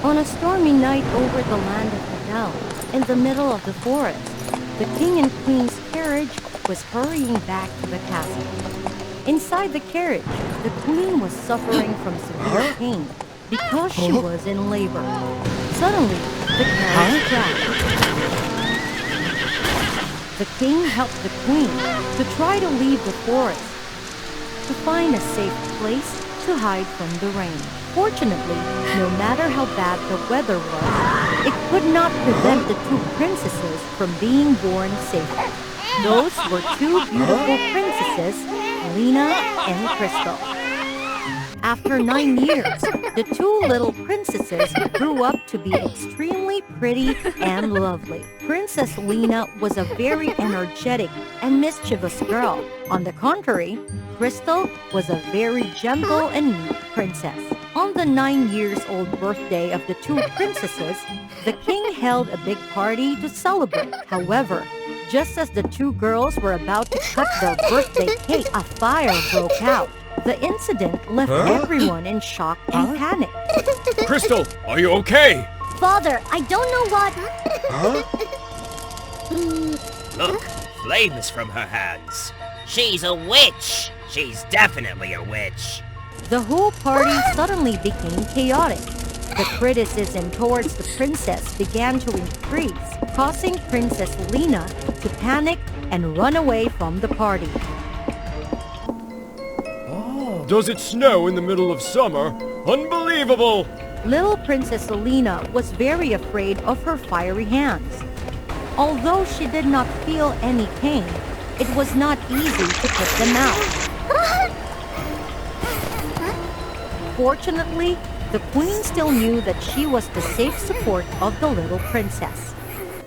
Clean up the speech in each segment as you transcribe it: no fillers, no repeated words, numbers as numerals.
On a stormy night over the land of Adele, in the middle of the forest, the king and queen's carriage was hurrying back to the castle. Inside the carriage, the queen was suffering from severe pain because she was in labor. Suddenly, the carriage crashed. The king helped the queen to try to leave the forest, to find a safe place to hide from the rain. Fortunately, no matter how bad the weather was, it could not prevent the two princesses from being born safely. Those were two beautiful princesses, Lena and Crystal. After 9 years, the two little princesses grew up to be extremely pretty and lovely. Princess Lena was a very energetic and mischievous girl. On the contrary, Crystal was a very gentle and meek princess. On the 9-year-old birthday of the two princesses, the king held a big party to celebrate. However, just as the two girls were about to cut their birthday cake, a fire broke out. The incident left everyone in shock and panic. Crystal, are you okay? Father, I don't know what... Look, flames from her hands. She's a witch. She's definitely a witch. The whole party suddenly became chaotic. The criticism towards the princess began to increase, causing Princess Lena to panic and run away from the party. Does it snow in the middle of summer? Unbelievable! Little Princess Lena was very afraid of her fiery hands. Although she did not feel any pain, it was not easy to put them out. Fortunately, the queen still knew that she was the safe support of the little princess.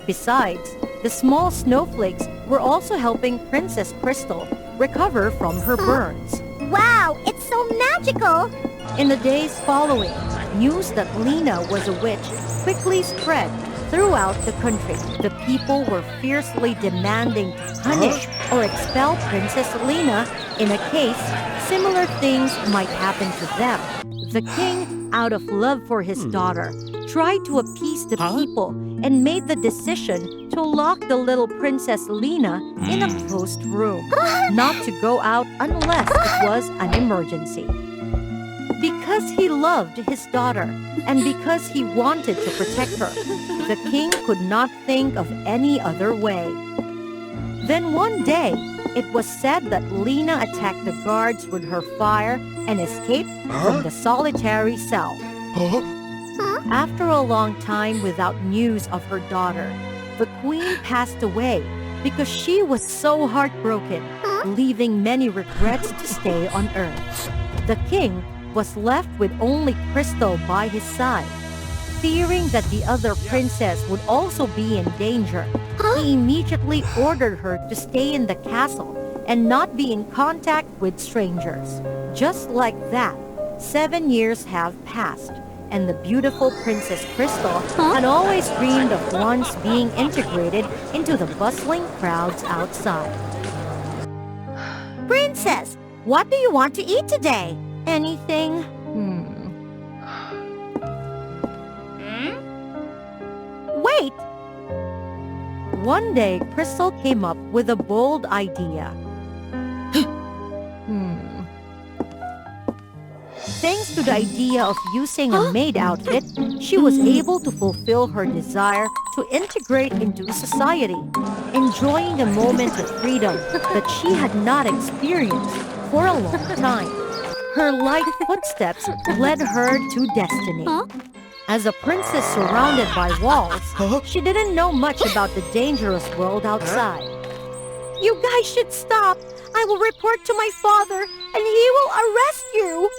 Besides, the small snowflakes were also helping Princess Crystal recover from her burns. Wow, it's so magical! In the days following, news that Lena was a witch quickly spread throughout the country. The people were fiercely demanding to punish or expel Princess Lena in a case similar things might happen to them. The king, out of love for his daughter, tried to appease the people and made the decision to lock the little Princess Lena in a closed room, not to go out unless it was an emergency. Because he loved his daughter and because he wanted to protect her, the king could not think of any other way. Then one day, it was said that Lena attacked the guards with her fire and escaped from the solitary cell. After a long time without news of her daughter, the queen passed away because she was so heartbroken, leaving many regrets to stay on earth. The king was left with only Crystal by his side. Fearing that the other princess would also be in danger, he immediately ordered her to stay in the castle and not be in contact with strangers. Just like that, 7 years have passed, and the beautiful Princess Crystal had always dreamed of once being integrated into the bustling crowds outside. Princess, what do you want to eat today? Anything? Wait! One day, Crystal came up with a bold idea. Thanks to the idea of using a maid outfit, she was able to fulfill her desire to integrate into society, enjoying the moment of freedom that she had not experienced for a long time. Her light footsteps led her to destiny. As a princess surrounded by walls, she didn't know much about the dangerous world outside. You guys should stop! I will report to my father, and he will arrest you!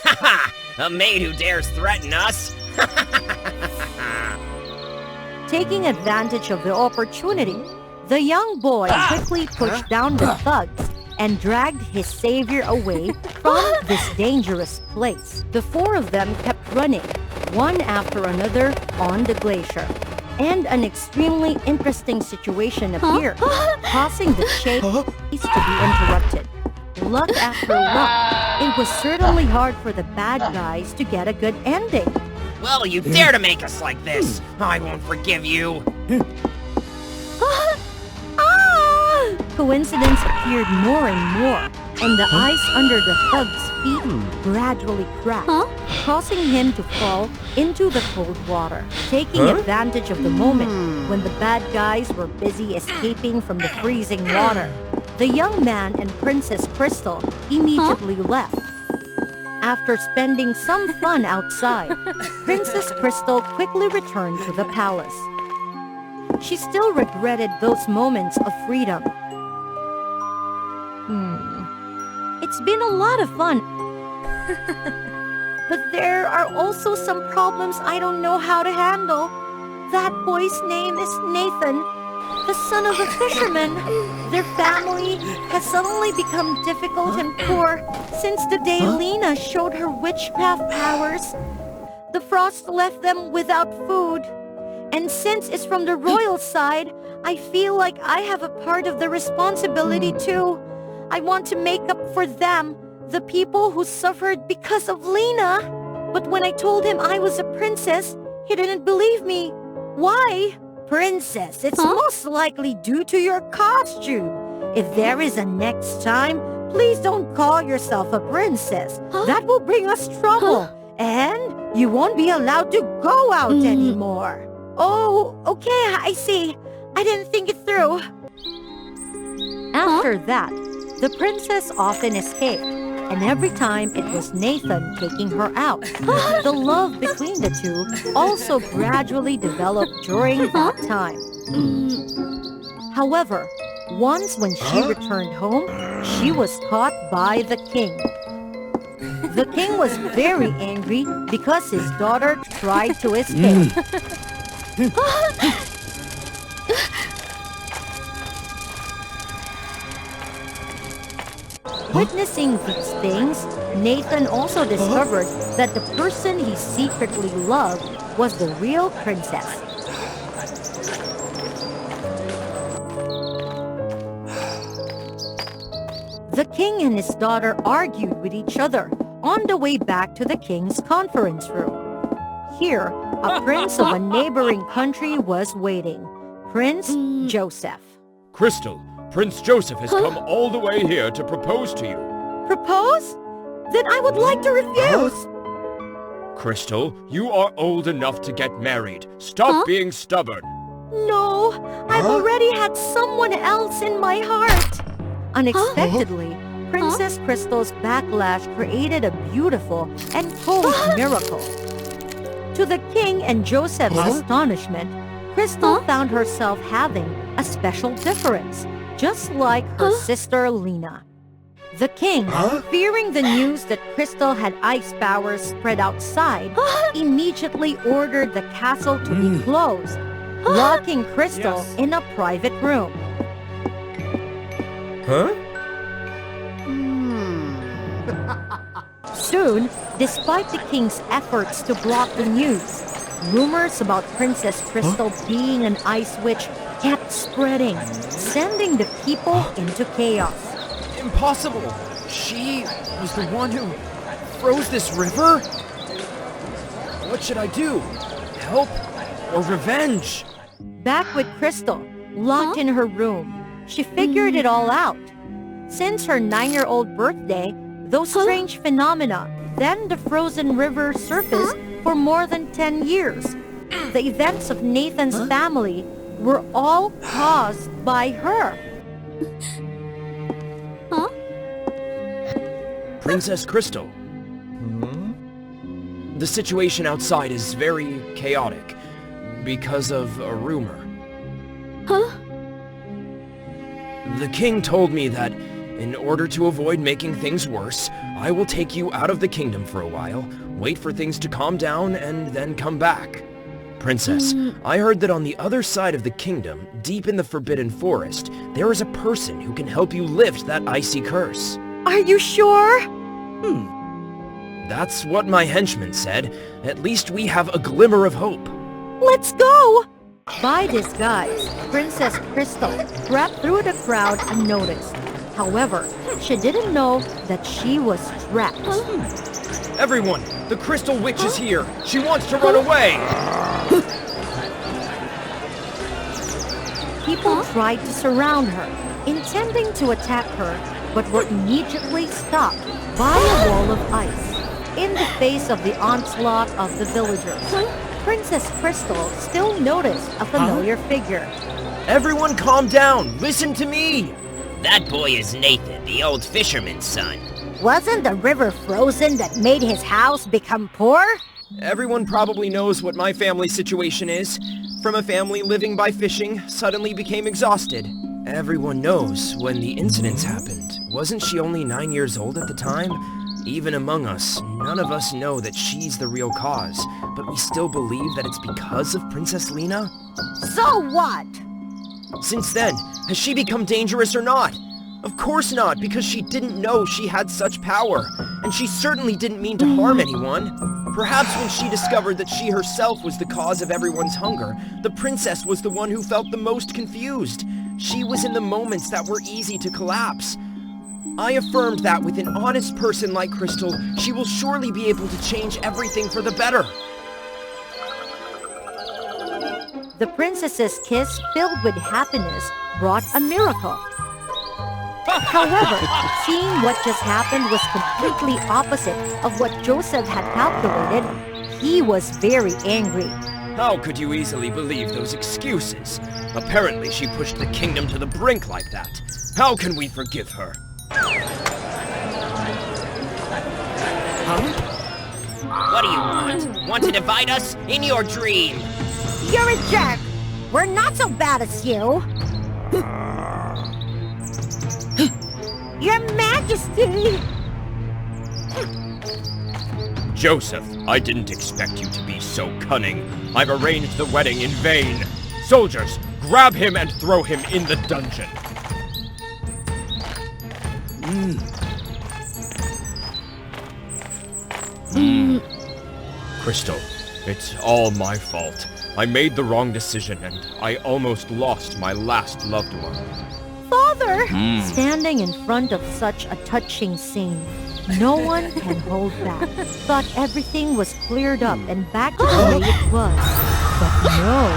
Ha ha! A maid who dares threaten us? Taking advantage of the opportunity, the young boy quickly pushed down the thugs and dragged his savior away from this dangerous place. The four of them kept running, one after another, on the glacier. And an extremely interesting situation appeared, causing the chase to be interrupted. Luck after luck, it was certainly hard for the bad guys to get a good ending. Well, you dare to make us like this! I won't forgive you! Coincidence appeared more and more, and the ice under the thug's feet gradually cracked, causing him to fall into the cold water. Taking advantage of the moment when the bad guys were busy escaping from the freezing water, the young man and Princess Crystal immediately left. After spending some fun outside, Princess Crystal quickly returned to the palace. She still regretted those moments of freedom. It's been a lot of fun. But there are also some problems I don't know how to handle. That boy's name is Nathan, the son of a fisherman. Their family has suddenly become difficult and poor since the day Lena showed her witchcraft powers. The frost left them without food. And since it's from the royal side, I feel like I have a part of the responsibility too. I want to make up for them, the people who suffered because of Lena. But when I told him I was a princess, he didn't believe me. Why? Princess, it's most likely due to your costume. If there is a next time, please don't call yourself a princess. That will bring us trouble. And you won't be allowed to go out anymore. Oh, okay, I see. I didn't think it through. After that, the princess often escaped, and every time it was Nathan taking her out. The love between the two also gradually developed during that time. However, once when she returned home, she was caught by the king. The king was very angry because his daughter tried to escape. Witnessing these things, Nathan also discovered that the person he secretly loved was the real princess. The king and his daughter argued with each other on the way back to the king's conference room. Here, a prince of a neighboring country was waiting, Prince Joseph. Crystal, Prince Joseph has come all the way here to propose to you. Propose? Then I would like to refuse. Crystal, you are old enough to get married. Stop being stubborn. No, I've already had someone else in my heart. Unexpectedly, Princess Crystal's backlash created a beautiful and cold miracle. To the king and Joseph's astonishment, Crystal found herself having a special difference, just like her sister Lena. The king, fearing the news that Crystal had ice powers spread outside, immediately ordered the castle to be closed, locking Crystal in a private room. Soon, despite the king's efforts to block the news, rumors about Princess Crystal being an ice witch kept spreading, sending the people into chaos. Impossible! She was the one who froze this river? What should I do? Help or revenge? Back with Crystal, locked in her room, she figured it all out. Since her 9-year-old birthday, those strange phenomena, then the frozen river surfaced for more than 10 years. The events of Nathan's family were all caused by her. Princess Crystal. The situation outside is very chaotic because of a rumor. The king told me that in order to avoid making things worse, I will take you out of the kingdom for a while, wait for things to calm down, and then come back. Princess, I heard that on the other side of the kingdom, deep in the Forbidden Forest, there is a person who can help you lift that icy curse. Are you sure? That's what my henchman said. At least we have a glimmer of hope. Let's go! By disguise, Princess Crystal crept through the crowd unnoticed. However, she didn't know that she was trapped. Everyone, the Crystal Witch is here. She wants to run away. People tried to surround her, intending to attack her, but were immediately stopped by a wall of ice. In the face of the onslaught of the villagers, Princess Crystal still noticed a familiar figure. Everyone calm down. Listen to me. That boy is Nathan, the old fisherman's son. Wasn't the river frozen that made his house become poor? Everyone probably knows what my family situation is. From a family living by fishing, suddenly became exhausted. Everyone knows when the incidents happened. Wasn't she only 9 years old at the time? Even among us, none of us know that she's the real cause, but we still believe that it's because of Princess Lena? So what? Since then, has she become dangerous or not? Of course not, because she didn't know she had such power, and she certainly didn't mean to harm anyone. Perhaps when she discovered that she herself was the cause of everyone's hunger, the princess was the one who felt the most confused. She was in the moments that were easy to collapse. I affirmed that with an honest person like Crystal, she will surely be able to change everything for the better. The princess's kiss, filled with happiness, brought a miracle. However, seeing what just happened was completely opposite of what Joseph had calculated, he was very angry. How could you easily believe those excuses? Apparently she pushed the kingdom to the brink like that. How can we forgive her? What do you want? Want to divide us? In your dream! You're a jerk. We're not so bad as you. Your Majesty! Joseph, I didn't expect you to be so cunning. I've arranged the wedding in vain. Soldiers, grab him and throw him in the dungeon. Crystal, it's all my fault. I made the wrong decision and I almost lost my last loved one. Father! Standing in front of such a touching scene, no one can hold back. Thought everything was cleared up and back to the way it was. But no,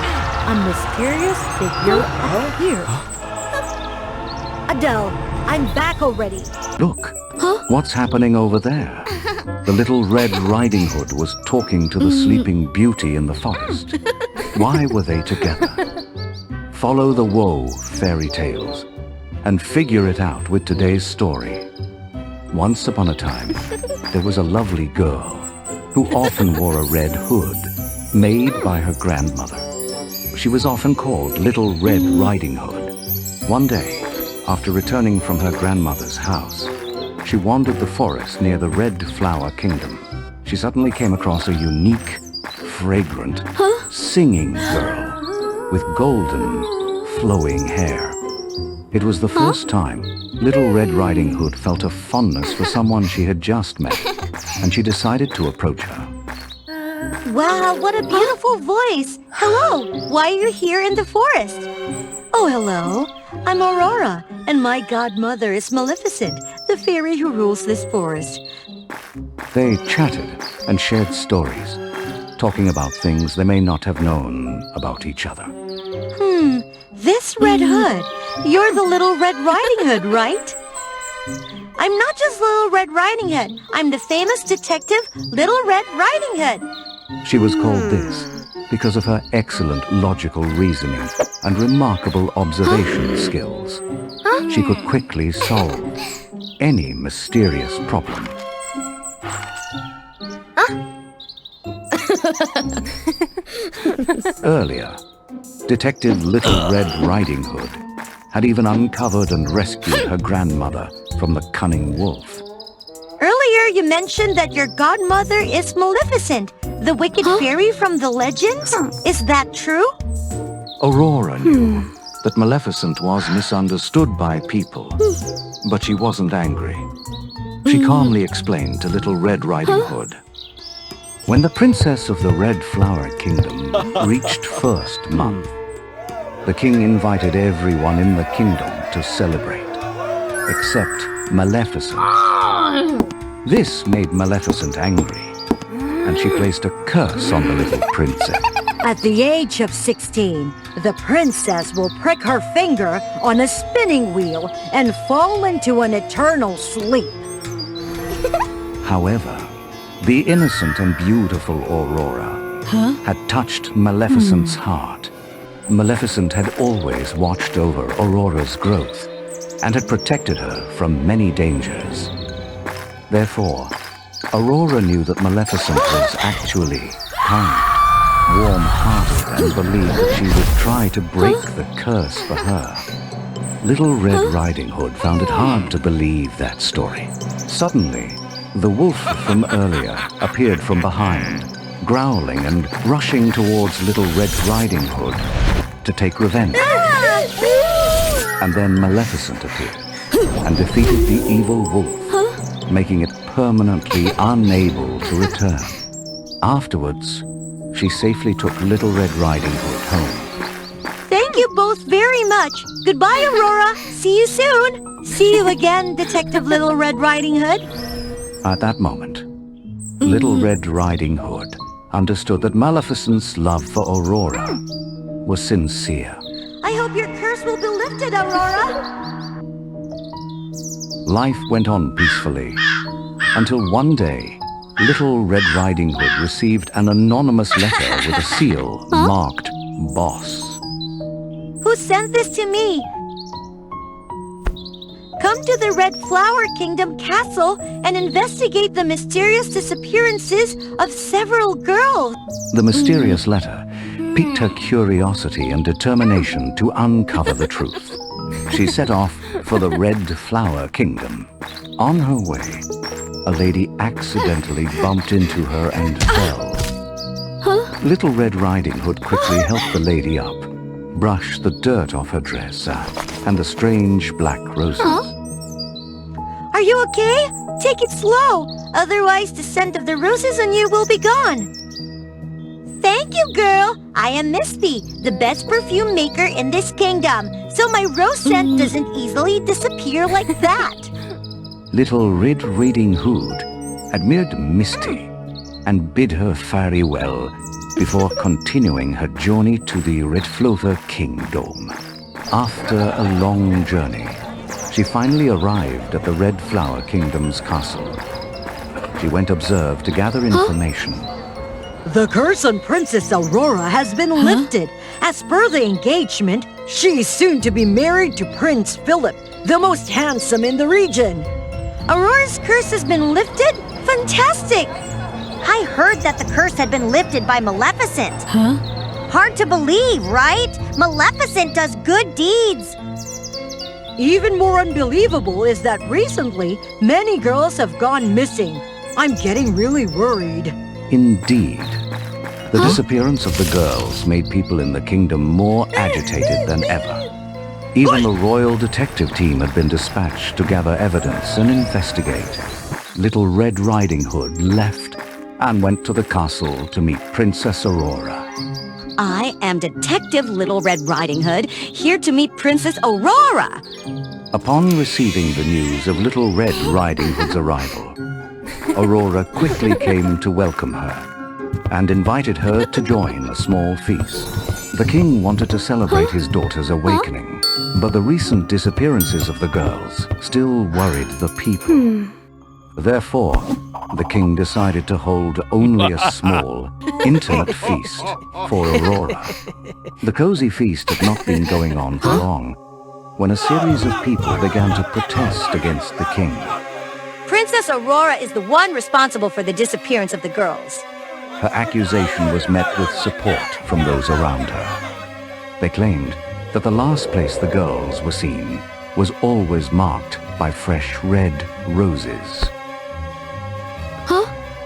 a mysterious figure appeared. Adele, I'm back already. Look, what's happening over there? The little Red Riding Hood was talking to the Sleeping Beauty in the forest. Why were they together? Follow the WOA Fairy Tales and figure it out with today's story. Once upon a time, there was a lovely girl who often wore a red hood made by her grandmother. She was often called Little Red Riding Hood. One day, after returning from her grandmother's house, she wandered the forest near the Red Flower Kingdom. She suddenly came across a unique, fragrant, singing girl with golden, flowing hair. It was the first time Little Red Riding Hood felt a fondness for someone she had just met, and she decided to approach her. Wow, what a beautiful voice. Hello, why are you here in the forest? Oh, hello. I'm Aurora, and my godmother is Maleficent, the fairy who rules this forest. They chatted and shared stories, talking about things they may not have known about each other. This Red Hood, you're the Little Red Riding Hood, right? I'm not just Little Red Riding Hood. I'm the famous detective Little Red Riding Hood. She was called this because of her excellent logical reasoning and remarkable observation skills. She could quickly solve any mysterious problem. Earlier, Detective Little Red Riding Hood had even uncovered and rescued her grandmother from the cunning wolf. Earlier, you mentioned that your godmother is Maleficent, the wicked fairy from the legends. Is that true? Aurora knew that Maleficent was misunderstood by people, but she wasn't angry. She calmly explained to Little Red Riding Hood. When the princess of the Red Flower Kingdom reached first month, the king invited everyone in the kingdom to celebrate, except Maleficent. This made Maleficent angry, and she placed a curse on the little princess. At the age of 16, the princess will prick her finger on a spinning wheel and fall into an eternal sleep. However, the innocent and beautiful Aurora had touched Maleficent's heart. Maleficent had always watched over Aurora's growth and had protected her from many dangers. Therefore, Aurora knew that Maleficent was actually kind, warm-hearted, and believed that she would try to break the curse for her. Little Red Riding Hood found it hard to believe that story. Suddenly, the wolf from earlier appeared from behind, growling and rushing towards Little Red Riding Hood to take revenge. And then Maleficent appeared and defeated the evil wolf, making it permanently unable to return. Afterwards, she safely took Little Red Riding Hood home. Thank you both very much. Goodbye, Aurora. See you soon. See you again, Detective Little Red Riding Hood. At that moment, Little Red Riding Hood understood that Maleficent's love for Aurora was sincere. I hope your curse will be lifted, Aurora. Life went on peacefully until one day, Little Red Riding Hood received an anonymous letter with a seal marked Boss. Who sent this to me? Come to the Red Flower Kingdom Castle and investigate the mysterious disappearances of several girls. The mysterious letter piqued her curiosity and determination to uncover the truth. She set off for the Red Flower Kingdom. On her way, a lady accidentally bumped into her and fell. Little Red Riding Hood quickly helped the lady up, brushed the dirt off her dress and the strange black roses. Are you okay? Take it slow. Otherwise, the scent of the roses on you will be gone. Thank you, girl. I am Misty, the best perfume maker in this kingdom, so my rose scent doesn't easily disappear like that. Little Red Riding Hood admired Misty and bid her farewell before continuing her journey to the Red Flower Kingdom. After a long journey, she finally arrived at the Red Flower Kingdom's castle. She went observe to gather information. The curse on Princess Aurora has been lifted. As per the engagement, she is soon to be married to Prince Philip, the most handsome in the region. Aurora's curse has been lifted? Fantastic! I heard that the curse had been lifted by Maleficent. Hard to believe, right? Maleficent does good deeds. Even more unbelievable is that recently, many girls have gone missing. I'm getting really worried. Indeed, the disappearance of the girls made people in the kingdom more agitated than ever. Even the royal detective team had been dispatched to gather evidence and investigate. Little Red Riding Hood left and went to the castle to meet Princess Aurora. I am Detective Little Red Riding Hood, here to meet Princess Aurora. Upon receiving the news of Little Red Riding Hood's arrival, Aurora quickly came to welcome her and invited her to join a small feast. The king wanted to celebrate his daughter's awakening, but the recent disappearances of the girls still worried the people. Therefore, the king decided to hold only a small, intimate feast for Aurora. The cozy feast had not been going on for long when a series of people began to protest against the king. Princess Aurora is the one responsible for the disappearance of the girls. Her accusation was met with support from those around her. They claimed that the last place the girls were seen was always marked by fresh red roses.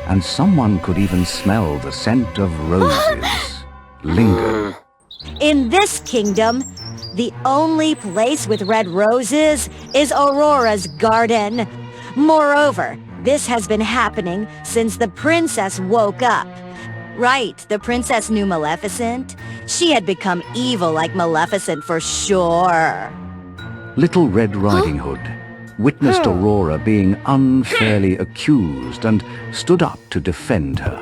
And someone could even smell the scent of roses linger. In this kingdom, the only place with red roses is Aurora's garden. Moreover, this has been happening since the princess woke up. Right, the princess knew Maleficent. She had become evil like Maleficent for sure. Little Red Riding Hood witnessed Aurora being unfairly accused and stood up to defend her.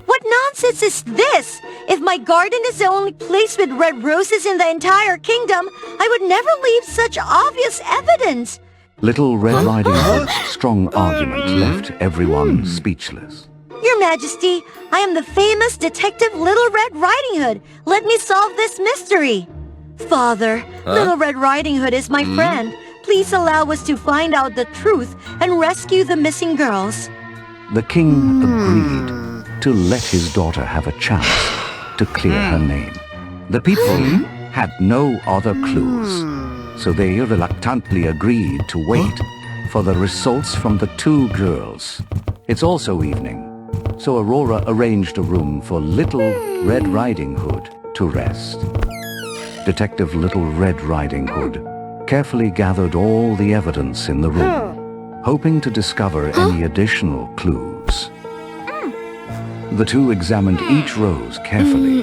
What nonsense is this? If my garden is the only place with red roses in the entire kingdom, I would never leave such obvious evidence. Little Red Riding Hood's strong argument left everyone speechless. Your Majesty, I am the famous detective Little Red Riding Hood. Let me solve this mystery. Father, Little Red Riding Hood is my friend. Please allow us to find out the truth and rescue the missing girls. The king agreed to let his daughter have a chance to clear her name. The people had no other clues, so they reluctantly agreed to wait for the results from the two girls. It's also evening, so Aurora arranged a room for Little Red Riding Hood to rest. Detective Little Red Riding Hood carefully gathered all the evidence in the room, hoping to discover any additional clues. The two examined each rose carefully,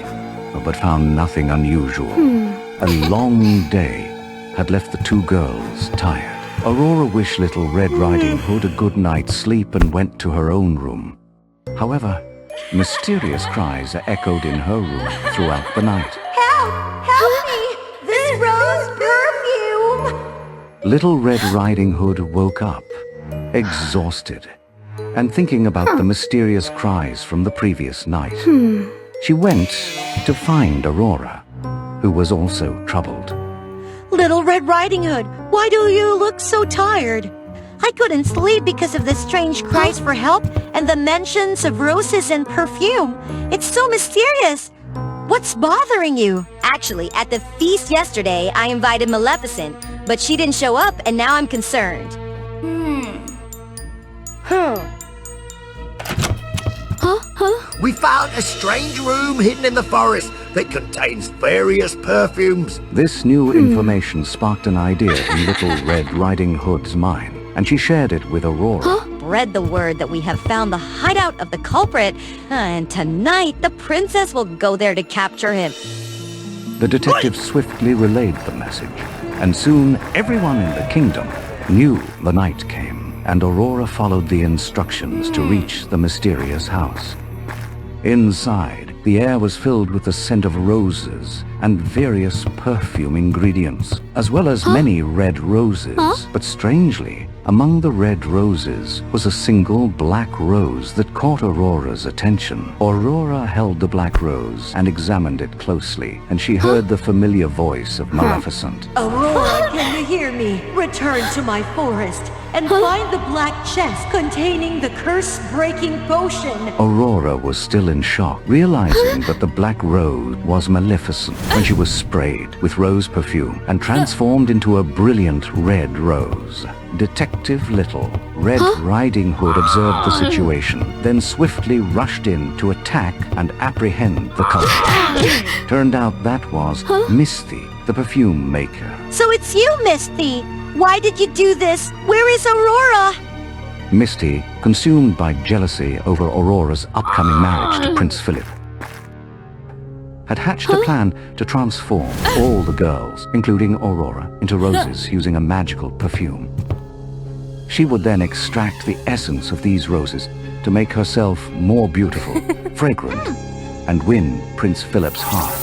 but found nothing unusual. A long day had left the two girls tired. Aurora wished Little Red Riding Hood a good night's sleep and went to her own room. However, mysterious cries echoed in her room throughout the night. Help! Help me! This rose perfume! Little Red Riding Hood woke up, exhausted, and thinking about the mysterious cries from the previous night. She went to find Aurora, who was also troubled. Little Red Riding Hood, why do you look so tired? I couldn't sleep because of the strange cries for help and the mentions of roses and perfume. It's so mysterious. What's bothering you? Actually, at the feast yesterday, I invited Maleficent, but she didn't show up and now I'm concerned. We found a strange room hidden in the forest that contains various perfumes. This new information sparked an idea in Little Red Riding Hood's mind, and she shared it with Aurora. Spread the word that we have found the hideout of the culprit, and tonight the princess will go there to capture him. The detective swiftly relayed the message, and soon everyone in the kingdom knew the night came, and Aurora followed the instructions to reach the mysterious house. Inside, the air was filled with the scent of roses and various perfume ingredients, as well as many red roses. But strangely, among the red roses was a single black rose that caught Aurora's attention. Aurora held the black rose and examined it closely, and she heard the familiar voice of Maleficent. Aurora, can you hear me? Return to my forest and find the black chest containing the curse-breaking potion. Aurora was still in shock, realizing that the black rose was Maleficent when she was sprayed with rose perfume and transformed into a brilliant red rose. Detective Little Red Riding Hood observed the situation, then swiftly rushed in to attack and apprehend the culprit. Turned out that was Misty, the perfume maker. So it's you, Misty. Why did you do this? Where is Aurora? Misty, consumed by jealousy over Aurora's upcoming marriage to Prince Philip, had hatched a plan to transform all the girls, including Aurora, into roses using a magical perfume. She would then extract the essence of these roses to make herself more beautiful, fragrant, and win Prince Philip's heart.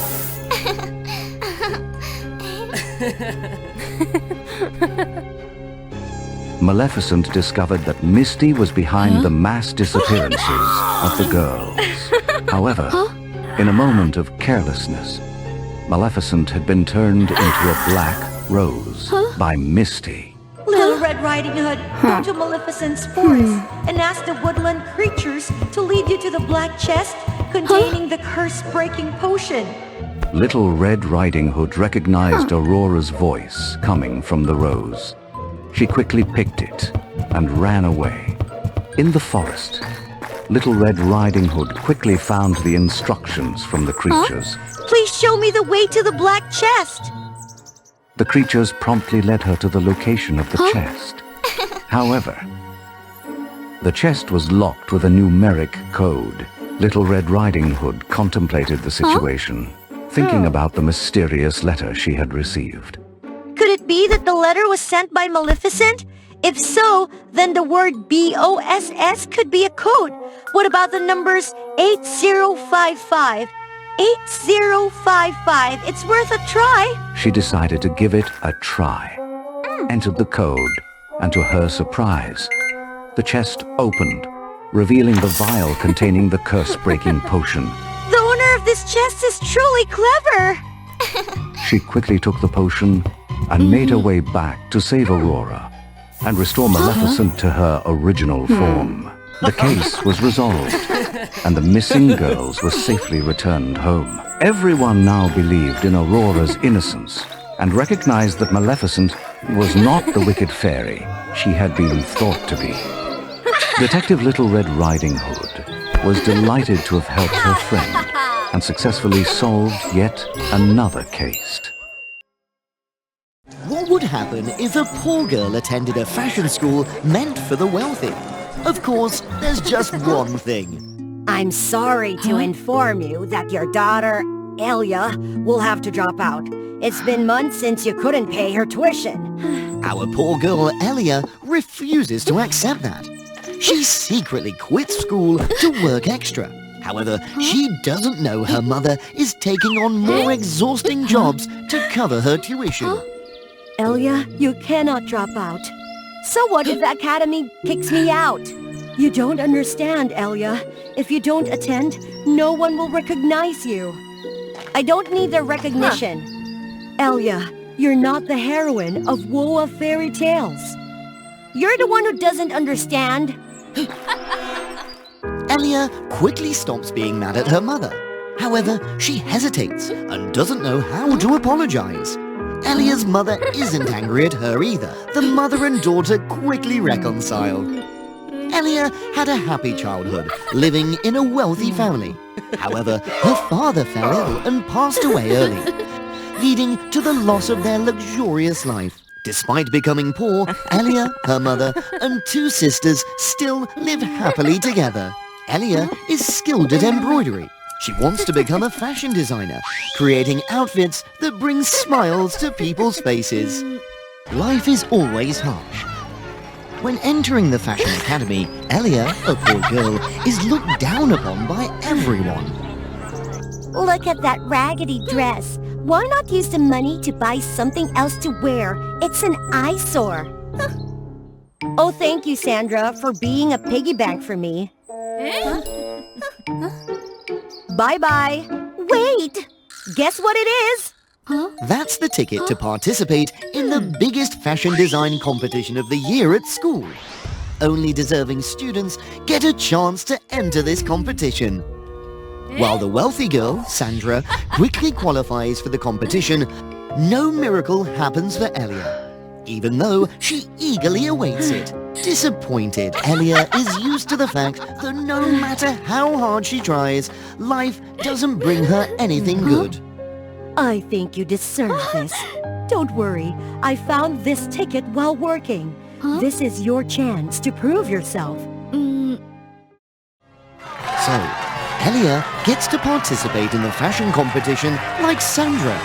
Maleficent discovered that Misty was behind the mass disappearances of the girls. However, in a moment of carelessness, Maleficent had been turned into a black rose by Misty. Little Red Riding Hood, go to Maleficent's forest and ask the woodland creatures to lead you to the black chest containing the curse-breaking potion. Little Red Riding Hood recognized Aurora's voice coming from the rose. She quickly picked it and ran away. In the forest, Little Red Riding Hood quickly found the instructions from the creatures. Please show me the way to the black chest. The creatures promptly led her to the location of the chest. However, the chest was locked with a numeric code. Little Red Riding Hood contemplated the situation, thinking about the mysterious letter she had received. Could it be that the letter was sent by Maleficent? If so, then the word BOSS could be a code. What about the numbers 8055? 8055. It's worth a try. She decided to give it a try. Entered the code, and to her surprise, the chest opened, revealing the vial containing the curse-breaking potion. The owner of this chest is truly clever. She quickly took the potion and made her way back to save Aurora and restore Maleficent to her original form. The case was resolved, and the missing girls were safely returned home. Everyone now believed in Aurora's innocence and recognized that Maleficent was not the wicked fairy she had been thought to be. Detective Little Red Riding Hood was delighted to have helped her friend and successfully solved yet another case. What would happen if a poor girl attended a fashion school meant for the wealthy? Of course, there's just one thing. I'm sorry to inform you that your daughter, Elia, will have to drop out. It's been months since you couldn't pay her tuition. Our poor girl, Elia, refuses to accept that. She secretly quits school to work extra. However, she doesn't know her mother is taking on more exhausting jobs to cover her tuition. Elia, you cannot drop out. So what if the academy kicks me out? You don't understand, Elia. If you don't attend, no one will recognize you. I don't need their recognition. Elia, you're not the heroine of WOA Fairy Tales. You're the one who doesn't understand. Elia quickly stops being mad at her mother. However, she hesitates and doesn't know how to apologize. Elia's mother isn't angry at her either. The mother and daughter quickly reconcile. Elia had a happy childhood, living in a wealthy family. However, her father fell ill and passed away early, leading to the loss of their luxurious life. Despite becoming poor, Elia, her mother, and two sisters still live happily together. Elia is skilled at embroidery. She wants to become a fashion designer, creating outfits that bring smiles to people's faces. Life is always harsh. When entering the Fashion Academy, Elia, a poor girl, is looked down upon by everyone. Look at that raggedy dress. Why not use the money to buy something else to wear? It's an eyesore. Oh, thank you, Sandra, for being a piggy bank for me. Bye-bye. Wait! Guess what it is? That's the ticket to participate in the biggest fashion design competition of the year at school. Only deserving students get a chance to enter this competition. While the wealthy girl, Sandra, quickly qualifies for the competition, no miracle happens for Elia, even though she eagerly awaits it. Disappointed, Elia is used to the fact that no matter how hard she tries, life doesn't bring her anything good. I think you deserve this. Don't worry, I found this ticket while working. This is your chance to prove yourself. So, Elia gets to participate in the fashion competition like Sandra.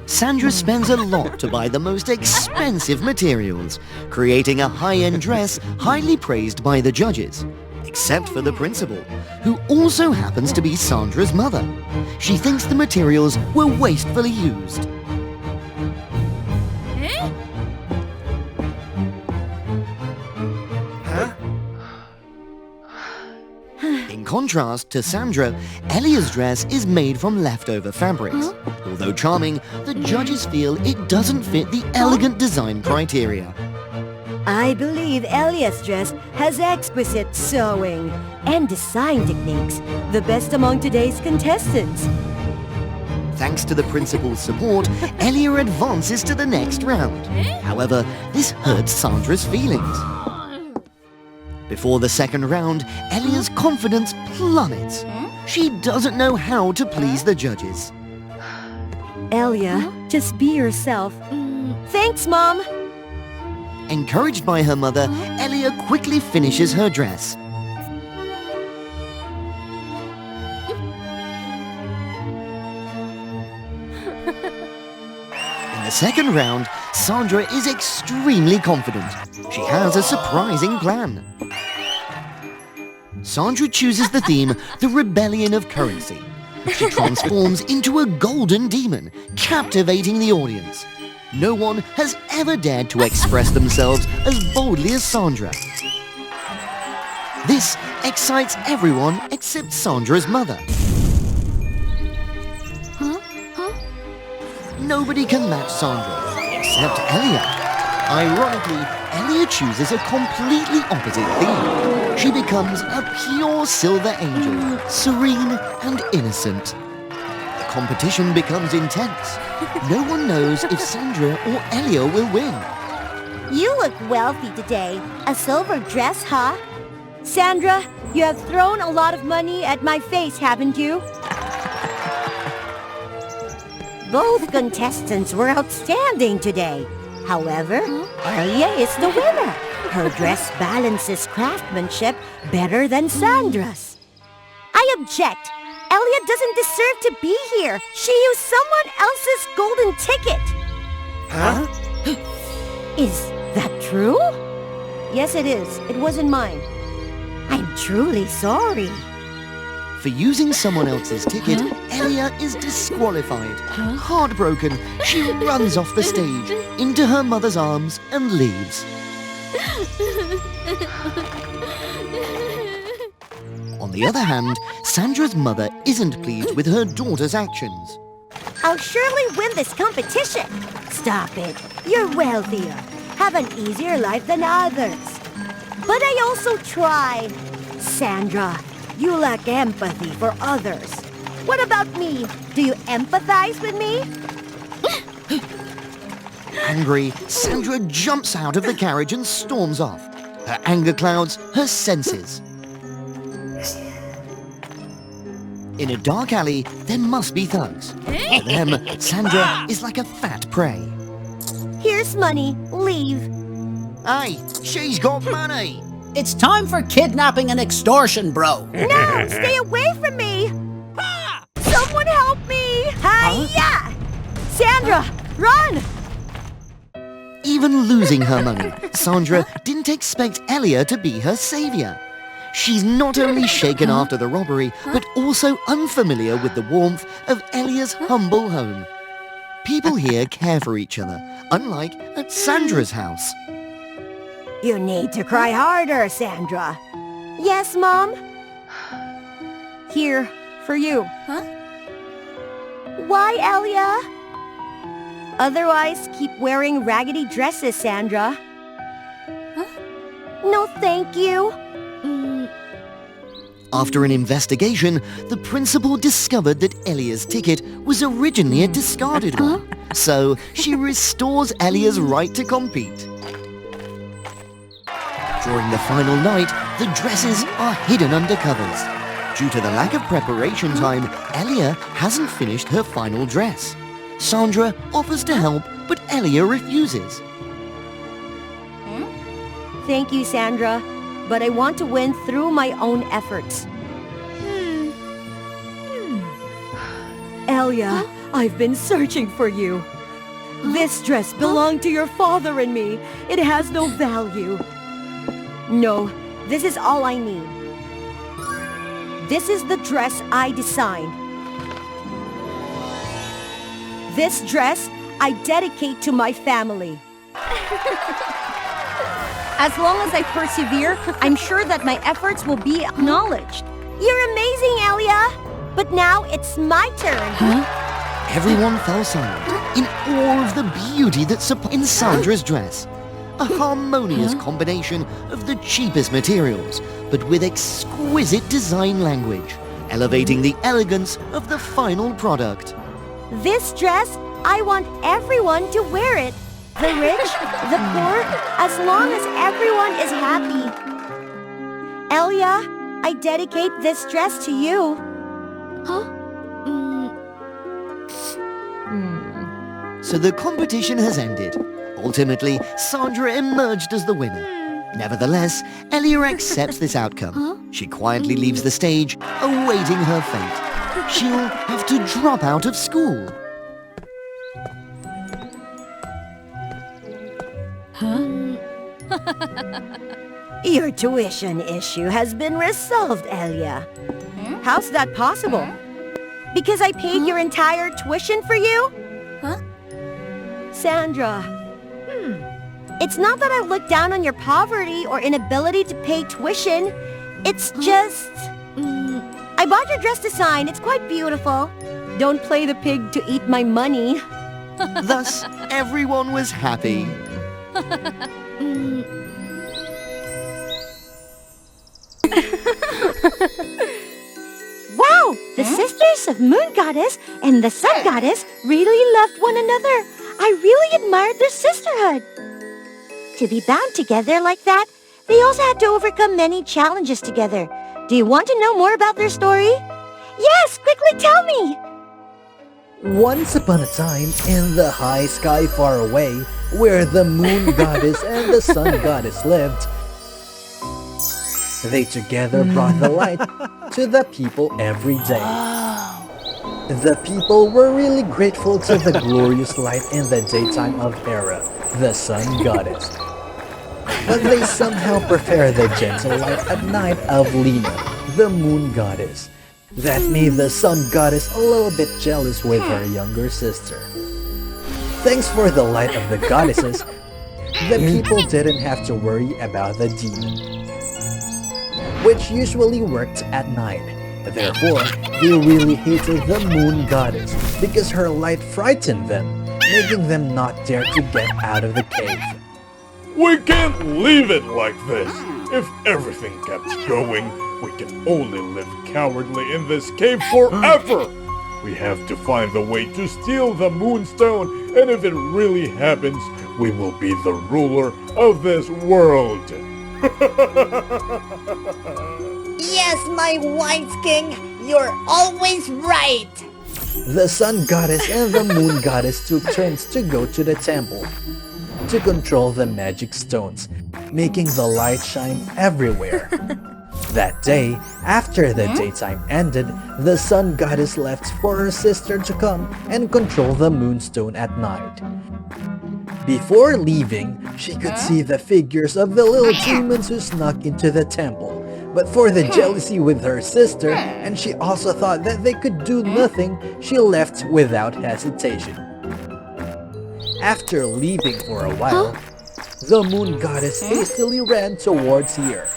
Sandra spends a lot to buy the most expensive materials, creating a high-end dress highly praised by the judges, except for the principal, who also happens to be Sandra's mother. She thinks the materials were wastefully used. In contrast to Sandra, Elia's dress is made from leftover fabrics. Although charming, the judges feel it doesn't fit the elegant design criteria. I believe Elia's dress has exquisite sewing and design techniques, the best among today's contestants. Thanks to the principal's support, Elia advances to the next round. However, this hurts Sandra's feelings. Before the second round, Elia's confidence plummets. She doesn't know how to please the judges. Elia, just be yourself. Thanks, Mom. Encouraged by her mother, Elia quickly finishes her dress. In the second round, Sandra is extremely confident. She has a surprising plan. Sandra chooses the theme, the Rebellion of Currency. She transforms into a golden demon, captivating the audience. No one has ever dared to express themselves as boldly as Sandra. This excites everyone except Sandra's mother. Nobody can match Sandra, except Elia. Ironically, Elia chooses a completely opposite theme. She becomes a pure silver angel, serene and innocent. The competition becomes intense. No one knows if Sandra or Elia will win. You look wealthy today. A silver dress, huh? Sandra, you have thrown a lot of money at my face, haven't you? Both contestants were outstanding today. However, Elia is the winner. Her dress balances craftsmanship better than Sandra's. I object. Elia doesn't deserve to be here. She used someone else's golden ticket. Huh? Is that true? Yes, it is. It wasn't mine. I'm truly sorry. For using someone else's ticket, Elia is disqualified. Heartbroken, she runs off the stage, into her mother's arms, and leaves. On the other hand, Sandra's mother isn't pleased with her daughter's actions. I'll surely win this competition. Stop it. You're wealthier. Have an easier life than others. But I also tried. Sandra, you lack empathy for others. What about me? Do you empathize with me? Angry, Sandra jumps out of the carriage and storms off. Her anger clouds her senses. In a dark alley, there must be thugs. For them, Sandra is like a fat prey. Here's money. Leave. Hey, she's got money! It's time for kidnapping and extortion, bro. No! Stay away from me! Someone help me! Hi-ya! Sandra, run! Even losing her money, Sandra didn't expect Elia to be her savior. She's not only shaken after the robbery, but also unfamiliar with the warmth of Elia's humble home. People here care for each other, unlike at Sandra's house. You need to cry harder, Sandra. Yes, Mom? Here, for you. Huh? Why, Elia? Otherwise, keep wearing raggedy dresses, Sandra. Huh? No, thank you. After an investigation, the principal discovered that Elia's ticket was originally a discarded one. So she restores Elia's right to compete. During the final night, the dresses are hidden under covers. Due to the lack of preparation time, Elia hasn't finished her final dress. Sandra offers to help, but Elia refuses. Thank you, Sandra, but I want to win through my own efforts. Elia, I've been searching for you. This dress belonged to your father and me. It has no value. No, this is all I need. This is the dress I designed. This dress I dedicate to my family. As long as I persevere, I'm sure that my efforts will be acknowledged. You're amazing, Elia! But now it's my turn. Everyone fell silent, in awe of the beauty that's in Sandra's dress. A harmonious combination of the cheapest materials, but with exquisite design language, elevating the elegance of the final product. This dress, I want everyone to wear it. The rich, the poor, as long as everyone is happy. Elia, I dedicate this dress to you. So the competition has ended. Ultimately, Sandra emerged as the winner. Nevertheless, Elia accepts this outcome. She quietly leaves the stage, awaiting her fate. She'll have to drop out of school. Your tuition issue has been resolved, Elia. How's that possible? Because I paid your entire tuition for you? Sandra, It's not that I look down on your poverty or inability to pay tuition. It's just... I bought your dress design. It's quite beautiful. don't play the pig to eat my money. Thus, everyone was happy. Wow! The sisters of Moon Goddess and the Sun Goddess really loved one another. I really admired their sisterhood. To be bound together like that, they also had to overcome many challenges together. Do you want to know more about their story? Yes, quickly tell me! Once upon a time, in the high sky far away, where the Moon Goddess and the Sun Goddess lived, they together brought the light to the people every day. The people were really grateful to the glorious light in the daytime of Hera, the Sun Goddess. But they somehow prefer the gentle light at night of Lena, the Moon Goddess. That made the Sun Goddess a little bit jealous with her younger sister. Thanks for the light of the goddesses, the people didn't have to worry about the demon, which usually worked at night. Therefore, they really hated the Moon Goddess because her light frightened them, making them not dare to get out of the cave. We can't leave it like this. If everything kept going, we can only live cowardly in this cave forever. We have to find a way to steal the Moonstone, and if it really happens, we will be the ruler of this world. Yes, my wise king, you're always right. The Sun Goddess and the Moon Goddess took turns to go to the temple to control the magic stones, making the light shine everywhere. That day, after the daytime ended, the Sun Goddess left for her sister to come and control the Moonstone at night. Before leaving, she could see the figures of the little demons who snuck into the temple. But for the jealousy with her sister, and she also thought that they could do nothing, she left without hesitation. After leaving for a while, the Moon Goddess hastily ran towards here.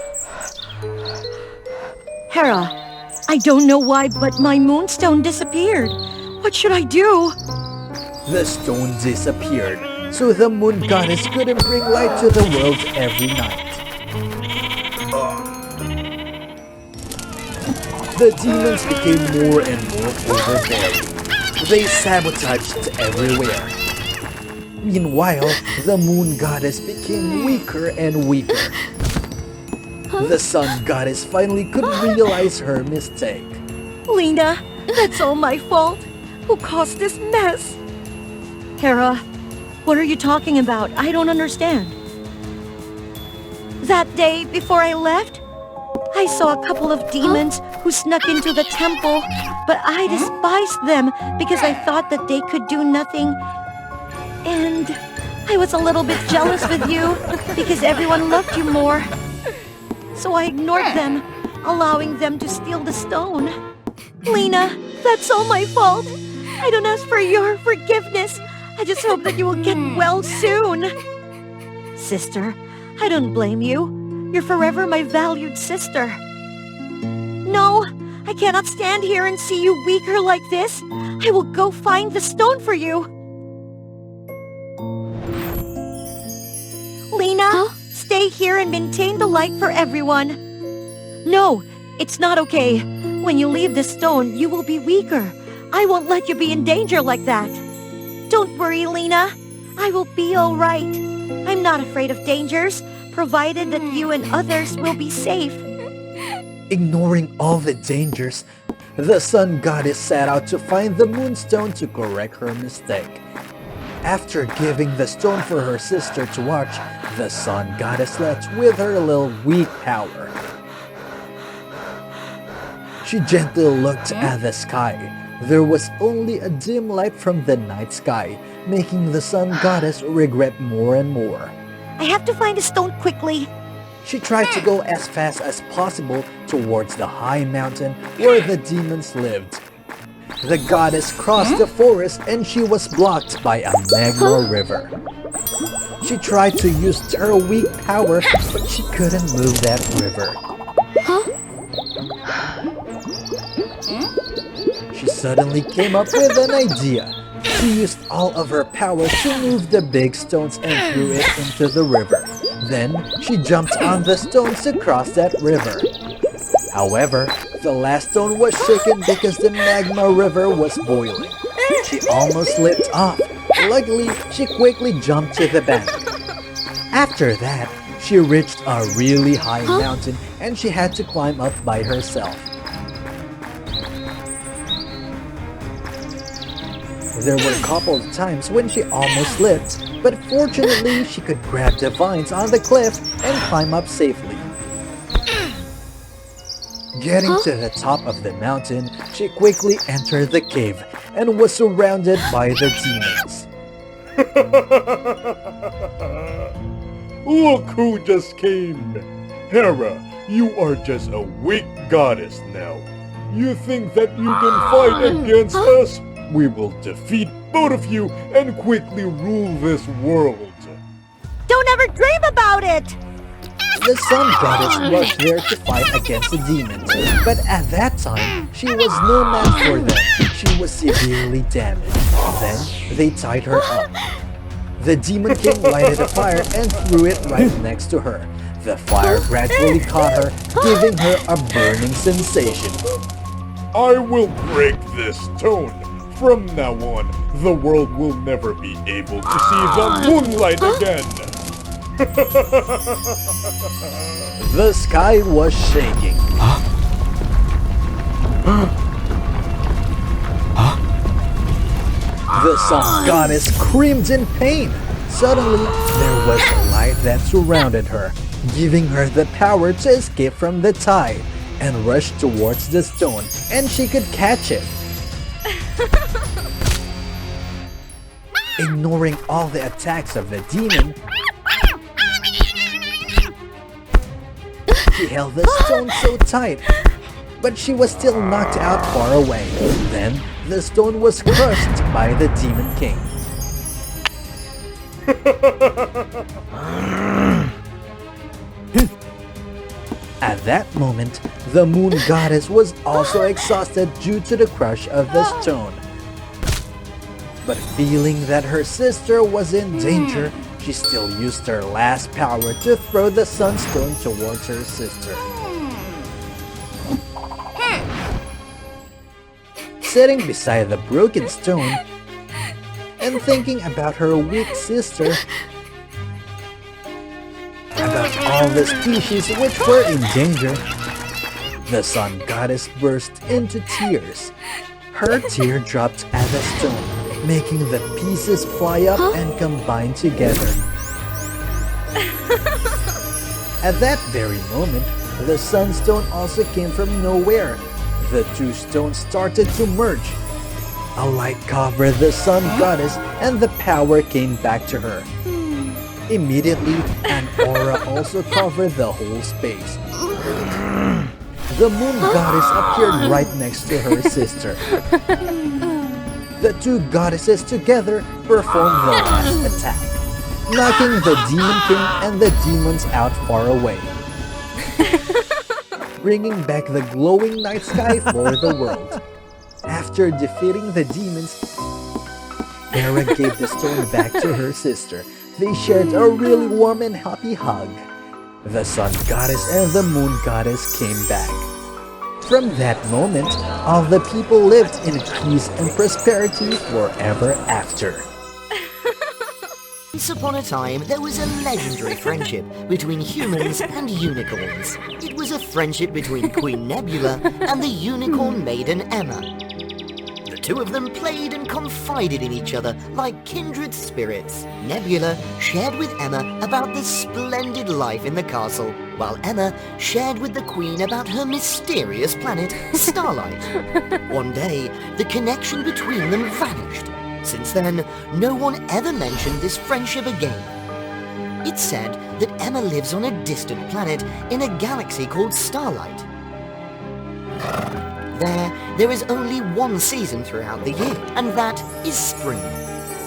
Hera, I don't know why, but my Moonstone disappeared. What should I do? The stone disappeared, so the Moon Goddess couldn't bring light to the world every night. The demons became more and more overbearing. They sabotaged everywhere. Meanwhile, the Moon Goddess became weaker and weaker. The Sun Goddess finally could realize her mistake. Lena, that's all my fault. Who caused this mess? Hera, what are you talking about? I don't understand. That day before I left, I saw a couple of demons who snuck into the temple, but I despised them because I thought that they could do nothing. And I was a little bit jealous with you because everyone loved you more. So I ignored them, allowing them to steal the stone. Lena, that's all my fault. I don't ask for your forgiveness. I just hope that you will get well soon. Sister, I don't blame you. You're forever my valued sister. No, I cannot stand here and see you weaker like this. I will go find the stone for you. Lena, stay here and maintain the light for everyone. No, it's not okay. When you leave the stone, you will be weaker. I won't let you be in danger like that. Don't worry, Lena. I will be all right. I'm not afraid of dangers, provided that you and others will be safe. Ignoring all the dangers, the Sun Goddess set out to find the Moonstone to correct her mistake. After giving the stone for her sister to watch, the Sun Goddess left with her little weak power. She gently looked at the sky. There was only a dim light from the night sky, making the Sun Goddess regret more and more. I have to find a stone quickly. She tried to go as fast as possible towards the high mountain where the demons lived. The goddess crossed the forest and she was blocked by a magma river. She tried to use her weak power, but she couldn't move that river. She suddenly came up with an idea. She used all of her power to move the big stones and threw it into the river. Then, she jumped on the stones to cross that river. However, the last stone was shaken because the magma river was boiling. She almost slipped off. Luckily, she quickly jumped to the bank. After that, she reached a really high mountain and she had to climb up by herself. There were a couple of times when she almost slipped, but fortunately she could grab the vines on the cliff and climb up safely. Getting to the top of the mountain, she quickly entered the cave and was surrounded by the demons. Look who just came! Hera, you are just a weak goddess now. You think that you can fight against us? We will defeat both of you and quickly rule this world. Don't ever dream about it! The sun goddess rushed there to fight against the demons, but at that time, she was no match for them. She was severely damaged. Then, they tied her up. The demon king lighted a fire and threw it right next to her. The fire gradually caught her, giving her a burning sensation. I will break this stone. From now on, the world will never be able to see the moonlight again. The sky was shaking. The sun goddess screamed in pain. Suddenly, there was a light that surrounded her, giving her the power to escape from the tide and rush towards the stone, and she could catch it. Ignoring all the attacks of the demon, she held the stone so tight, but she was still knocked out far away. Then, the stone was crushed by the Demon King. At that moment, the Moon Goddess was also exhausted due to the crush of the stone. But feeling that her sister was in danger, she still used her last power to throw the sunstone towards her sister. Sitting beside the broken stone and thinking about her weak sister, about all the species which were in danger, the Sun Goddess burst into tears. Her tear dropped at the stone, making the pieces fly up and combine together. At that very moment, the Sunstone also came from nowhere. The two stones started to merge. A light covered the Sun Goddess and the power came back to her. Immediately, an aura also covered the whole space. The Moon Goddess appeared right next to her sister. The two goddesses together performed the last attack, knocking the Demon King and the demons out far away, bringing back the glowing night sky for the world. After defeating the demons, Hera gave the stone back to her sister. They shared a really warm and happy hug. The Sun Goddess and the Moon Goddess came back. From that moment, all the people lived in peace and prosperity forever after. Once upon a time, there was a legendary friendship between humans and unicorns. It was a friendship between Queen Nebula and the unicorn maiden Emma. The two of them played and confided in each other like kindred spirits. Nebula shared with Emma about the splendid life in the castle, while Emma shared with the Queen about her mysterious planet, Starlight. One day, the connection between them vanished. Since then, no one ever mentioned this friendship again. It's said that Emma lives on a distant planet in a galaxy called Starlight. There is only one season throughout the year, and that is spring.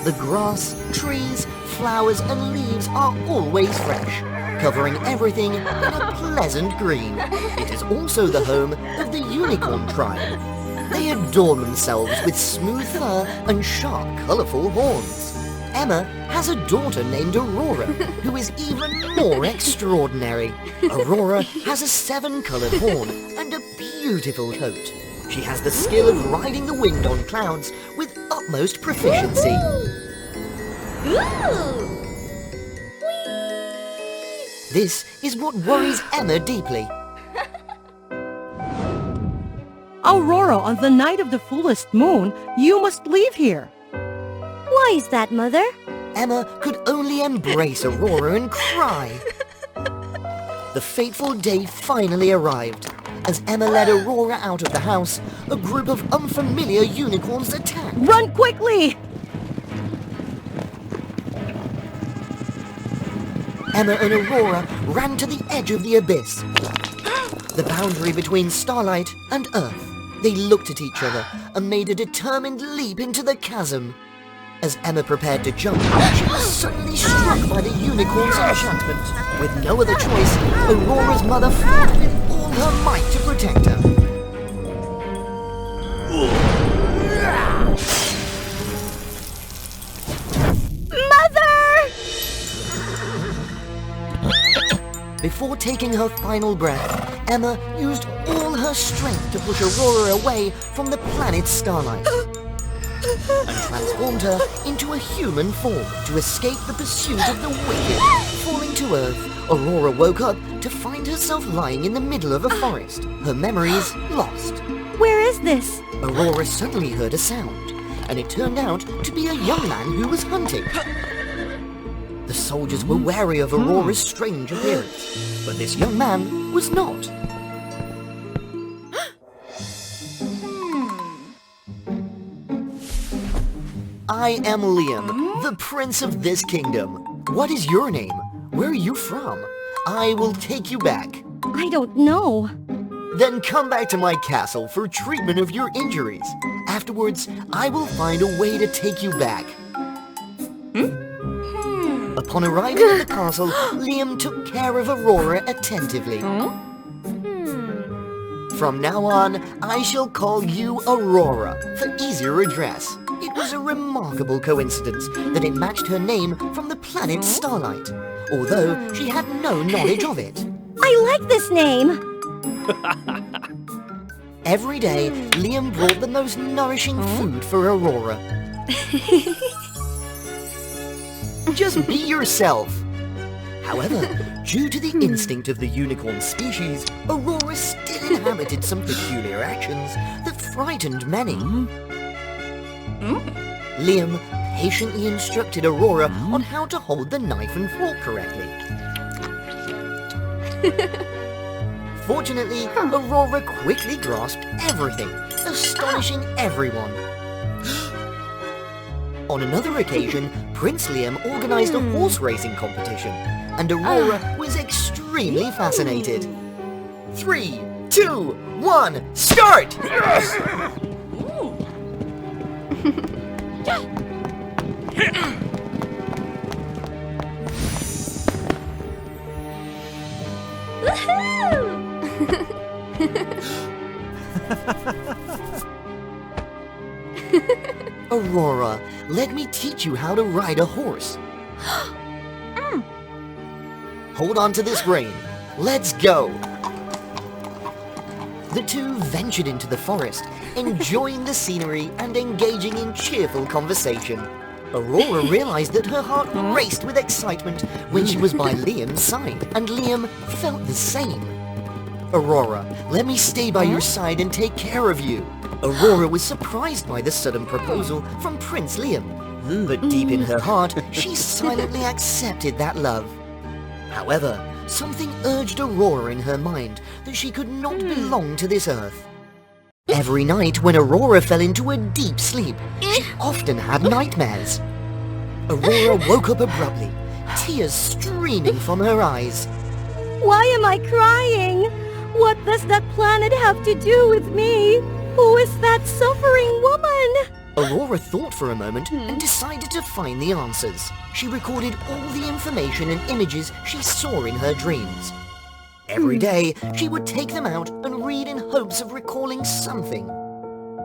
The grass, trees, flowers, and leaves are always fresh, covering everything in a pleasant green. It is also the home of the unicorn tribe. They adorn themselves with smooth fur and sharp, colourful horns. Emma has a daughter named Aurora, who is even more extraordinary. Aurora has a 7-coloured horn and a beautiful coat. She has the skill of riding the wind on clouds with utmost proficiency. This is what worries Emma deeply. Aurora, on the night of the fullest moon, you must leave here. Why is that, Mother? Emma could only embrace Aurora and cry. The fateful day finally arrived. As Emma led Aurora out of the house, a group of unfamiliar unicorns attacked. Run quickly! Emma and Aurora ran to the edge of the abyss, the boundary between Starlight and Earth. They looked at each other and made a determined leap into the chasm. As Emma prepared to jump, she was suddenly struck by the unicorn's enchantment. With no other choice, Aurora's mother fought with all her might to protect her. Mother! Before taking her final breath, Emma used all her strength to push Aurora away from the planet Starlight and transformed her into a human form to escape the pursuit of the wicked. Falling to Earth, Aurora woke up to find herself lying in the middle of a forest, her memories lost. Where is this? Aurora suddenly heard a sound, and it turned out to be a young man who was hunting. The soldiers were wary of Aurora's strange appearance, but this young man was not. I am Liam, the prince of this kingdom. What is your name? Where are you from? I will take you back. I don't know. Then come back to my castle for treatment of your injuries. Afterwards, I will find a way to take you back. Upon arriving at the castle, Liam took care of Aurora attentively. From now on, I shall call you Aurora for easier address. It was a remarkable coincidence that it matched her name from the planet Starlight, although she had no knowledge of it. I like this name! Every day, Liam brought the most nourishing food for Aurora. Just be yourself. However, due to the instinct of the unicorn species, Aurora still inhabited some peculiar actions that frightened many. Liam patiently instructed Aurora on how to hold the knife and fork correctly. Fortunately, Aurora quickly grasped everything, astonishing everyone. On another occasion, Prince Liam organized a horse racing competition, and Aurora was extremely fascinated. 3, 2, 1, start! Aurora, let me teach you how to ride a horse. Hold on to this rein. Let's go. The two ventured into the forest, enjoying the scenery and engaging in cheerful conversation. Aurora realized that her heart raced with excitement when she was by Liam's side, and Liam felt the same. Aurora, let me stay by your side and take care of you. Aurora was surprised by the sudden proposal from Prince Liam, but deep in her heart, she silently accepted that love. However, something urged Aurora in her mind that she could not belong to this earth. Every night when Aurora fell into a deep sleep, she often had nightmares. Aurora woke up abruptly tears streaming from her eyes. Why am I crying? What does that planet have to do with me? Who is that suffering woman? Aurora thought for a moment and decided to find the answers. She recorded all the information and images she saw in her dreams. Every day, she would take them out and read in hopes of recalling something.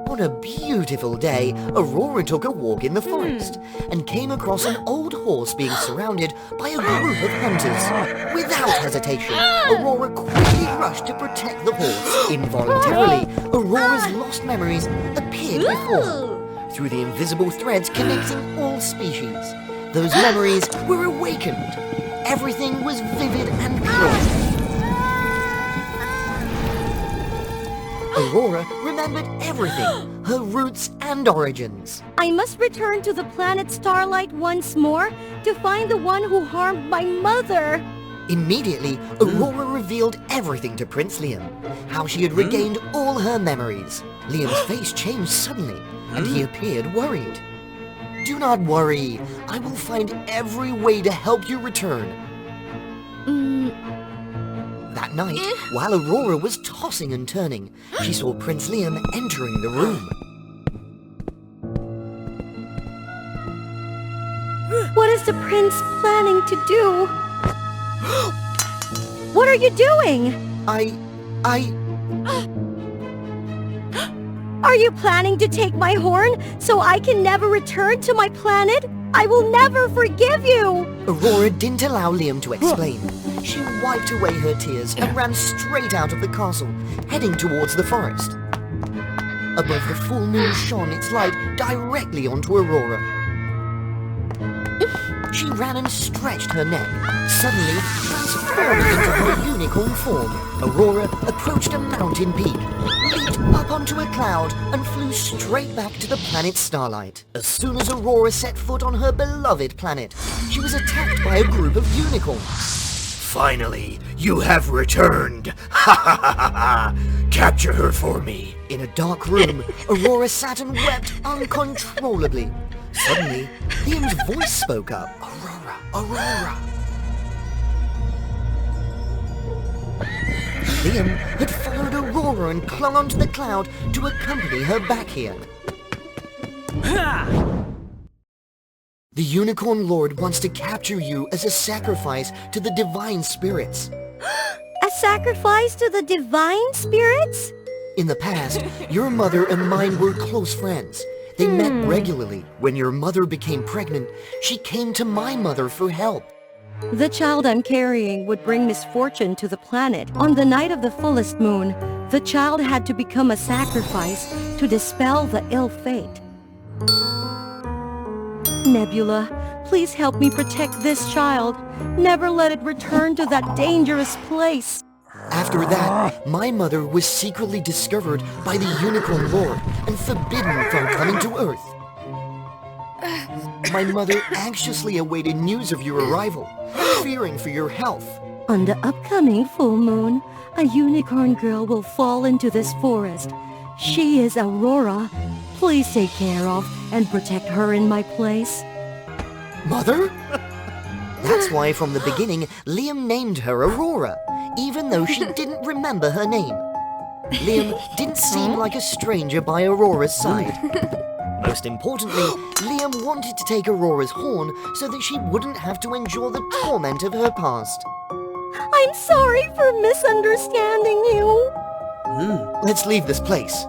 On a beautiful day, Aurora took a walk in the forest and came across an old horse being surrounded by a group of hunters. Without hesitation, Aurora quickly rushed to protect the horse. Involuntarily, Aurora's lost memories appeared before her, through the invisible threads connecting all species. Those memories were awakened. Everything was vivid and pure. Aurora remembered everything, her roots and origins. I must return to the planet Starlight once more to find the one who harmed my mother. Immediately, Aurora revealed everything to Prince Liam, how she had regained all her memories. Liam's face changed suddenly, and he appeared worried. Do not worry, I will find every way to help you return. That night, while Aurora was tossing and turning, she saw Prince Liam entering the room. What is the prince planning to do? What are you doing? Are you planning to take my horn so I can never return to my planet? I will never forgive you! Aurora didn't allow Liam to explain. She wiped away her tears and ran straight out of the castle, heading towards the forest. Above the full moon shone its light directly onto Aurora. She ran and stretched her neck, suddenly transforming into her unicorn form. Aurora approached a mountain peak, leaped up onto a cloud, and flew straight back to the planet Starlight. As soon as Aurora set foot on her beloved planet, she was attacked by a group of unicorns. Finally, you have returned! Ha ha ha ha ha! Capture her for me! In a dark room, Aurora sat and wept uncontrollably. Suddenly, Liam's voice spoke up. Aurora, Aurora! Liam had followed Aurora and clung onto the cloud to accompany her back here. The Unicorn Lord wants to capture you as a sacrifice to the divine spirits. A sacrifice to the divine spirits? In the past, your mother and mine were close friends. They met regularly. When your mother became pregnant, she came to my mother for help. The child I'm carrying would bring misfortune to the planet. On the night of the fullest moon, the child had to become a sacrifice to dispel the ill fate. Nebula, please help me protect this child. Never let it return to that dangerous place. After that, my mother was secretly discovered by the Unicorn Lord and forbidden from coming to Earth. My mother anxiously awaited news of your arrival, fearing for your health. On the upcoming full moon, a unicorn girl will fall into this forest. She is Aurora. Please take care of and protect her in my place. Mother? That's why from the beginning, Liam named her Aurora, even though she didn't remember her name. Liam didn't seem like a stranger by Aurora's side. Most importantly, Liam wanted to take Aurora's horn so that she wouldn't have to endure the torment of her past. I'm sorry for misunderstanding you. Let's leave this place.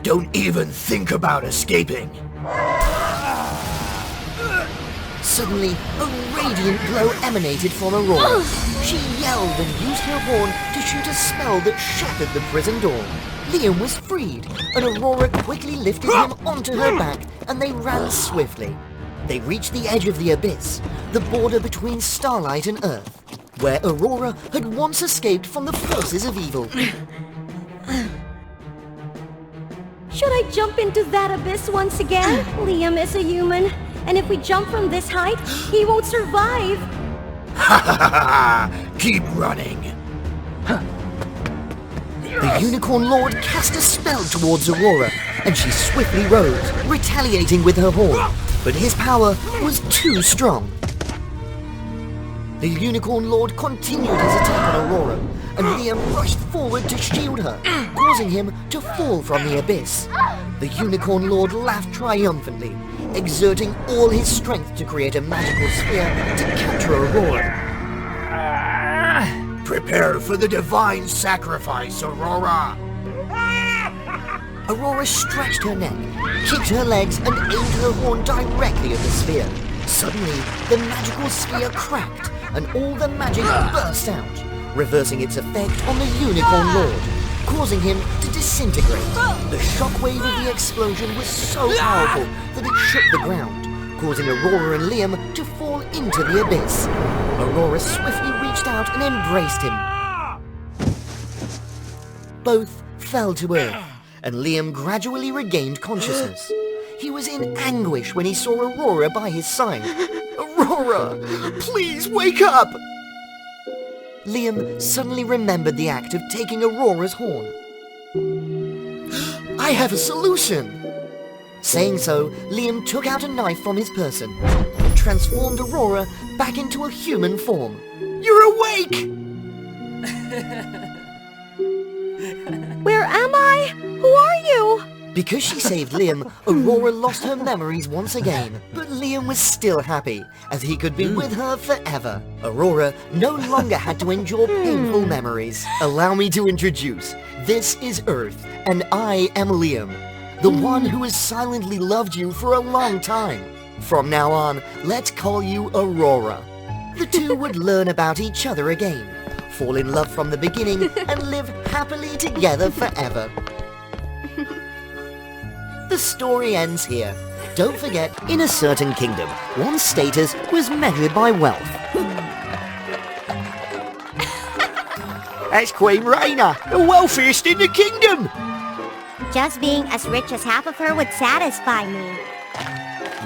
Don't even think about escaping! Suddenly, a radiant glow emanated from Aurora. She yelled and used her horn to shoot a spell that shattered the prison door. Liam was freed, and Aurora quickly lifted him onto her back, and they ran swiftly. They reached the edge of the abyss, the border between Starlight and Earth, where Aurora had once escaped from the forces of evil. Should I jump into that abyss once again? Liam is a human, and if we jump from this height, he won't survive. Ha ha ha ha! Keep running! They The Unicorn Lord cast a spell towards Aurora, and she swiftly rose, retaliating with her horn. But his power was too strong. The Unicorn Lord continued his attack on Aurora, and Liam rushed forward to shield her, causing him to fall from the abyss. The Unicorn Lord laughed triumphantly, exerting all his strength to create a magical sphere to capture Aurora. Prepare for the divine sacrifice, Aurora! Aurora stretched her neck, kicked her legs, and aimed her horn directly at the sphere. Suddenly, the magical sphere cracked, and all the magic burst out, reversing its effect on the Unicorn Lord, causing him to disintegrate. The shockwave of the explosion was so powerful that it shook the ground, causing Aurora and Liam to fall into the abyss. Aurora swiftly reached out and embraced him. Both fell to earth, and Liam gradually regained consciousness. He was in anguish when he saw Aurora by his side. Aurora, please wake up! Liam suddenly remembered the act of taking Aurora's horn. I have a solution! Saying so, Liam took out a knife from his person and transformed Aurora back into a human form. You're awake! Where am I? Who are you? Because she saved Liam, Aurora lost her memories once again. But Liam was still happy, as he could be with her forever. Aurora no longer had to endure painful memories. Allow me to introduce. This is Earth, and I am Liam, the one who has silently loved you for a long time. From now on, let's call you Aurora. The two would learn about each other again, fall in love from the beginning, and live happily together forever. The story ends here. Don't forget, in a certain kingdom, one's status was measured by wealth. That's Queen Raina, the wealthiest in the kingdom! Just being as rich as half of her would satisfy me.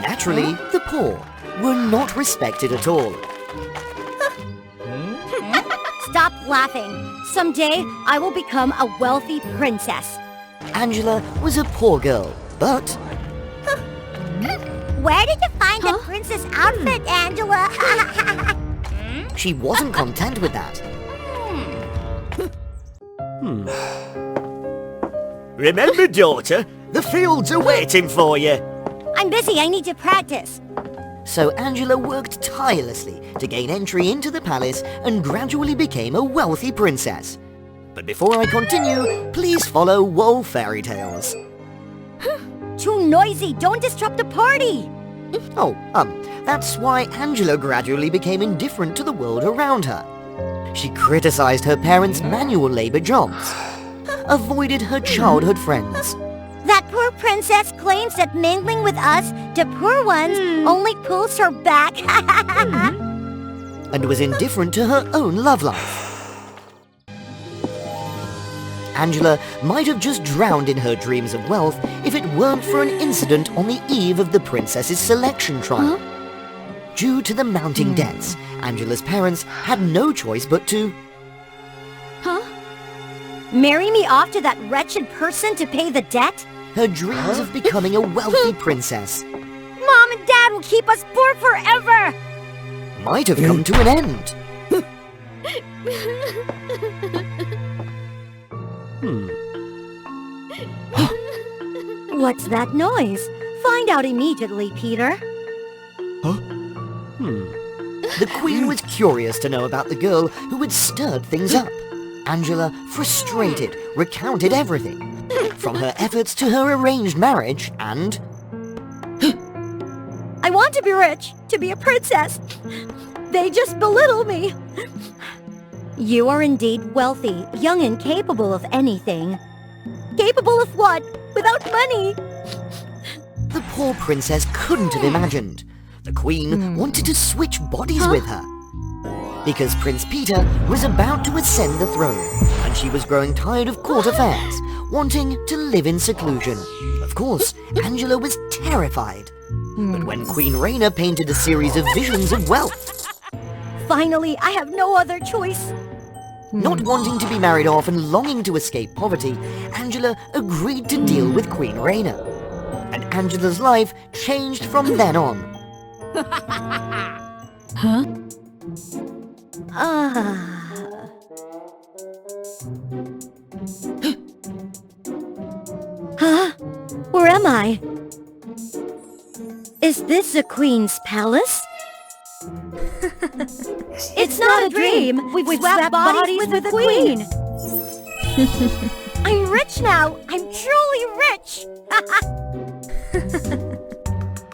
Naturally, the poor were not respected at all. Stop laughing. Someday, I will become a wealthy princess. Angela was a poor girl, but... Where did you find the princess outfit, Angela? she wasn't content with that. Remember, daughter, the fields are waiting for you. I'm busy, I need to practice. So Angela worked tirelessly to gain entry into the palace and gradually became a wealthy princess. But before I continue, please follow WOA Fairy Tales. Too noisy, don't disrupt the party! That's why Angela gradually became indifferent to the world around her. She criticized her parents' manual labor jobs, avoided her childhood friends. That poor princess claims that mingling with us, the poor ones, only pulls her back. And was indifferent to her own love life. Angela might have just drowned in her dreams of wealth if it weren't for an incident on the eve of the princess's selection trial. Due to the mounting debts, Angela's parents had no choice but to... Marry me off to that wretched person to pay the debt? Her dreams of becoming a wealthy princess Mom and Dad will keep us poor forever! might have come to an end. What's that noise? Find out immediately, Peter. The Queen was curious to know about the girl who had stirred things up. Angela, frustrated, recounted everything, from her efforts to her arranged marriage and... I want to be rich, to be a princess. They just belittle me. You are indeed wealthy, young and capable of anything. Capable of what? Without money? The poor princess couldn't have imagined. The Queen wanted to switch bodies with her. Because Prince Peter was about to ascend the throne, and she was growing tired of court affairs, wanting to live in seclusion. Of course, Angela was terrified. But when Queen Raina painted a series of visions of wealth... Finally, I have no other choice. Not wanting to be married off and longing to escape poverty, Angela agreed to deal with Queen Raina. And Angela's life changed from then on. Huh? Huh? Where am I? Is this the Queen's palace? It's not a dream! We've swapped bodies with the Queen! I'm rich now! I'm truly rich!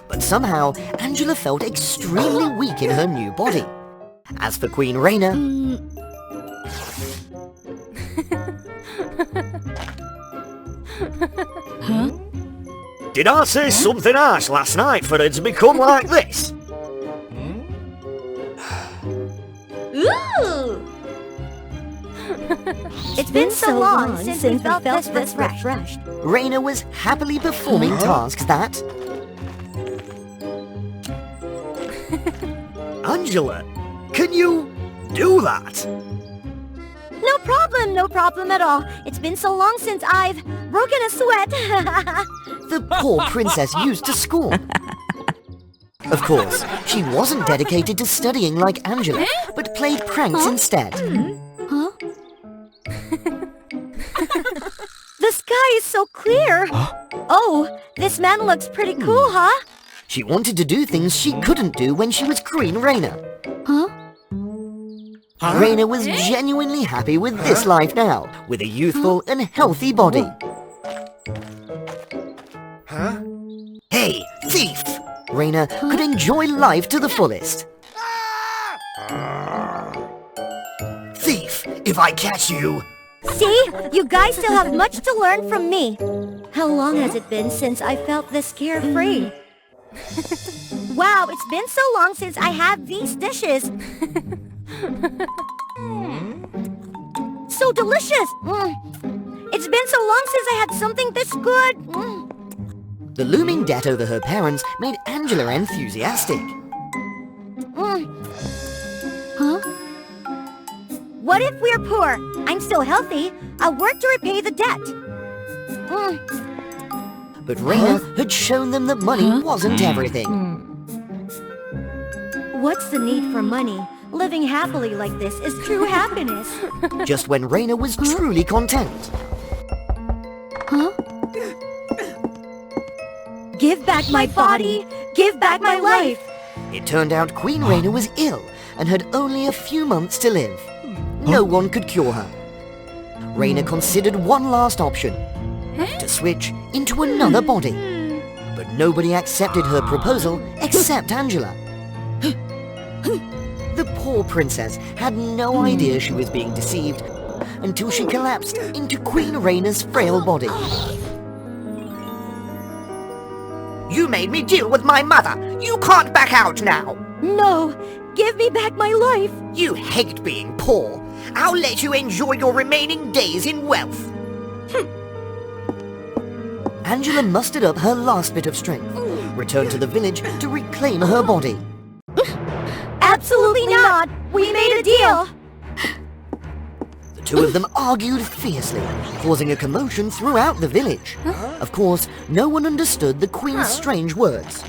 But somehow, Angela felt extremely weak in her new body. As for Queen Raina... Huh? Did I say something harsh last night for it to become like this? Ooh! It's been so long since we felt this refreshed. Raina was happily performing tasks that... Angela, can you do that? No problem at all. It's been so long since I've broken a sweat. The poor princess used to scorn. Of course, she wasn't dedicated to studying like Angela, but played pranks instead. Huh? The sky is so clear. Oh, this man looks pretty cool, huh? She wanted to do things she couldn't do when she was Queen Raina. Huh? Raina was genuinely happy with this life now, with a youthful and healthy body. Hey, thief! Raina could enjoy life to the fullest. Thief, if I catch you... See? You guys still have much to learn from me. How long has it been since I felt this carefree? Wow, it's been so long since I had these dishes. So delicious! It's been so long since I had something this good. The looming debt over her parents made Angela enthusiastic. Huh? What if we're poor? I'm still healthy. I'll work to repay the debt. But Raina had shown them that money wasn't everything. What's the need for money? Living happily like this is true happiness. Just when Raina was truly content. Huh? Give back my body! Give back my life! It turned out Queen Raina was ill and had only a few months to live. No one could cure her. Raina considered one last option. To switch into another body. But nobody accepted her proposal except Angela. The poor princess had no idea she was being deceived until she collapsed into Queen Raina's frail body. You made me deal with my mother. You can't back out now. No! Give me back my life! You hate being poor. I'll let you enjoy your remaining days in wealth. Angela mustered up her last bit of strength, returned to the village to reclaim her body. Absolutely not! We made a deal! The two of them argued fiercely, causing a commotion throughout the village. Of course, no one understood the Queen's strange words.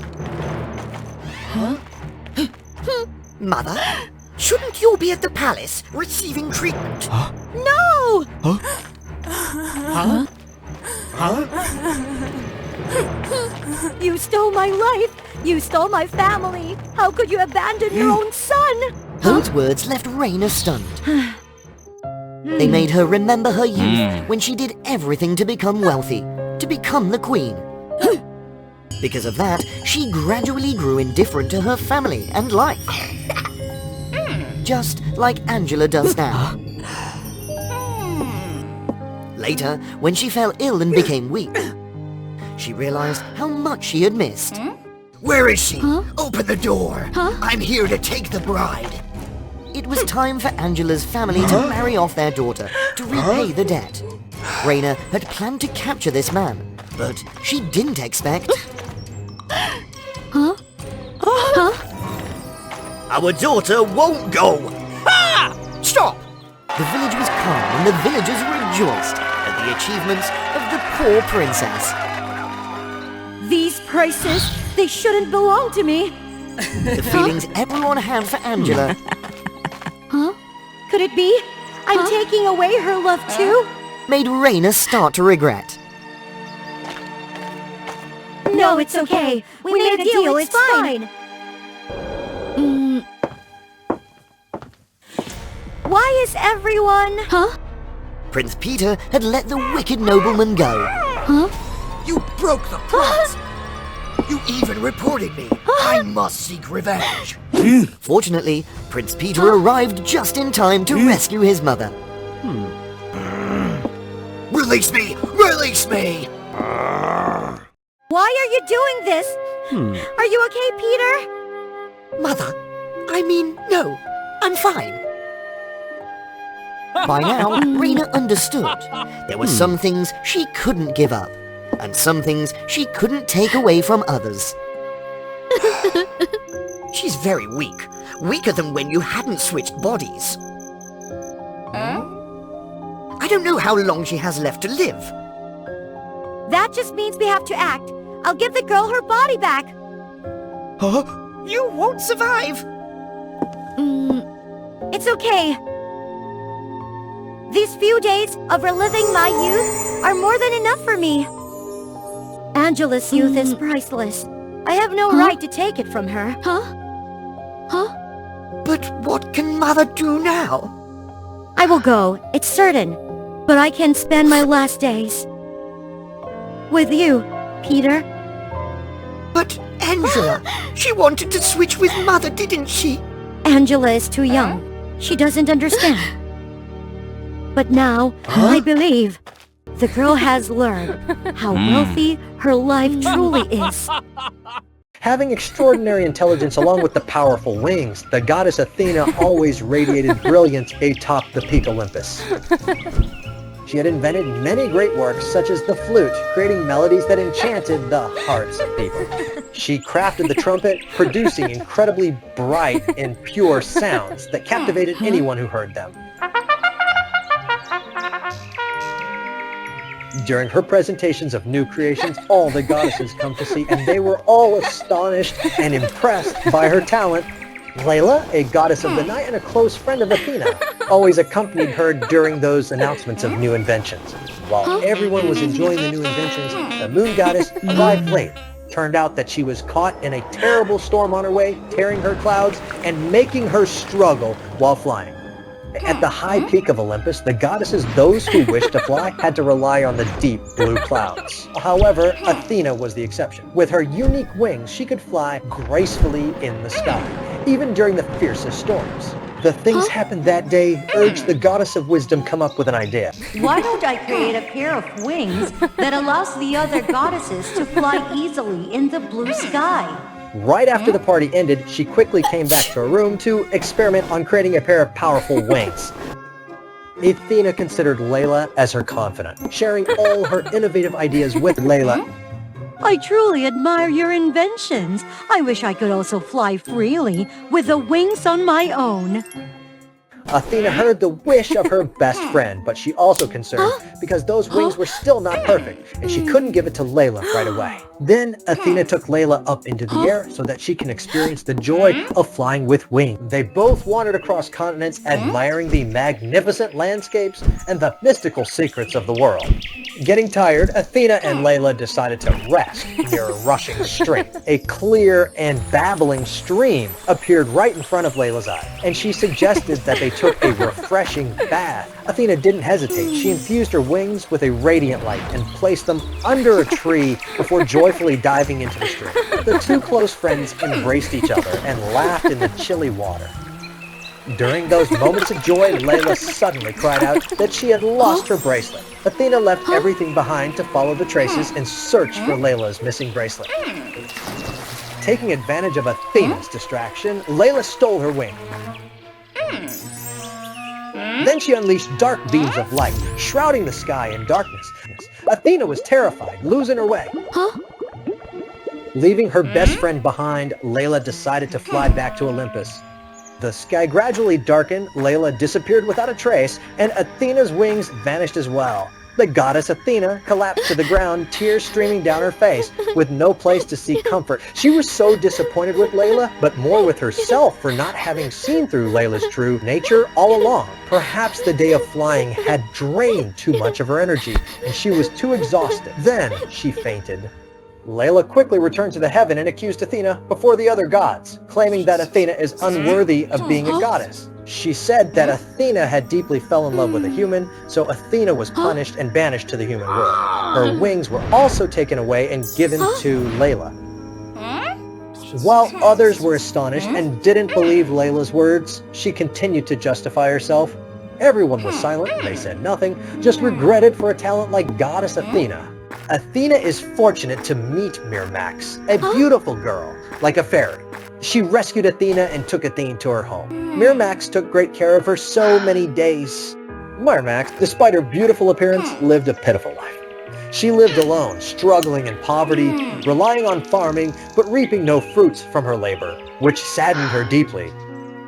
Mother, shouldn't you be at the palace receiving treatment? No! You stole my life! You stole my family! How could you abandon your own son? Those words left Raina stunned. They made her remember her youth when she did everything to become wealthy, to become the Queen. Because of that, she gradually grew indifferent to her family and life. Just like Angela does now. Later, when she fell ill and became weak, she realized how much she had missed. Where is she? Open the door. I'm here to take the bride. It was time for Angela's family to marry off their daughter to repay the debt. Raina had planned to capture this man, but she didn't expect... Our daughter won't go. Stop! The village was and the villagers rejoiced at the achievements of the poor princess. These prices, they shouldn't belong to me. The feelings everyone had for Angela. Huh? Could it be? I'm taking away her love too? Made Raina start to regret. No, it's okay. We made a deal, it's fine. Why is everyone... Prince Peter had let the wicked nobleman go. You broke the promise. You even reported me. I must seek revenge. Fortunately, Prince Peter arrived just in time to rescue his mother. Release me! Release me! Why are you doing this? Are you okay, Peter? Mother, no, I'm fine. By now, Raina understood. There were some things she couldn't give up, and some things she couldn't take away from others. She's very weak. Weaker than when you hadn't switched bodies. I don't know how long she has left to live. That just means we have to act. I'll give the girl her body back. Huh? You won't survive! It's okay. These few days of reliving my youth are more than enough for me. Angela's youth is priceless. I have no right to take it from her. But what can Mother do now? I will go, it's certain. But I can spend my last days with you, Peter. But Angela, she wanted to switch with Mother, didn't she? Angela is too young. She doesn't understand. But now, I believe the girl has learned how wealthy her life truly is. Having extraordinary intelligence along with the powerful wings, the goddess Athena always radiated brilliance atop the peak Olympus. She had invented many great works, such as the flute, creating melodies that enchanted the hearts of people. She crafted the trumpet, producing incredibly bright and pure sounds that captivated anyone who heard them. During her presentations of new creations, all the goddesses come to see, and they were all astonished and impressed by her talent. Layla, a goddess of the night and a close friend of Athena, always accompanied her during those announcements of new inventions. While everyone was enjoying the new inventions, the moon goddess arrived late. Turned out that she was caught in a terrible storm on her way, tearing her clouds and making her struggle while flying. At the high peak of Olympus, the goddesses, those who wished to fly, had to rely on the deep blue clouds. However, Athena was the exception. With her unique wings, she could fly gracefully in the sky, even during the fiercest storms. The things happened that day urged the goddess of wisdom come up with an idea. Why don't I create a pair of wings that allows the other goddesses to fly easily in the blue sky? Right after the party ended, she quickly came back to her room to experiment on creating a pair of powerful wings. Athena considered Layla as her confidant, sharing all her innovative ideas with Layla. I truly admire your inventions. I wish I could also fly freely with the wings on my own. Athena heard the wish of her best friend, but she also concerned because those wings were still not perfect, and she couldn't give it to Layla right away. Then Athena took Layla up into the air so that she can experience the joy of flying with wings. They both wandered across continents, admiring the magnificent landscapes and the mystical secrets of the world. Getting tired, Athena and Layla decided to rest near a rushing stream. A clear and babbling stream appeared right in front of Layla's eye, and she suggested that they took a refreshing bath. Athena didn't hesitate. She infused her wings with a radiant light and placed them under a tree before joyfully diving into the stream. The two close friends embraced each other and laughed in the chilly water. During those moments of joy, Layla suddenly cried out that she had lost her bracelet. Athena left everything behind to follow the traces and search for Layla's missing bracelet. Taking advantage of Athena's distraction, Layla stole her wing. Then she unleashed dark beams of light, shrouding the sky in darkness. Athena was terrified, losing her way. Leaving her best friend behind, Layla decided to fly back to Olympus. The sky gradually darkened, Layla disappeared without a trace, and Athena's wings vanished as well. The goddess Athena collapsed to the ground, tears streaming down her face, with no place to seek comfort. She was so disappointed with Layla, but more with herself for not having seen through Layla's true nature all along. Perhaps the day of flying had drained too much of her energy, and she was too exhausted. Then she fainted. Layla quickly returned to the heaven and accused Athena before the other gods, claiming that Athena is unworthy of being a goddess. She said that Athena had deeply fell in love with a human, so Athena was punished and banished to the human world. Her wings were also taken away and given to Layla. While others were astonished and didn't believe Layla's words, she continued to justify herself. Everyone was silent, they said nothing, just regretted for a talent like goddess Athena. Athena is fortunate to meet Mirmax, a beautiful girl, like a fairy. She rescued Athena and took Athena to her home. Mirmax took great care of her so many days. Mirmax, despite her beautiful appearance, lived a pitiful life. She lived alone, struggling in poverty, relying on farming, but reaping no fruits from her labor, which saddened her deeply.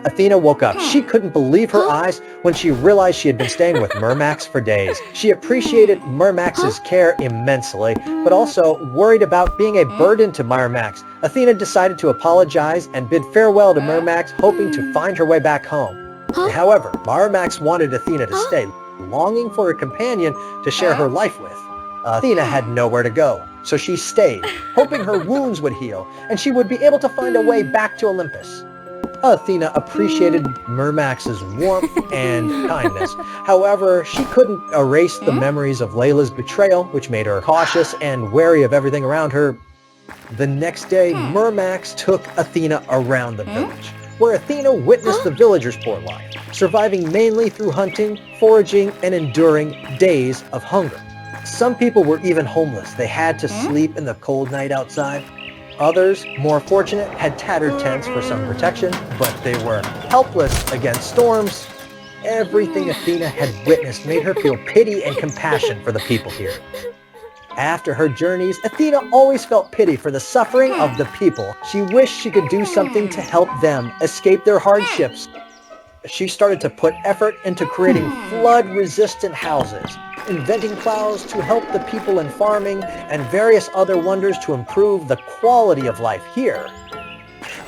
Athena woke up. She couldn't believe her eyes when she realized she had been staying with Mirmax for days. She appreciated Mirmax's care immensely, but also worried about being a burden to Mirmax. Athena decided to apologize and bid farewell to Mirmax, hoping to find her way back home. However, Mirmax wanted Athena to stay, longing for a companion to share her life with. Athena had nowhere to go, so she stayed, hoping her wounds would heal and she would be able to find a way back to Olympus. Athena appreciated Mirmax's warmth and kindness. However, she couldn't erase the memories of Layla's betrayal, which made her cautious and wary of everything around her. The next day, Mirmax took Athena around the village, where Athena witnessed the villagers' poor life, surviving mainly through hunting, foraging, and enduring days of hunger. Some people were even homeless. They had to sleep in the cold night outside. Others, more fortunate, had tattered tents for some protection, but they were helpless against storms. Everything Athena had witnessed made her feel pity and compassion for the people here. After her journeys, Athena always felt pity for the suffering of the people. She wished she could do something to help them escape their hardships. She started to put effort into creating flood-resistant houses, inventing plows to help the people in farming, and various other wonders to improve the quality of life here.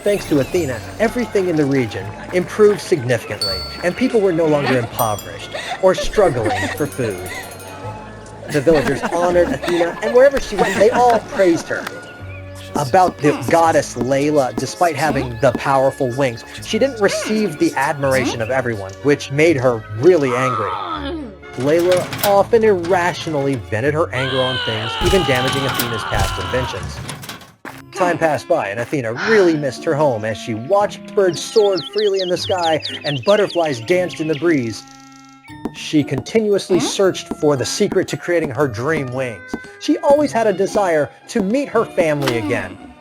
Thanks to Athena, everything in the region improved significantly, and people were no longer impoverished or struggling for food. The villagers honored Athena, and wherever she went, they all praised her. About the goddess Layla, despite having the powerful wings, she didn't receive the admiration of everyone, which made her really angry. Layla often irrationally vented her anger on things, even damaging Athena's past inventions. Time passed by, and Athena really missed her home as she watched birds soar freely in the sky and butterflies danced in the breeze. She continuously searched for the secret to creating her dream wings. She always had a desire to meet her family again.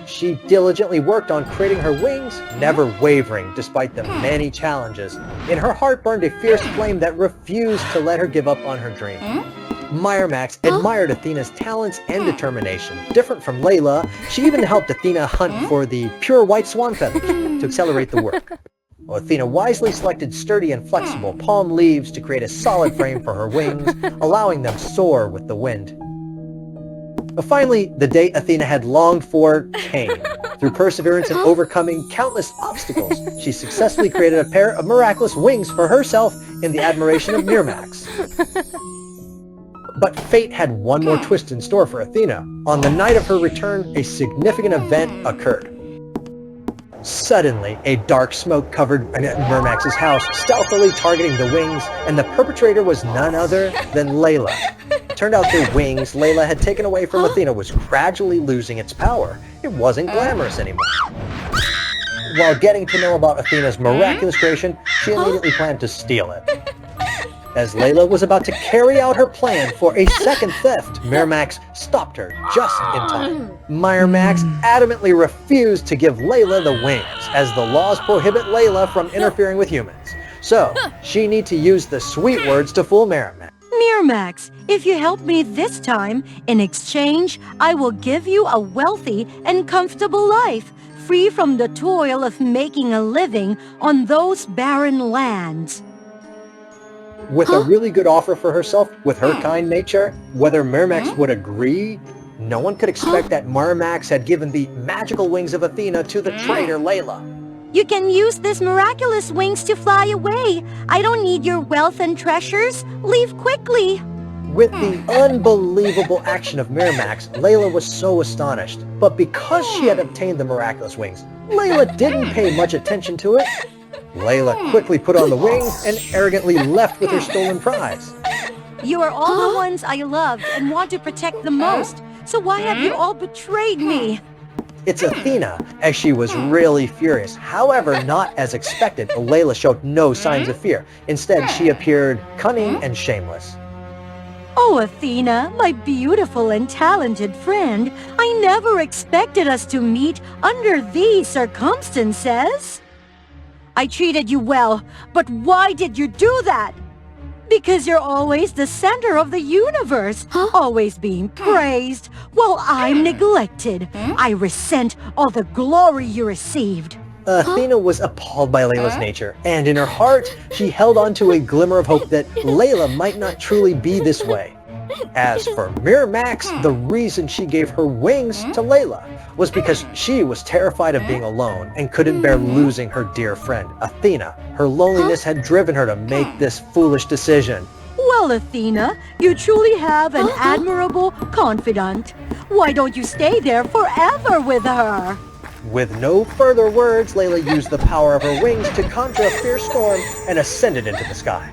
She diligently worked on creating her wings, never wavering despite the many challenges. In her heart burned a fierce flame that refused to let her give up on her dream. Mirmax admired Athena's talents and determination. Different from Layla, she even helped Athena hunt for the pure white swan feathers to accelerate the work. Athena wisely selected sturdy and flexible palm leaves to create a solid frame for her wings, allowing them to soar with the wind. But finally, the day Athena had longed for came. Through perseverance and overcoming countless obstacles, she successfully created a pair of miraculous wings for herself in the admiration of Mirmax. But fate had one more twist in store for Athena. On the night of her return, a significant event occurred. Suddenly, a dark smoke covered Mirmax's house, stealthily targeting the wings, and the perpetrator was none other than Layla. It turned out the wings Layla had taken away from Athena was gradually losing its power. It wasn't glamorous anymore. While getting to know about Athena's miraculous creation, she immediately planned to steal it. As Layla was about to carry out her plan for a second theft, Mirmax stopped her just in time. Mirmax adamantly refused to give Layla the wings, as the laws prohibit Layla from interfering with humans. So, she needed to use the sweet words to fool Mirmax. Miramax, if you help me this time, in exchange, I will give you a wealthy and comfortable life, free from the toil of making a living on those barren lands. With a really good offer for herself, with her kind nature, whether Miramax would agree, no one could expect that Miramax had given the magical wings of Athena to the traitor Layla. You can use these miraculous wings to fly away. I don't need your wealth and treasures. Leave quickly. With the unbelievable action of Miramax, Layla was so astonished. But because she had obtained the miraculous wings, Layla didn't pay much attention to it. Layla quickly put on the wings and arrogantly left with her stolen prize. You are all the ones I loved and want to protect the most. So why have you all betrayed me? It's Athena, as she was really furious. However, not as expected, Layla showed no signs of fear. Instead, she appeared cunning and shameless. Oh, Athena, my beautiful and talented friend, I never expected us to meet under these circumstances. I treated you well, but why did you do that? Because you're always the center of the universe, always being praised, while I'm neglected. I resent all the glory you received. Athena was appalled by Layla's nature, and in her heart, she held on to a glimmer of hope that Layla might not truly be this way. As for Miramax, the reason she gave her wings to Layla was because she was terrified of being alone and couldn't bear losing her dear friend, Athena. Her loneliness had driven her to make this foolish decision. Well, Athena, you truly have an admirable confidant. Why don't you stay there forever with her? With no further words, Layla used the power of her wings to conjure a fierce storm and ascended into the sky.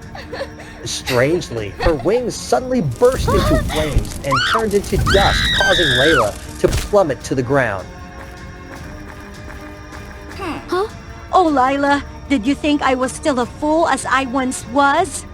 Strangely, her wings suddenly burst into flames and turned into dust, causing Layla to plummet to the ground. Oh, Lila, did you think I was still a fool as I once was?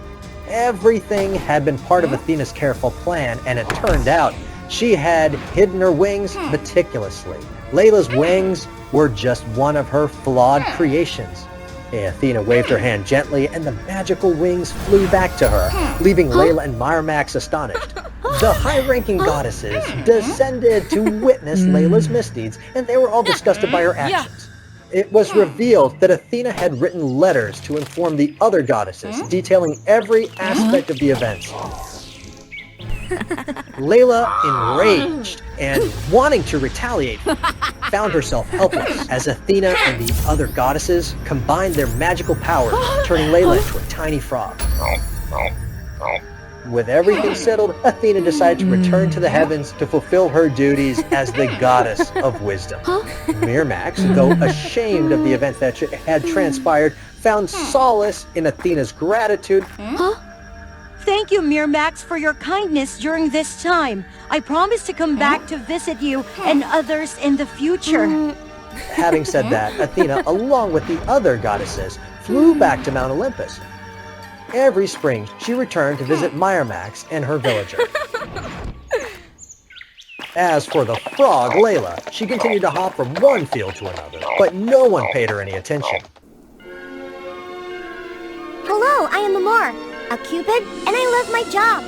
Everything had been part of Athena's careful plan, and it turned out she had hidden her wings meticulously. Layla's wings were just one of her flawed creations. Athena waved her hand gently, and the magical wings flew back to her, leaving Layla and Miramax astonished. The high-ranking goddesses descended to witness Layla's misdeeds, and they were all disgusted by her actions. It was revealed that Athena had written letters to inform the other goddesses, detailing every aspect of the events. Layla, enraged and wanting to retaliate, found herself helpless as Athena and the other goddesses combined their magical powers, turning Layla into a tiny frog. With everything settled, Athena decided to return to the heavens to fulfill her duties as the goddess of wisdom. Miramax, though ashamed of the events that had transpired, found solace in Athena's gratitude. Thank you, Miramax, for your kindness during this time. I promise to come back to visit you and others in the future. Having said that, Athena, along with the other goddesses, flew back to Mount Olympus. Every spring, she returned to visit Miramax and her villager. As for the frog, Layla, she continued to hop from one field to another, but no one paid her any attention. Hello, I am Amor, a Cupid, and I love my job.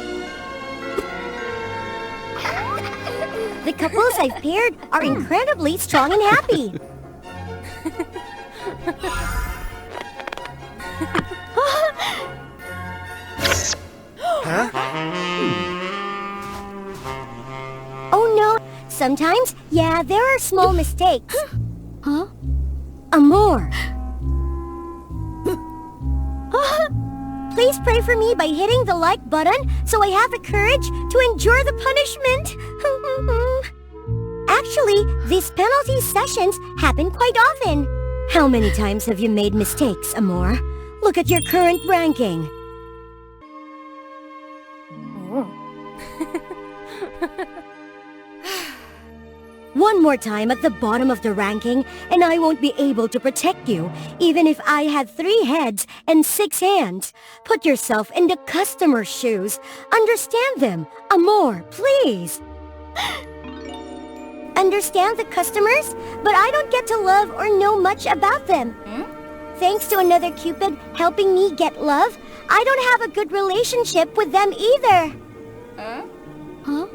The couples I've paired are incredibly strong and happy. Oh no, sometimes, yeah, there are small mistakes. Amor. Please pray for me by hitting the like button so I have the courage to endure the punishment. Actually, these penalty sessions happen quite often. How many times have you made mistakes, Amor? Look at your current ranking. One more time at the bottom of the ranking, and I won't be able to protect you, even if I had 3 heads and 6 hands. Put yourself in the customer's shoes. Understand them. Amor, please. Understand the customers? But I don't get to love or know much about them. Thanks to another Cupid helping me get love, I don't have a good relationship with them either. Huh?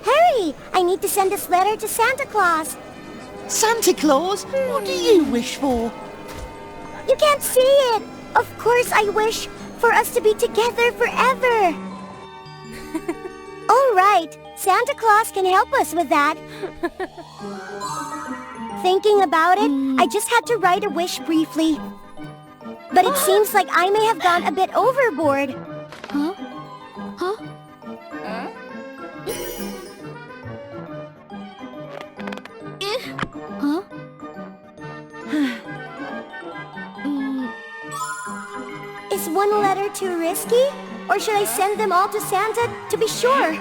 Hurry! I need to send this letter to Santa Claus. Santa Claus, what do you wish for? You can't see it. Of course I wish for us to be together forever. All right, Santa Claus can help us with that. Thinking about it, I just had to write a wish briefly. But it seems like I may have gone a bit overboard. Huh? Huh? Huh? Is one letter too risky? Or should I send them all to Santa to be sure?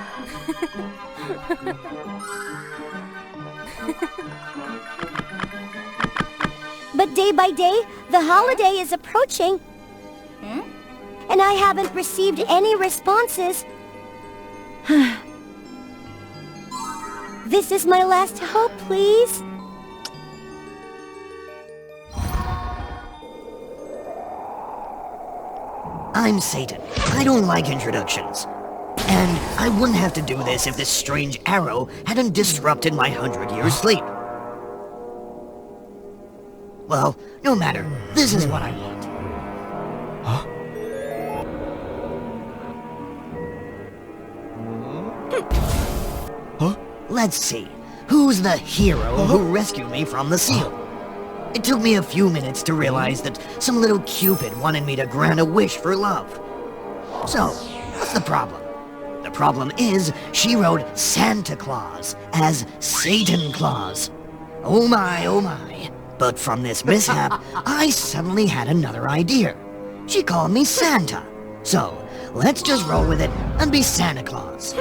But day by day, the holiday is approaching. And I haven't received any responses. This is my last hope, please. I'm Satan. I don't like introductions. And I wouldn't have to do this if this strange arrow hadn't disrupted my 100-year sleep. Well, no matter. This is what I want. Huh? Let's see. Who's the hero who rescued me from the seal? It took me a few minutes to realize that some little Cupid wanted me to grant a wish for love. So, what's the problem? The problem is, she wrote Santa Claus as Satan Claus. Oh my, oh my. But from this mishap, I suddenly had another idea. She called me Santa. So, let's just roll with it and be Santa Claus.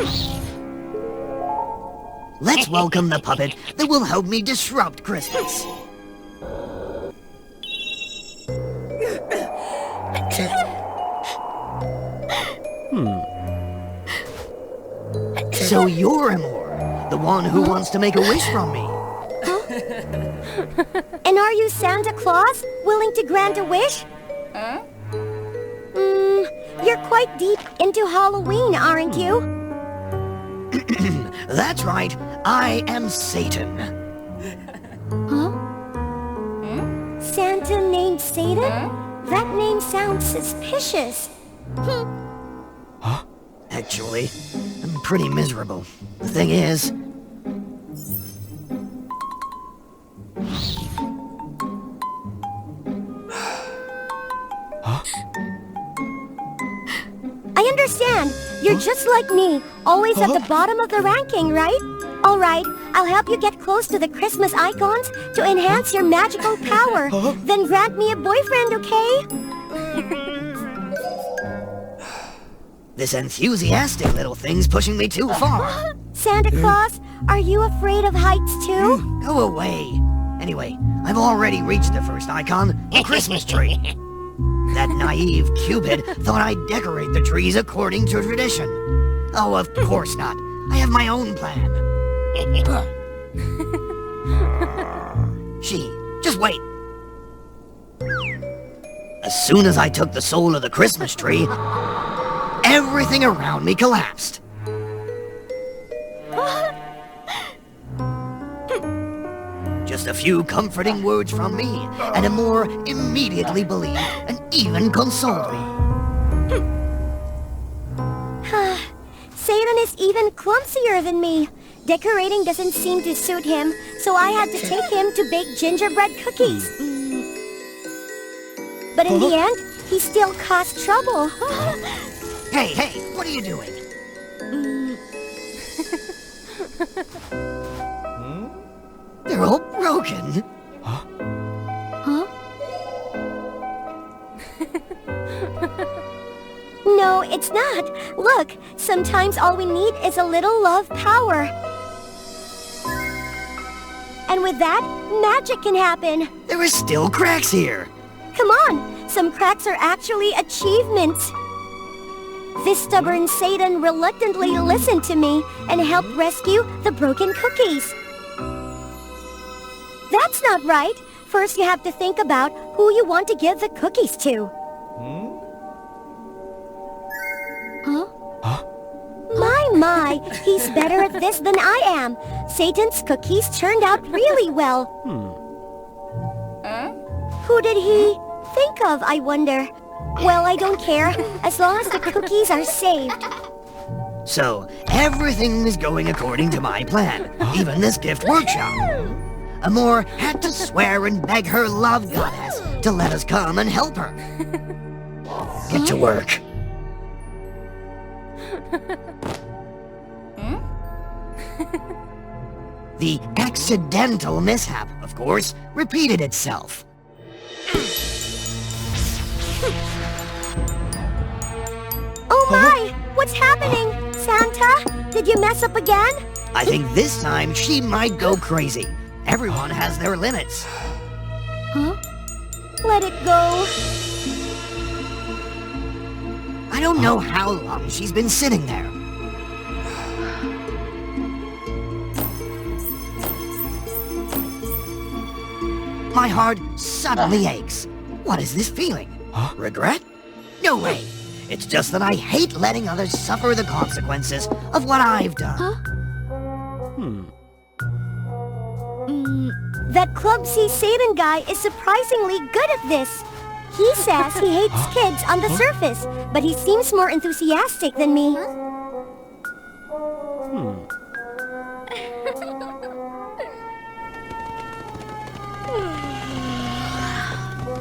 Let's welcome the puppet that will help me disrupt Christmas. So you're Amor, the one who wants to make a wish from me. And are you Santa Claus, willing to grant a wish? You're quite deep into Halloween, aren't you? That's right, I am Satan. Huh? Santa named Satan? That name sounds suspicious. Huh? Actually, I'm pretty miserable. The thing is... I understand. You're just like me, always at the bottom of the ranking, right? All right, I'll help you get close to the Christmas icons to enhance your magical power. Then grant me a boyfriend, okay? This enthusiastic little thing's pushing me too far. Santa Claus, are you afraid of heights too? Go away. Anyway, I've already reached the first icon, the Christmas tree. That naive Cupid thought I'd decorate the trees according to tradition. Oh, of course not. I have my own plan. Just wait. As soon as I took the soul of the Christmas tree, everything around me collapsed. Just a few comforting words from me, and Amor immediately believed and even consoled me. Satan is even clumsier than me. Decorating doesn't seem to suit him, so I had to take him to bake gingerbread cookies. But in the end, he still caused trouble. Hey, what are you doing? They're all broken. Huh? No, it's not. Look, sometimes all we need is a little love power. And with that, magic can happen. There are still cracks here. Come on, some cracks are actually achievements. This stubborn Satan reluctantly listened to me and helped rescue the broken cookies. That's not right. First, you have to think about who you want to give the cookies to. My, he's better at this than I am. Satan's cookies turned out really well. Who did he think of, I wonder? Well, I don't care, as long as the cookies are saved. So, everything is going according to my plan, even this gift workshop. Amor had to swear and beg her love goddess to let us come and help her. Get to work. The accidental mishap, of course, repeated itself. Oh my! What's happening? Santa? Did you mess up again? I think this time she might go crazy. Everyone has their limits. Let it go. I don't know how long she's been sitting there. My heart suddenly aches. What is this feeling? Regret? No way. It's just that I hate letting others suffer the consequences of what I've done. That Club C Satan guy is surprisingly good at this. He says he hates kids on the surface, but he seems more enthusiastic than me.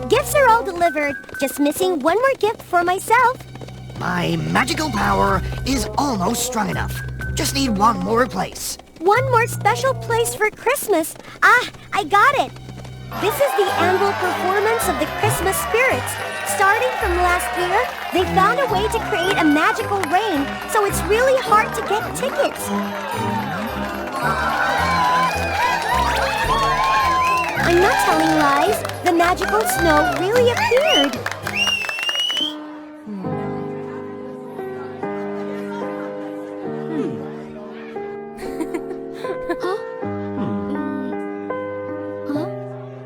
Gifts are all delivered, just missing one more gift for myself. My magical power is almost strong enough. Just need one more place. One more special place for Christmas. Ah, I got it. This is the annual performance of the Christmas spirits. Starting from last year, they found a way to create a magical rain, so it's really hard to get tickets. I'm not telling lies. The magical snow really appeared.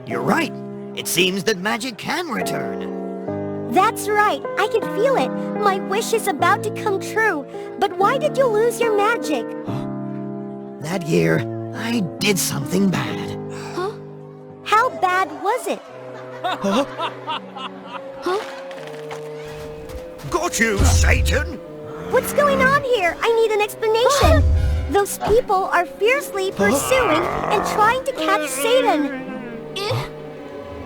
You're right. It seems that magic can return. That's right. I can feel it. My wish is about to come true. But why did you lose your magic? That year, I did something bad. How bad was it? Got you, Satan! What's going on here? I need an explanation. Those people are fiercely pursuing and trying to catch Satan.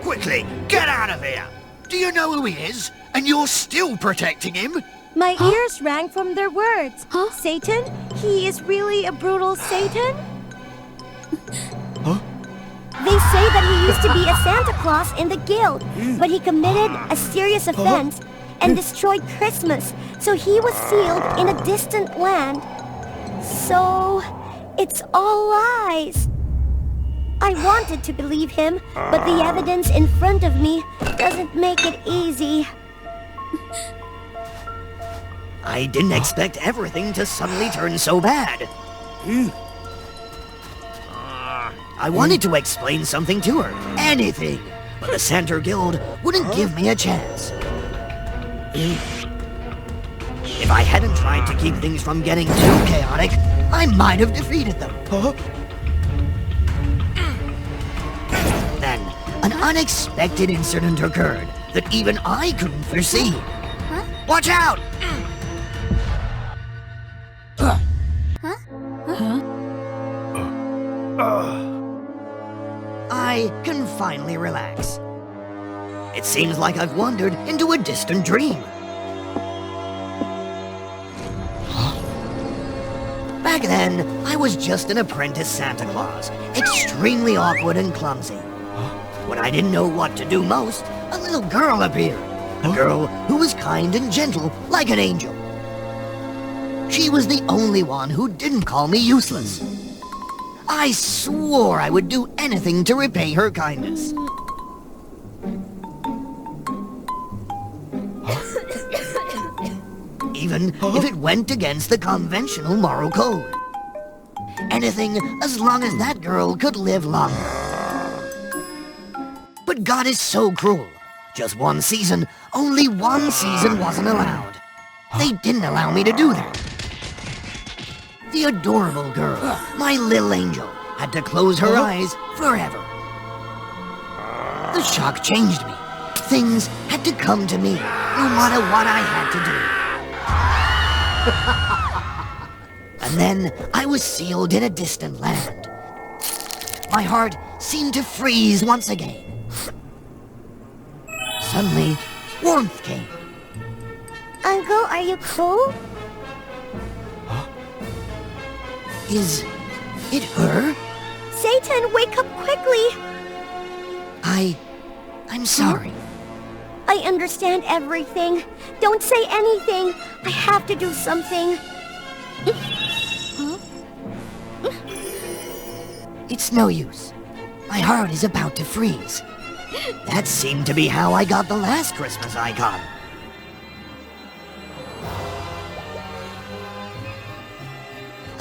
Quickly, get out of here! Do you know who he is? And you're still protecting him? My ears rang from their words. Satan? He is really a brutal Satan? They say that he used to be a Santa Claus in the guild, but he committed a serious offense and destroyed Christmas, so he was sealed in a distant land. So, it's all lies. I wanted to believe him, but the evidence in front of me doesn't make it easy. I didn't expect everything to suddenly turn so bad. I wanted to explain something to her, anything, but the Santa Guild wouldn't give me a chance. If I hadn't tried to keep things from getting too chaotic, I might have defeated them. Then, an unexpected incident occurred that even I couldn't foresee. Watch out! I can finally relax. It seems like I've wandered into a distant dream. Back then, I was just an apprentice Santa Claus, extremely awkward and clumsy. When I didn't know what to do most, a little girl appeared. A girl who was kind and gentle, like an angel. She was the only one who didn't call me useless. I swore I would do anything to repay her kindness. Even if it went against the conventional moral code. Anything as long as that girl could live longer. But God is so cruel. Just one season, only one season wasn't allowed. They didn't allow me to do that. The adorable girl, my little angel, had to close her eyes forever. The shock changed me. Things had to come to me, no matter what I had to do. And then I was sealed in a distant land. My heart seemed to freeze once again. Suddenly, warmth came. Uncle, are you cold? Is it her? Satan, wake up quickly! I'm sorry. I understand everything. Don't say anything. I have to do something. It's no use. My heart is about to freeze. That seemed to be how I got the last Christmas icon.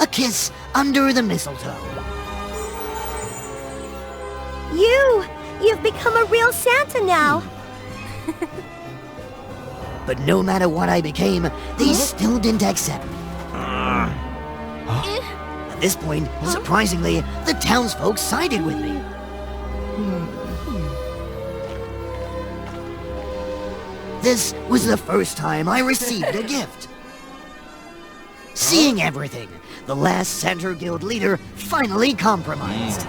A kiss under the mistletoe. You've become a real Santa now. But no matter what I became, they still didn't accept me. At this point, surprisingly, the townsfolk sided with me. This was the first time I received a gift. Seeing everything, the last Center Guild leader finally compromised.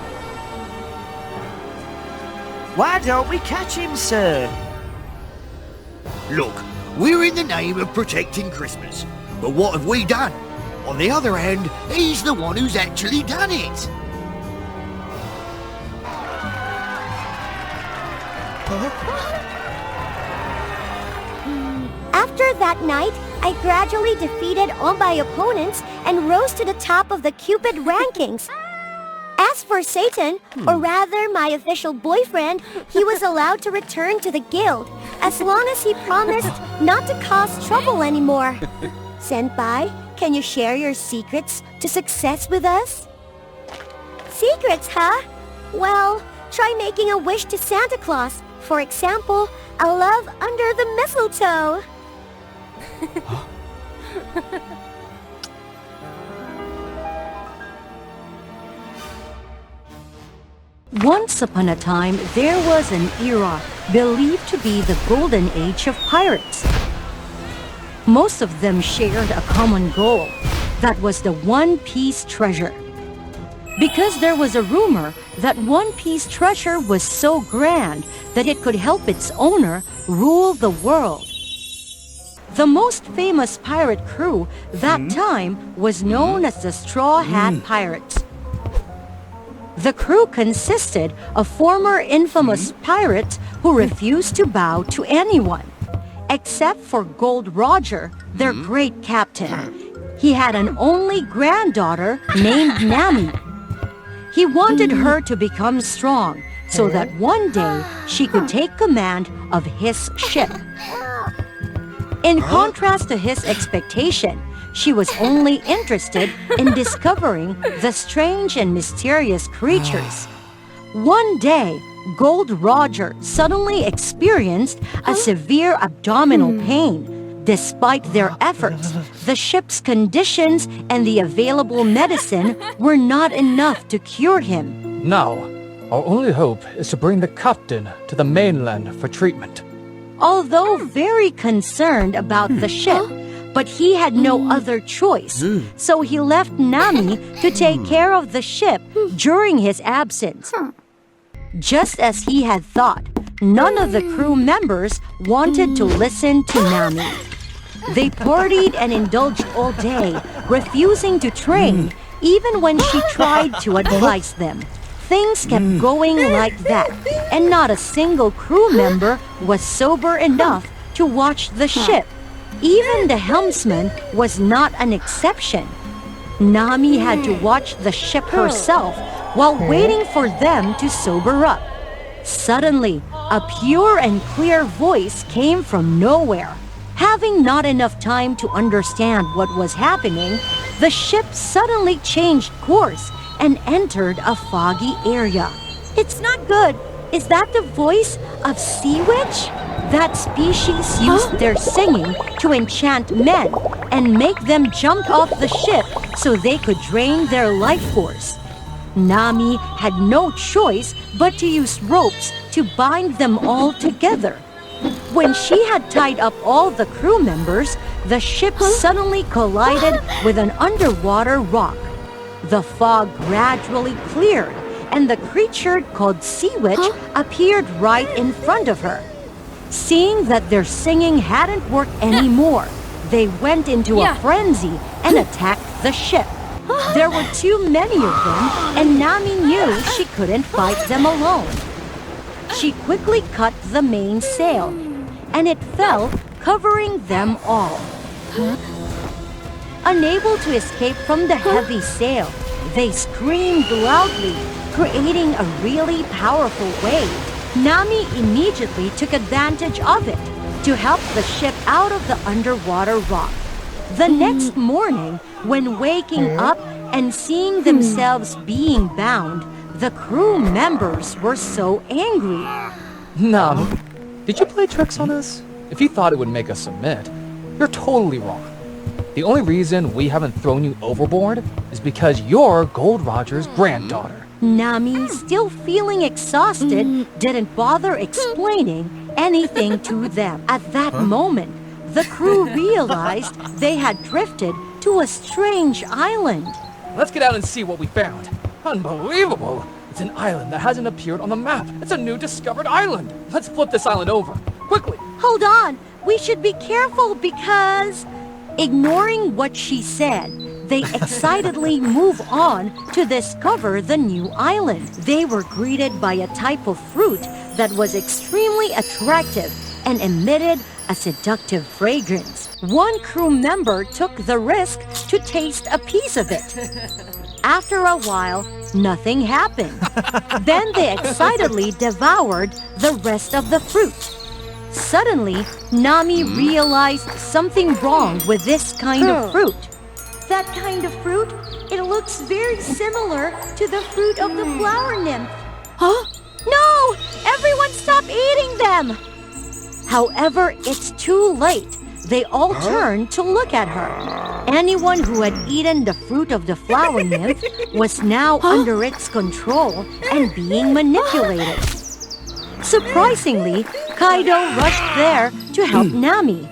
Why don't we catch him, sir? Look, we're in the name of protecting Christmas. But what have we done? On the other hand, he's the one who's actually done it. After that night, I gradually defeated all my opponents and rose to the top of the Cupid rankings. As for Satan, or rather my official boyfriend, he was allowed to return to the guild, as long as he promised not to cause trouble anymore. Senpai, can you share your secrets to success with us? Secrets, huh? Well, try making a wish to Santa Claus. For example, a love under the mistletoe. Once upon a time, there was an era believed to be the golden age of pirates. Most of them shared a common goal. That was the One Piece treasure. Because there was a rumor that One Piece treasure was so grand that it could help its owner rule the world. The most famous pirate crew that time was known as the Straw Hat Pirates. The crew consisted of former infamous pirates who refused to bow to anyone, except for Gold Roger, their great captain. He had an only granddaughter named Nami. He wanted her to become strong so that one day she could take command of his ship. In contrast to his expectation, she was only interested in discovering the strange and mysterious creatures. One day, Gold Roger suddenly experienced a severe abdominal pain. Despite their efforts, the ship's conditions and the available medicine were not enough to cure him. Now, our only hope is to bring the captain to the mainland for treatment. Although very concerned about the ship, but he had no other choice, so he left Nami to take care of the ship during his absence. Just as he had thought, none of the crew members wanted to listen to Nami. They partied and indulged all day, refusing to train, even when she tried to advise them. Things kept going like that, and not a single crew member was sober enough to watch the ship. Even the helmsman was not an exception. Nami had to watch the ship herself while waiting for them to sober up. Suddenly, a pure and clear voice came from nowhere. Having not enough time to understand what was happening, the ship suddenly changed course and entered a foggy area. It's not good. Is that the voice of Sea Witch? That species used their singing to enchant men and make them jump off the ship so they could drain their life force. Nami had no choice but to use ropes to bind them all together. When she had tied up all the crew members, the ship suddenly collided with an underwater rock. The fog gradually cleared, and the creature called Sea Witch appeared right in front of her. Seeing that their singing hadn't worked anymore, they went into a frenzy and attacked the ship. There were too many of them, and Nami knew she couldn't fight them alone. She quickly cut the mainsail, and it fell, covering them all. Unable to escape from the heavy sail, they screamed loudly, creating a really powerful wave. Nami immediately took advantage of it to help the ship out of the underwater rock. The next morning, when waking up and seeing themselves being bound, the crew members were so angry. Nami, did you play tricks on us? If you thought it would make us submit, you're totally wrong. The only reason we haven't thrown you overboard is because you're Gold Roger's granddaughter. Nami, still feeling exhausted, didn't bother explaining anything to them. At that moment, the crew realized they had drifted to a strange island. Let's get out and see what we found. Unbelievable! It's an island that hasn't appeared on the map. It's a new discovered island. Let's flip this island over. Quickly! Hold on! We should be careful because... Ignoring what she said, they excitedly move on to discover the new island. They were greeted by a type of fruit that was extremely attractive and emitted a seductive fragrance. One crew member took the risk to taste a piece of it. After a while, nothing happened. Then they excitedly devoured the rest of the fruit. Suddenly, Nami realized something wrong with this kind of fruit. That kind of fruit? It looks very similar to the fruit of the flower nymph. Huh? No! Everyone stop eating them! However, it's too late. They all turned to look at her. Anyone who had eaten the fruit of the flower nymph was now under its control and being manipulated. Surprisingly, Kaido rushed there to help Nami.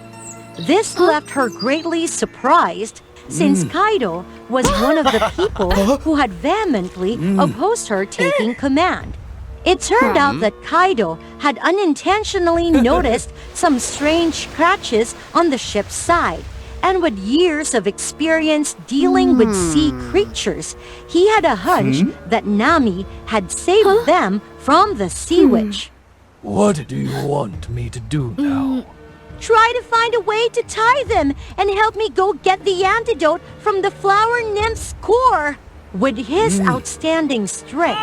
This left her greatly surprised, since Kaido was one of the people who had vehemently opposed her taking command. It turned out that Kaido had unintentionally noticed some strange scratches on the ship's side, and with years of experience dealing with sea creatures, he had a hunch that Nami had saved them from the Sea Witch. What do you want me to do now? Try to find a way to tie them and help me go get the antidote from the flower nymph's core. With his outstanding strength,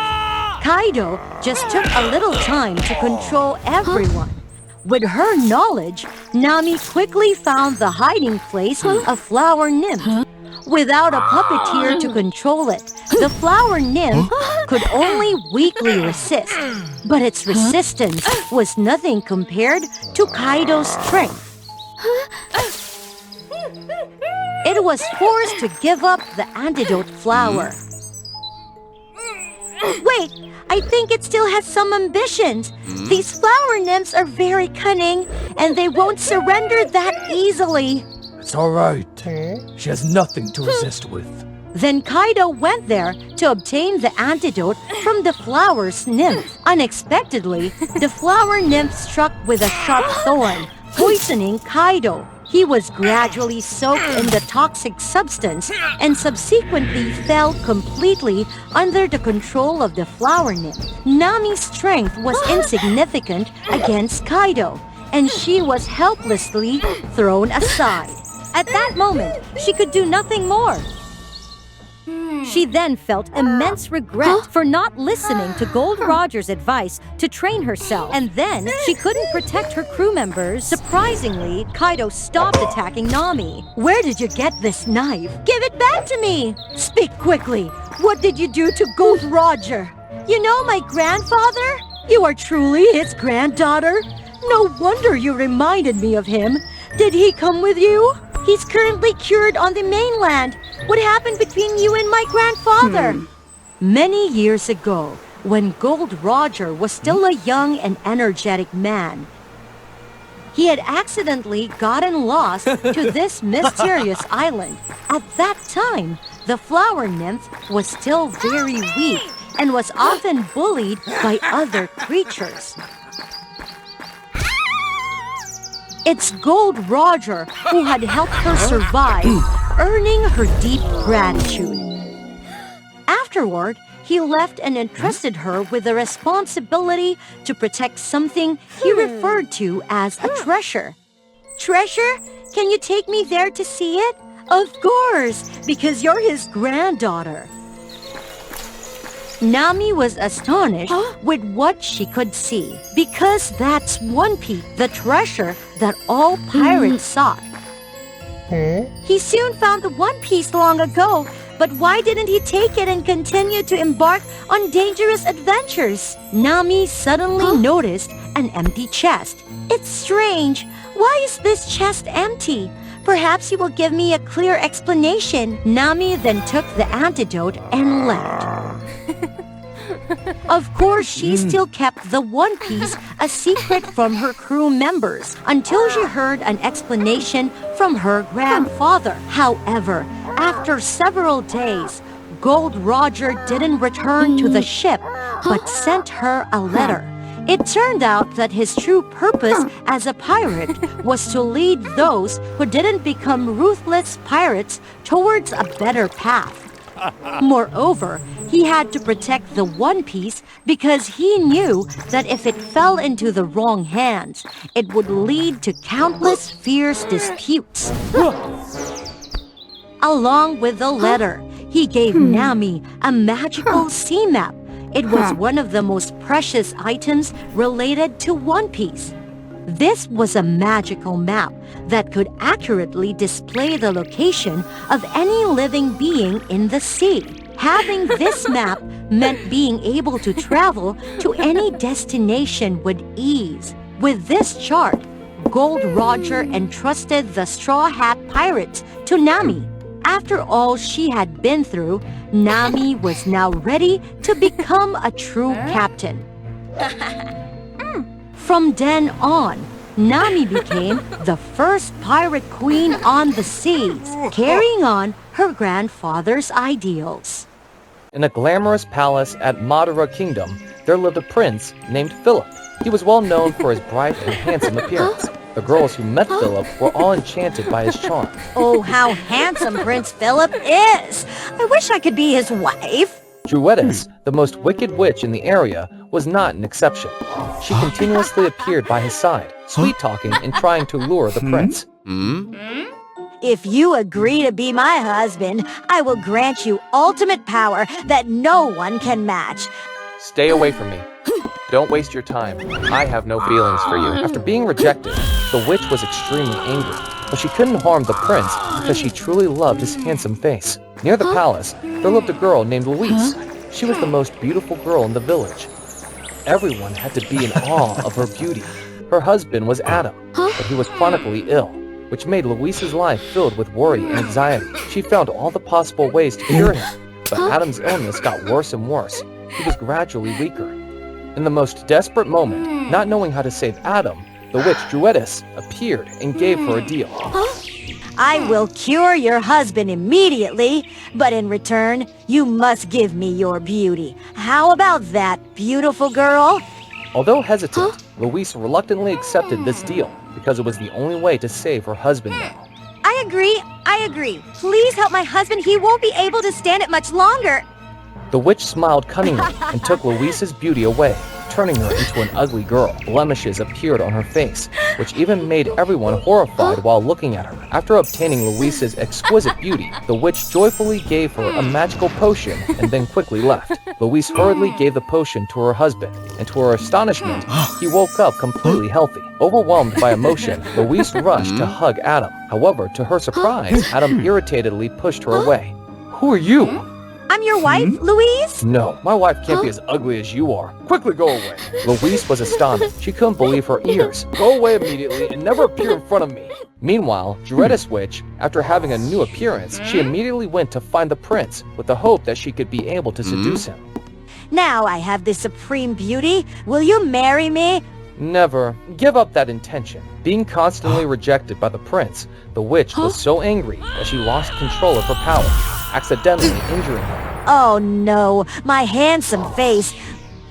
Kaido just took a little time to control everyone. With her knowledge, Nami quickly found the hiding place of flower nymph. Without a puppeteer to control it, the flower nymph could only weakly resist. But its resistance was nothing compared to Kaido's strength. It was forced to give up the antidote flower. Wait, I think it still has some ambitions. These flower nymphs are very cunning, and they won't surrender that easily. It's all right. She has nothing to resist with. Then Kaido went there to obtain the antidote from the flower's nymph. Unexpectedly, the flower nymph struck with a sharp thorn, poisoning Kaido. He was gradually soaked in the toxic substance and subsequently fell completely under the control of the flower nymph. Nami's strength was insignificant against Kaido, and she was helplessly thrown aside. At that moment, she could do nothing more. She then felt immense regret for not listening to Gold Roger's advice to train herself, and then she couldn't protect her crew members. Surprisingly, Kaido stopped attacking Nami. Where did you get this knife? Give it back to me! Speak quickly! What did you do to Gold Roger? You know my grandfather? You are truly his granddaughter? No wonder you reminded me of him. Did he come with you? He's currently cured on the mainland. What happened between you and my grandfather? Many years ago, when Gold Roger was still a young and energetic man, he had accidentally gotten lost to this mysterious island. At that time, the flower nymph was still very weak and was often bullied by other creatures. It's Gold Roger who had helped her survive, earning her deep gratitude. Afterward, he left and entrusted her with the responsibility to protect something he referred to as a treasure. Treasure? Can you take me there to see it? Of course, because you're his granddaughter. Nami was astonished with what she could see, because that's One Piece, the treasure that all pirates sought. He soon found the One Piece long ago, but why didn't he take it and continue to embark on dangerous adventures? Nami suddenly noticed an empty chest. It's strange. Why is this chest empty? Perhaps you will give me a clear explanation. Nami then took the antidote and left. Of course, she still kept the One Piece a secret from her crew members until she heard an explanation from her grandfather. However, after several days, Gold Roger didn't return to the ship, but sent her a letter. It turned out that his true purpose as a pirate was to lead those who didn't become ruthless pirates towards a better path. Moreover, he had to protect the One Piece because he knew that if it fell into the wrong hands, it would lead to countless fierce disputes. Along with the letter, he gave Nami a magical sea map. It was one of the most precious items related to One Piece. This was a magical map that could accurately display the location of any living being in the sea. Having this map meant being able to travel to any destination with ease. With this chart, Gold Roger entrusted the Straw Hat Pirates to Nami. After all she had been through, Nami was now ready to become a true captain. From then on, Nami became the first pirate queen on the seas, carrying on her grandfather's ideals. In a glamorous palace at Madara Kingdom, there lived a prince named Philip. He was well known for his bright and handsome appearance. The girls who met Philip were all enchanted by his charm. Oh, how handsome Prince Philip is! I wish I could be his wife. Druidess, the most wicked witch in the area, was not an exception. She continuously appeared by his side, sweet-talking and trying to lure the prince. If you agree to be my husband, I will grant you ultimate power that no one can match. Stay away from me. Don't waste your time. I have no feelings for you. After being rejected, the witch was extremely angry, but she couldn't harm the prince because she truly loved his handsome face. Near the palace, there lived a girl named Louise. She was the most beautiful girl in the village. Everyone had to be in awe of her beauty. Her husband was Adam, but he was chronically ill, which made Louise's life filled with worry and anxiety. She found all the possible ways to cure him, but Adam's illness got worse and worse. He was gradually weaker. In the most desperate moment, not knowing how to save Adam, the witch Druidess appeared and gave her a deal. I will cure your husband immediately, but in return, you must give me your beauty. How about that, beautiful girl? Although hesitant, Louise reluctantly accepted this deal because it was the only way to save her husband now. I agree. Please help my husband. He won't be able to stand it much longer. The witch smiled cunningly and took Louise's beauty away, turning her into an ugly girl. Blemishes appeared on her face, which even made everyone horrified while looking at her. After obtaining Louise's exquisite beauty, the witch joyfully gave her a magical potion and then quickly left. Louise hurriedly gave the potion to her husband, and to her astonishment, he woke up completely healthy. Overwhelmed by emotion, Louise rushed to hug Adam. However, to her surprise, Adam irritatedly pushed her away. "Who are you?" I'm your wife, Louise? No, my wife can't be as ugly as you are. Quickly go away. Louise was astonished. She couldn't believe her ears. Go away immediately and never appear in front of me. Meanwhile, Geretta's witch, after having a new appearance, she immediately went to find the prince with the hope that she could be able to seduce him. Now I have this supreme beauty. Will you marry me? Never. Give up that intention. Being constantly rejected by the prince, the witch was so angry that she lost control of her power, accidentally injuring her. Oh no, my handsome face.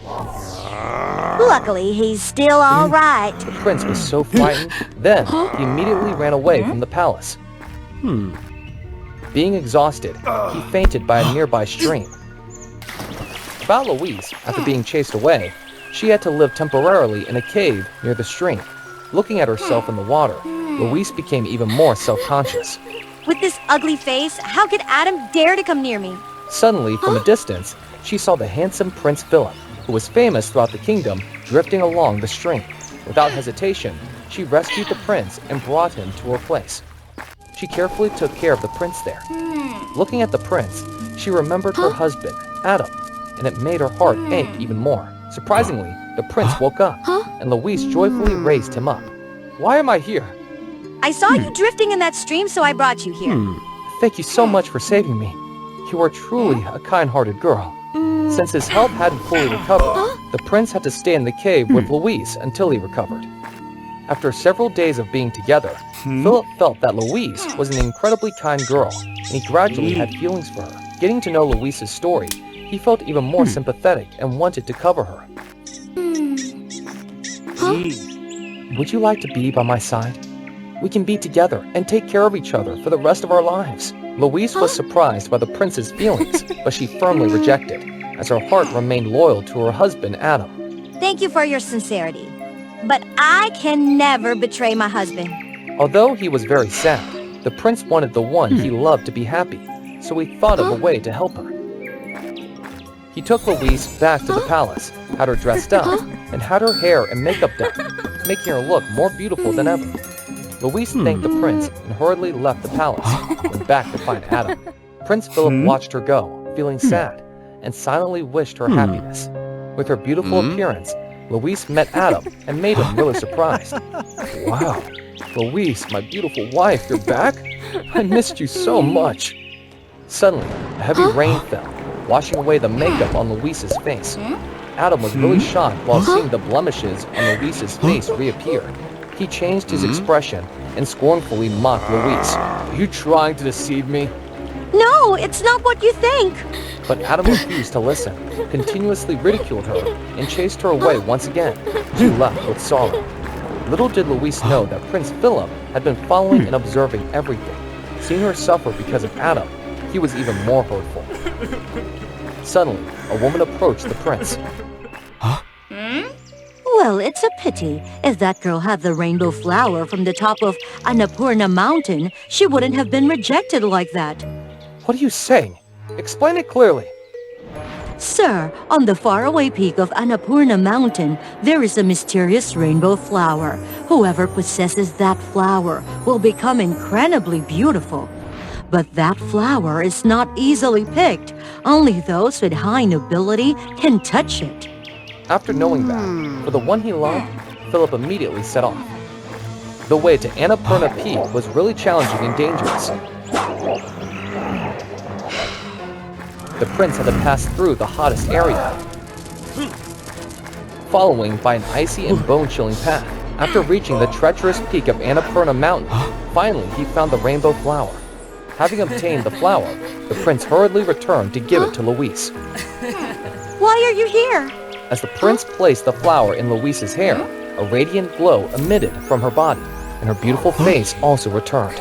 Luckily, he's still all right. The prince was so frightened, then he immediately ran away from the palace. Being exhausted, he fainted by a nearby stream. About Louise, after being chased away, she had to live temporarily in a cave near the stream. Looking at herself in the water, Louise became even more self-conscious. With this ugly face, how could Adam dare to come near me? Suddenly, from a distance, she saw the handsome Prince Philip, who was famous throughout the kingdom, drifting along the stream. Without hesitation, she rescued the prince and brought him to her place. She carefully took care of the prince there. Looking at the prince, she remembered her husband, Adam, and it made her heart ache even more. Surprisingly, the prince woke up, and Louise joyfully raised him up. Why am I here? I saw you drifting in that stream, so I brought you here. Thank you so much for saving me. You are truly a kind-hearted girl. Since his health hadn't fully recovered, the prince had to stay in the cave with Louise until he recovered. After several days of being together, Philip felt that Louise was an incredibly kind girl, and he gradually had feelings for her. Getting to know Louise's story, he felt even more sympathetic and wanted to cover her. Would you like to be by my side? We can be together and take care of each other for the rest of our lives. Louise was surprised by the prince's feelings, but she firmly rejected, as her heart remained loyal to her husband, Adam. Thank you for your sincerity. But I can never betray my husband. Although he was very sad, the prince wanted the one he loved to be happy, so he thought of a way to help her. He took Louise back to the palace, had her dressed up, and had her hair and makeup done, making her look more beautiful than ever. Louise thanked the prince and hurriedly left the palace, went back to find Adam. Prince Philip watched her go, feeling sad, and silently wished her happiness. With her beautiful appearance, Louise met Adam and made him really surprised. Wow, Louise, my beautiful wife, you're back? I missed you so much. Suddenly, a heavy rain fell, washing away the makeup on Louise's face. Adam was really shocked while seeing the blemishes on Louise's face reappear. He changed his expression and scornfully mocked Louise. Are you trying to deceive me? No, it's not what you think. But Adam refused to listen, continuously ridiculed her, and chased her away once again. She left with sorrow. Little did Louise know that Prince Philip had been following and observing everything. Seeing her suffer because of Adam, he was even more hurtful. Suddenly, a woman approached the prince. Well, it's a pity. If that girl had the rainbow flower from the top of Annapurna Mountain, she wouldn't have been rejected like that. What are you saying? Explain it clearly. Sir, on the faraway peak of Annapurna Mountain, there is a mysterious rainbow flower. Whoever possesses that flower will become incredibly beautiful. But that flower is not easily picked. Only those with high nobility can touch it. After knowing that, for the one he loved, Philip immediately set off. The way to Annapurna Peak was really challenging and dangerous. The prince had to pass through the hottest area, following by an icy and bone-chilling path. After reaching the treacherous peak of Annapurna Mountain, finally he found the rainbow flower. Having obtained the flower, the prince hurriedly returned to give it to Louise. Why are you here? As the prince placed the flower in Louise's hair, a radiant glow emitted from her body, and her beautiful face also returned.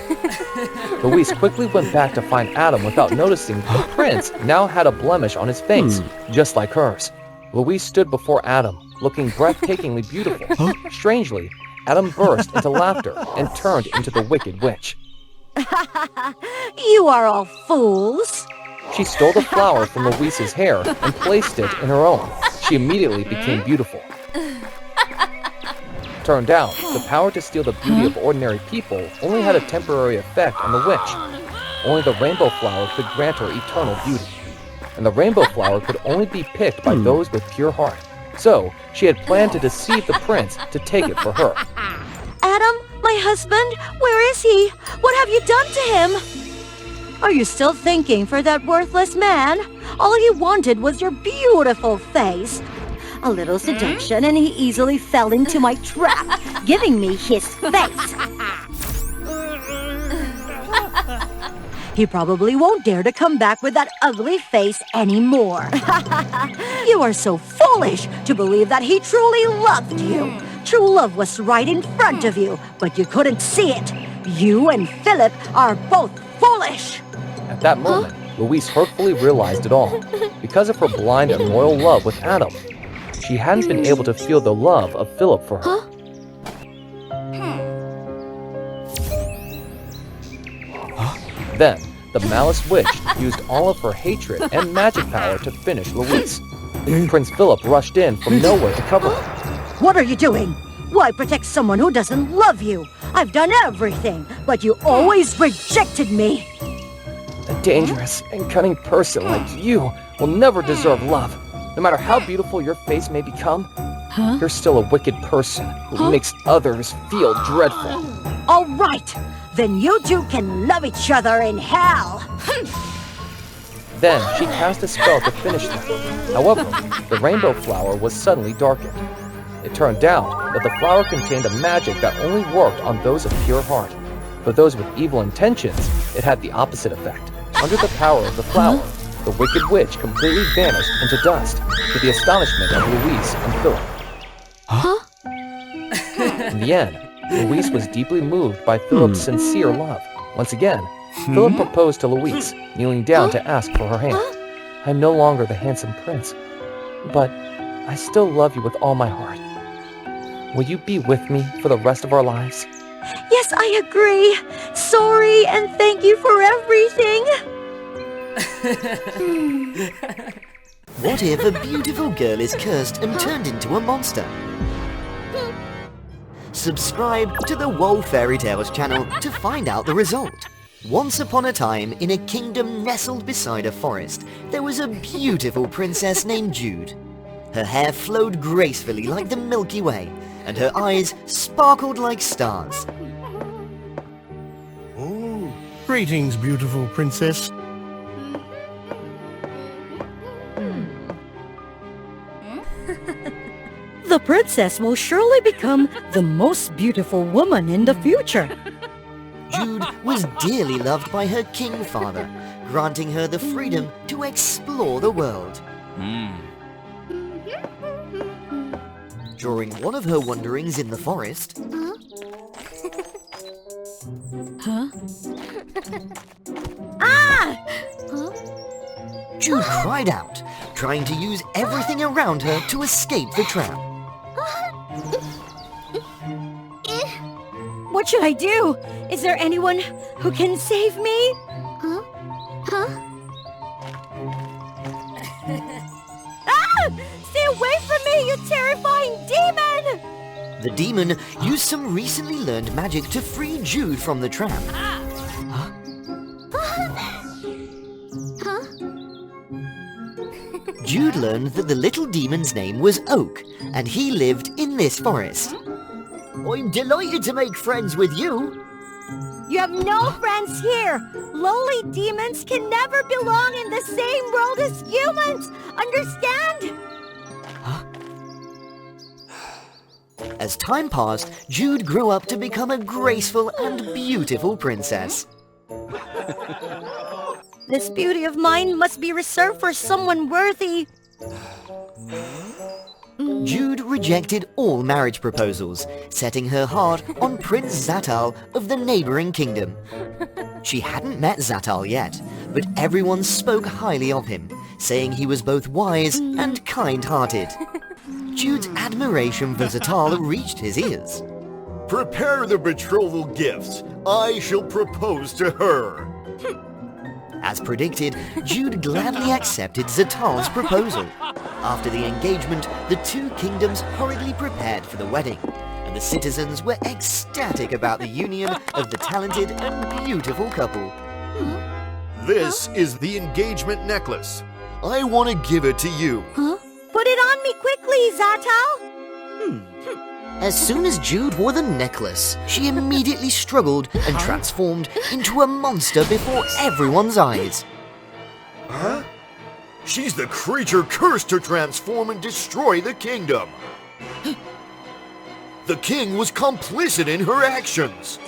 Louise quickly went back to find Adam without noticing the prince now had a blemish on his face, just like hers. Louise stood before Adam, looking breathtakingly beautiful. Strangely, Adam burst into laughter and turned into the Wicked Witch. You are all fools. She stole the flower from Louise's hair and placed it in her own. She immediately became beautiful. Turned out, the power to steal the beauty of ordinary people only had a temporary effect on the witch. Only the rainbow flower could grant her eternal beauty. and the rainbow flower could only be picked by those with pure heart. So, she had planned to deceive the prince to take it for her. Adam, my husband, where is he? What have you done to him? Are you still thinking for that worthless man? All he wanted was your beautiful face. A little seduction and he easily fell into my trap, giving me his face. He probably won't dare to come back with that ugly face anymore. You are so foolish to believe that he truly loved you. True love was right in front of you, but you couldn't see it. You and Philip are both foolish. At that moment, Louise hurtfully realized it all. Because of her blind and loyal love with Adam, she hadn't been able to feel the love of Philip for her. Then, the Malice Witch used all of her hatred and magic power to finish Louise. Prince Philip rushed in from nowhere to cover her. What are you doing? Why protect someone who doesn't love you? I've done everything, but you always rejected me. A dangerous and cunning person like you will never deserve love. No matter how beautiful your face may become, you're still a wicked person who makes others feel dreadful. All right, then you two can love each other in hell. Then she cast a spell to finish them. However, the rainbow flower was suddenly darkened. It turned out that the flower contained a magic that only worked on those of pure heart. For those with evil intentions, it had the opposite effect. Under the power of the flower, the wicked witch completely vanished into dust, to the astonishment of Louise and Philip. In the end, Louise was deeply moved by Philip's sincere love. Once again, Philip proposed to Louise, kneeling down to ask for her hand. I'm no longer the handsome prince, but I still love you with all my heart. Will you be with me for the rest of our lives? Yes, I agree. Sorry and thank you for everything. What if a beautiful girl is cursed and turned into a monster? Subscribe to the WOA Fairy Tales channel to find out the result. Once upon a time, in a kingdom nestled beside a forest, there was a beautiful princess named Jude. Her hair flowed gracefully like the Milky Way, and her eyes sparkled like stars. Oh, greetings, beautiful princess. The princess will surely become the most beautiful woman in the future. Jude was dearly loved by her king father, granting her the freedom to explore the world. During one of her wanderings in the forest, Jude cried out, trying to use everything around her to escape the trap. What should I do? Is there anyone who can save me? Stay away from me, you terrifying demon! The demon used some recently learned magic to free Jude from the trap. Jude learned that the little demon's name was Oak, and he lived in this forest. I'm delighted to make friends with you. You have no friends here. Lowly demons can never belong in the same world as humans. Understand? As time passed, Jude grew up to become a graceful and beautiful princess. This beauty of mine must be reserved for someone worthy. Jude rejected all marriage proposals, setting her heart on Prince Zatal of the neighboring kingdom. She hadn't met Zatal yet, but everyone spoke highly of him, saying he was both wise and kind-hearted. Jude's admiration for Zatal reached his ears. Prepare the betrothal gifts. I shall propose to her. As predicted, Jude gladly accepted Zatal's proposal. After the engagement, the two kingdoms hurriedly prepared for the wedding, and the citizens were ecstatic about the union of the talented and beautiful couple. This is the engagement necklace. I want to give it to you. Huh? Put it on me quickly, Zatal! As soon as Jude wore the necklace, she immediately struggled and transformed into a monster before everyone's eyes. Huh? She's the creature cursed to transform and destroy the kingdom. The king was complicit in her actions.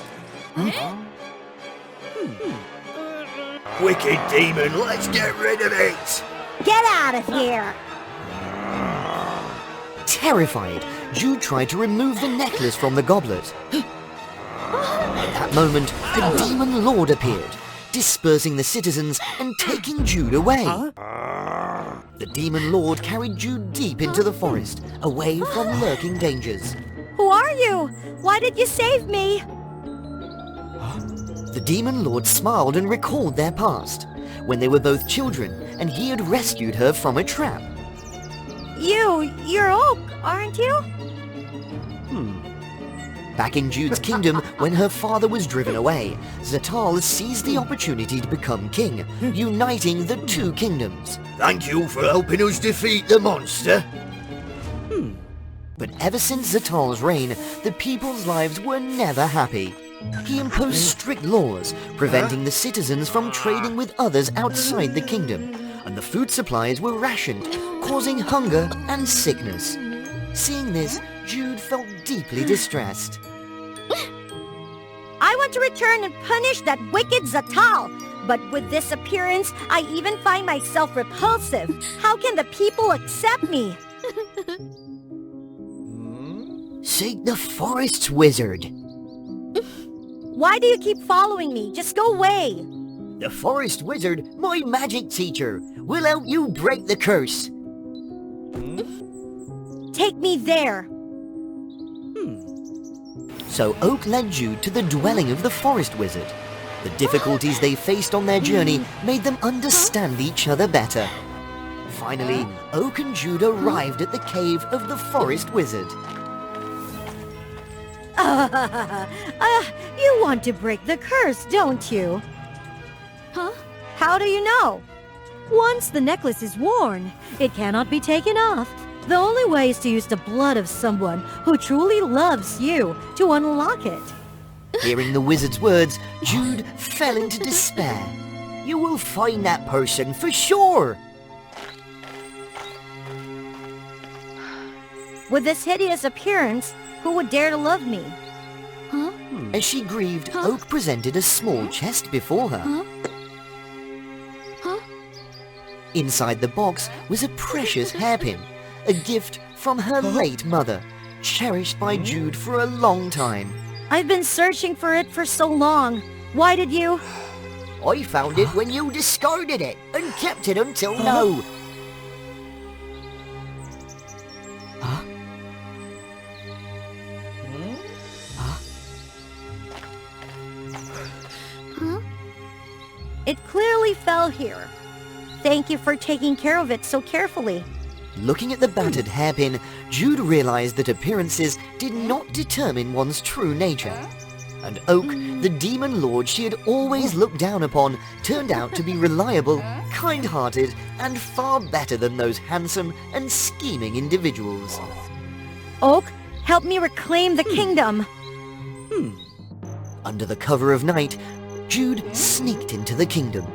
Wicked demon, let's get rid of it! Get out of here! Terrified, Jude tried to remove the necklace from the goblet. At that moment, the demon lord appeared, dispersing the citizens and taking Jude away. The demon lord carried Jude deep into the forest, away from lurking dangers. Who are you? Why did you save me? The demon lord smiled and recalled their past, when they were both children and he had rescued her from a trap. You're Oak, aren't you? Back in Jude's kingdom, when her father was driven away, Zatal seized the opportunity to become king, uniting the two kingdoms. Thank you for helping us defeat the monster. But ever since Zatal's reign, the people's lives were never happy. He imposed strict laws, preventing the citizens from trading with others outside the kingdom, and the food supplies were rationed, causing hunger and sickness. Seeing this, Jude felt deeply distressed. I want to return and punish that wicked Zatal, but with this appearance, I even find myself repulsive. How can the people accept me? Seek the forest's wizard. Why do you keep following me? Just go away. The forest wizard, my magic teacher, will help you break the curse. Take me there. So Oak led Jude to the dwelling of the forest wizard. The difficulties they faced on their journey made them understand each other better. Finally, Oak and Jude arrived at the cave of the forest wizard. You want to break the curse, don't you? Huh? How do you know? Once the necklace is worn, it cannot be taken off. The only way is to use the blood of someone who truly loves you to unlock it. Hearing the wizard's words, Jude fell into despair. You will find that person for sure. With this hideous appearance, who would dare to love me? Huh? As she grieved, Oak presented a small chest before her. Inside the box was a precious hairpin, a gift from her late mother, cherished by Jude for a long time. I've been searching for it for so long. Why did you? I found it when you discarded it and kept it until now. It clearly fell here. Thank you for taking care of it so carefully. Looking at the battered hairpin, Jude realized that appearances did not determine one's true nature. And Oak, the demon lord she had always looked down upon, turned out to be reliable, kind-hearted, and far better than those handsome and scheming individuals. Oak, help me reclaim the kingdom. Under the cover of night, Jude sneaked into the kingdom.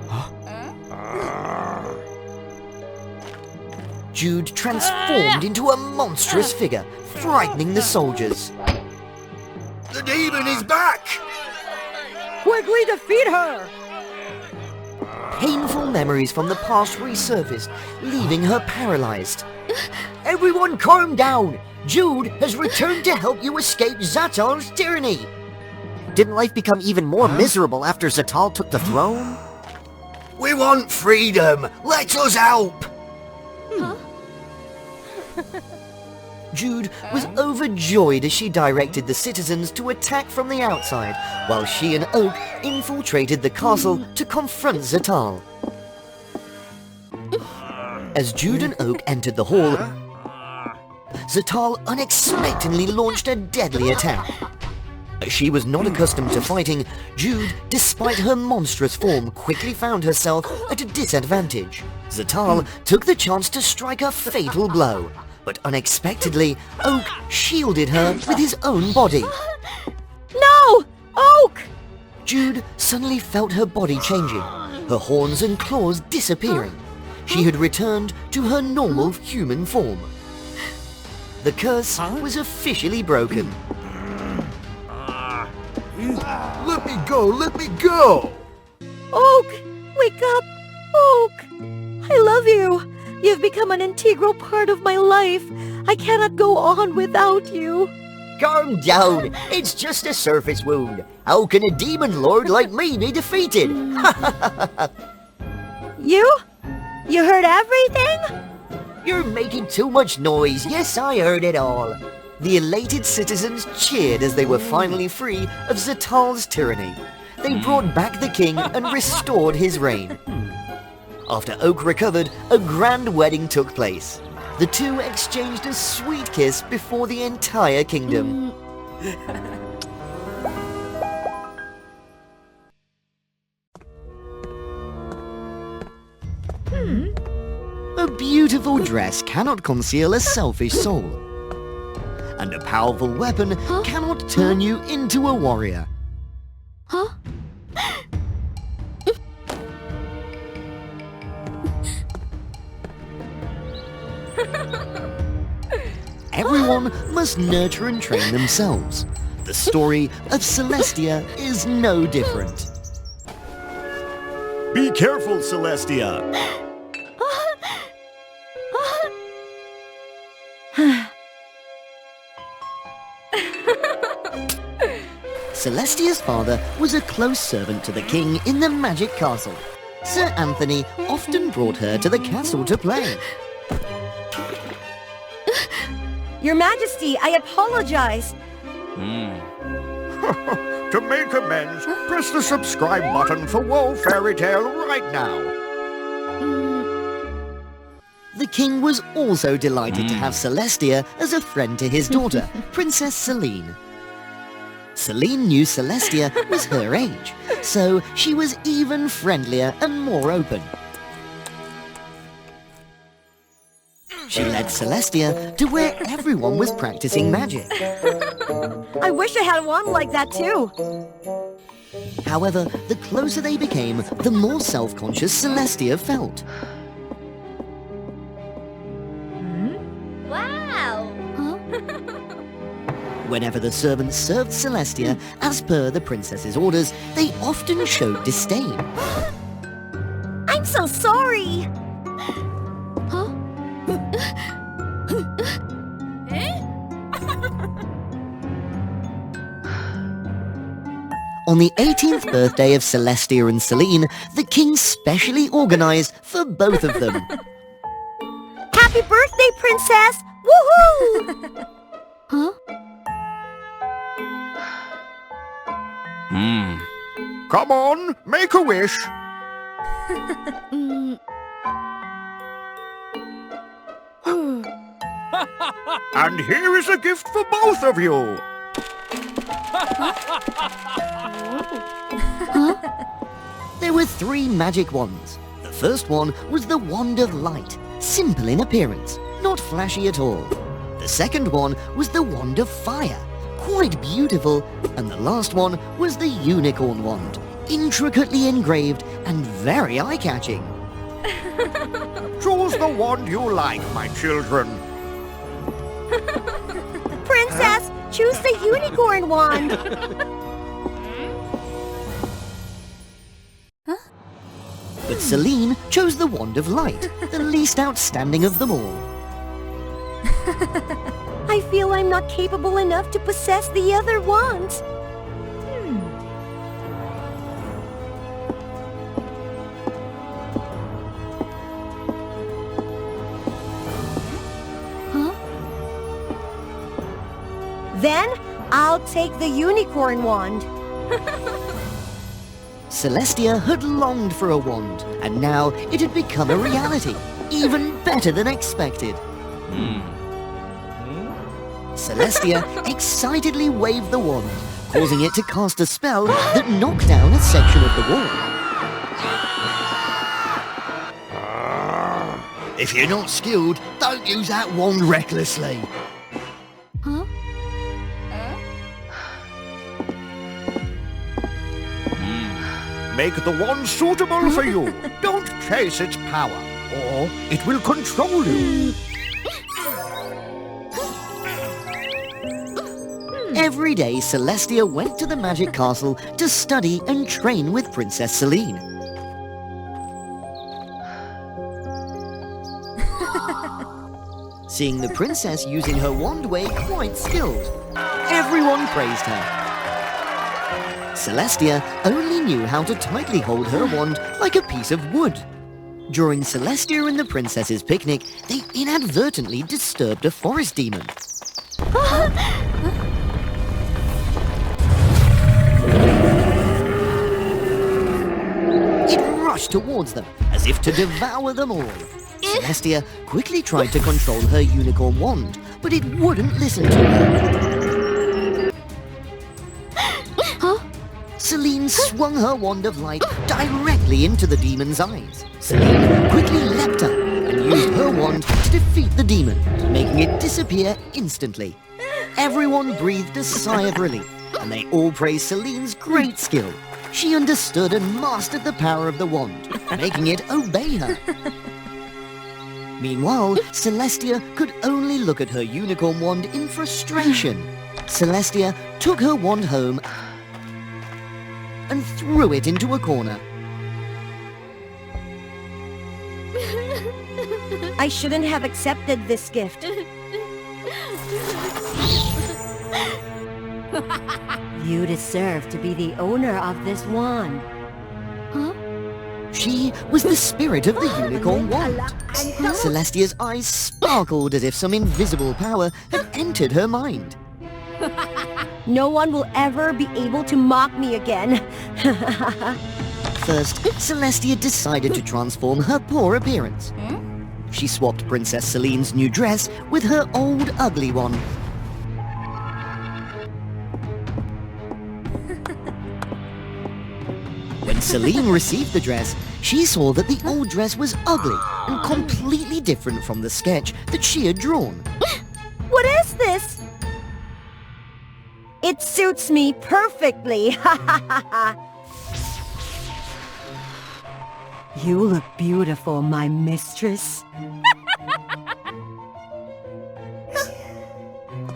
Jude transformed into a monstrous figure, frightening the soldiers. The demon is back! Quickly defeat her! Painful memories from the past resurfaced, leaving her paralyzed. Everyone calm down! Jude has returned to help you escape Zatal's tyranny! Didn't life become even more miserable after Zatal took the throne? We want freedom! Let us help! Jude was overjoyed as she directed the citizens to attack from the outside, while she and Oak infiltrated the castle to confront Zatal. As Jude and Oak entered the hall, Zatal unexpectedly launched a deadly attack. As she was not accustomed to fighting, Jude, despite her monstrous form, quickly found herself at a disadvantage. Zatal took the chance to strike a fatal blow, but unexpectedly, Oak shielded her with his own body. No! Oak! Jude suddenly felt her body changing, her horns and claws disappearing. She had returned to her normal human form. The curse was officially broken. Let me go, let me go! Oak! Wake up! Oak! I love you! You've become an integral part of my life. I cannot go on without you. Calm down. It's just a surface wound. How can a demon lord like me be defeated? You? You heard everything? You're making too much noise. Yes, I heard it all. The elated citizens cheered as they were finally free of Zatal's tyranny. They brought back the king and restored his reign. After Oak recovered, a grand wedding took place. The two exchanged a sweet kiss before the entire kingdom. A beautiful dress cannot conceal a selfish soul. And a powerful weapon cannot turn you into a warrior. Everyone must nurture and train themselves. The story of Celestia is no different. Be careful, Celestia. Celestia's father was a close servant to the king in the magic castle. Sir Anthony often brought her to the castle to play. Your Majesty, I apologize. To make amends, press the subscribe button for WOA Fairy Tale right now. The king was also delighted to have Celestia as a friend to his daughter, Princess Celine. Celine knew Celestia was her age, so she was even friendlier and more open. She led Celestia to where everyone was practicing magic. I wish I had one like that too. However, the closer they became, the more self-conscious Celestia felt. Wow! Whenever the servants served Celestia, as per the princess's orders, they often showed disdain. I'm so sorry! On the 18th birthday of Celestia and Celine, the king specially organized for both of them. Happy birthday, princess! Woohoo! Come on, make a wish. And here is a gift for both of you. There were 3 magic wands. The first one was the Wand of Light, simple in appearance, not flashy at all. The second one was the Wand of Fire, quite beautiful, and the last one was the Unicorn Wand, intricately engraved and very eye-catching. Choose the wand you like, my children. Princess, choose the unicorn wand! But Celine chose the Wand of Light, the least outstanding of them all. I feel I'm not capable enough to possess the other wands. Then, I'll take the unicorn wand. Celestia had longed for a wand, and now it had become a reality, even better than expected. Celestia excitedly waved the wand, causing it to cast a spell that knocked down a section of the wall. If you're not skilled, don't use that wand recklessly. Huh? Make the wand suitable for you. Don't chase its power, or it will control you. Every day, Celestia went to the magic castle to study and train with Princess Celine. Seeing the princess using her wand way quite skilled, everyone praised her. Celestia only knew how to tightly hold her wand like a piece of wood. During Celestia and the princess's picnic, they inadvertently disturbed a forest demon. It rushed towards them, as if to devour them all. Celestia quickly tried to control her unicorn wand, but it wouldn't listen to her. Celine swung her wand of light directly into the demon's eyes. Celine quickly leapt up and used her wand to defeat the demon, making it disappear instantly. Everyone breathed a sigh of relief, and they all praised Celine's great skill. She understood and mastered the power of the wand, making it obey her. Meanwhile, Celestia could only look at her unicorn wand in frustration. Celestia took her wand home and threw it into a corner. I shouldn't have accepted this gift. You deserve to be the owner of this wand. She was the spirit of the unicorn wand. Celestia's eyes sparkled as if some invisible power had entered her mind. No one will ever be able to mock me again. First, Celestia decided to transform her poor appearance. She swapped Princess Celine's new dress with her old ugly one. When Celine received the dress, she saw that the old dress was ugly and completely different from the sketch that she had drawn. What is this? It suits me perfectly. You look beautiful, my mistress.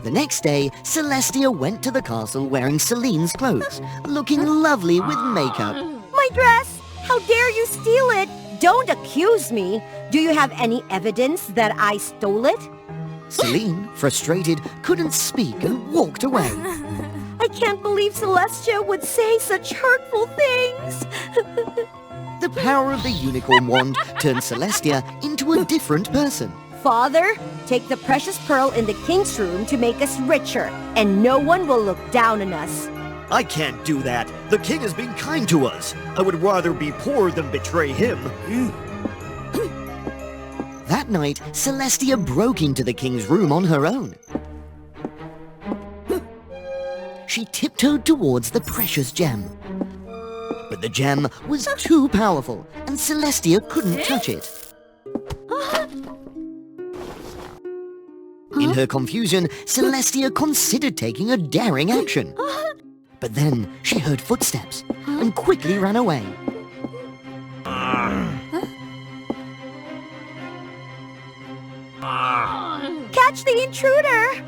The next day, Celestia went to the castle wearing Celine's clothes, looking lovely with makeup. My dress! How dare you steal it? Don't accuse me. Do you have any evidence that I stole it? Celine, frustrated, couldn't speak and walked away. I can't believe Celestia would say such hurtful things. The power of the unicorn wand turned Celestia into a different person. Father, take the precious pearl in the king's room to make us richer, and no one will look down on us. I can't do that. The king has been kind to us. I would rather be poor than betray him. That night, Celestia broke into the king's room on her own. She tiptoed towards the precious gem. But the gem was too powerful, and Celestia couldn't touch it. In her confusion, Celestia considered taking a daring action. But then she heard footsteps and quickly ran away. Catch the intruder!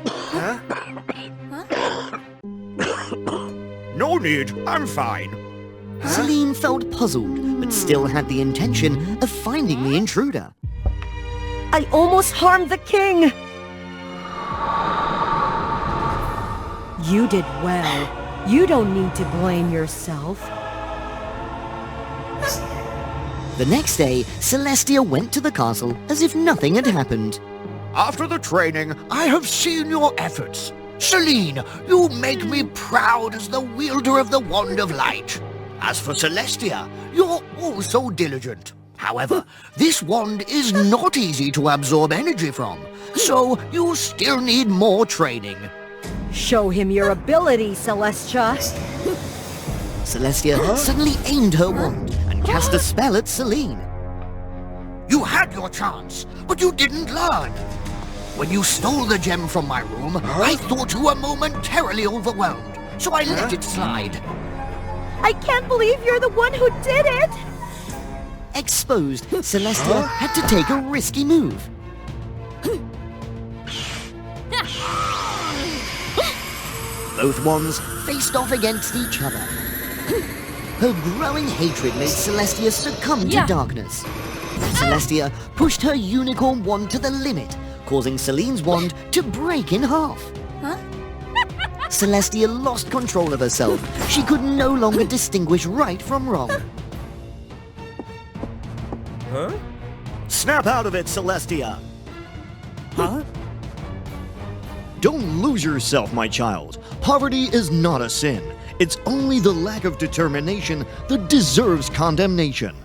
No need, I'm fine. Celine felt puzzled, but still had the intention of finding the intruder. I almost harmed the king! You did well. You don't need to blame yourself. The next day, Celestia went to the castle as if nothing had happened. After the training, I have seen your efforts. Celine, you make me proud as the wielder of the Wand of Light. As for Celestia, you're also diligent. However, this wand is not easy to absorb energy from, so you still need more training. Show him your ability, Celestia. Celestia suddenly aimed her wand and cast a spell at Celine. You You had your chance, but you didn't learn. When you stole the gem from my room, I thought you were momentarily overwhelmed, so I let it slide. I can't believe you're the one who did it! Exposed, Celestia had to take a risky move. Both wands faced off against each other. Her growing hatred made Celestia succumb to darkness. Celestia pushed her unicorn wand to the limit, causing Celine's wand to break in half. Celestia lost control of herself. She could no longer distinguish right from wrong. Snap out of it, Celestia! Don't lose yourself, my child. Poverty is not a sin. It's only the lack of determination that deserves condemnation.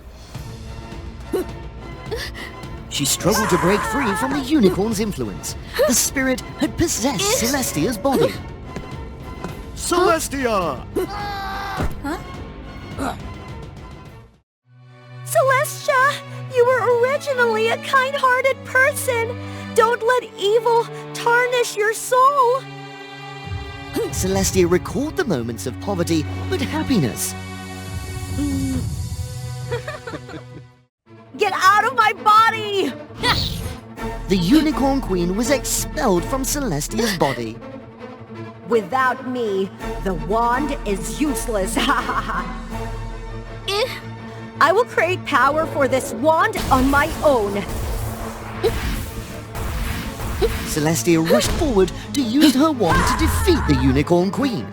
She struggled to break free from the unicorn's influence. The spirit had possessed Celestia's body. Celestia! Celestia, you were originally a kind-hearted person. Don't let evil tarnish your soul. Celestia recalled the moments of poverty but happiness. Get out of my body! The Unicorn Queen was expelled from Celestia's body. Without me, the wand is useless. I will create power for this wand on my own. Celestia rushed forward to use her wand to defeat the Unicorn Queen.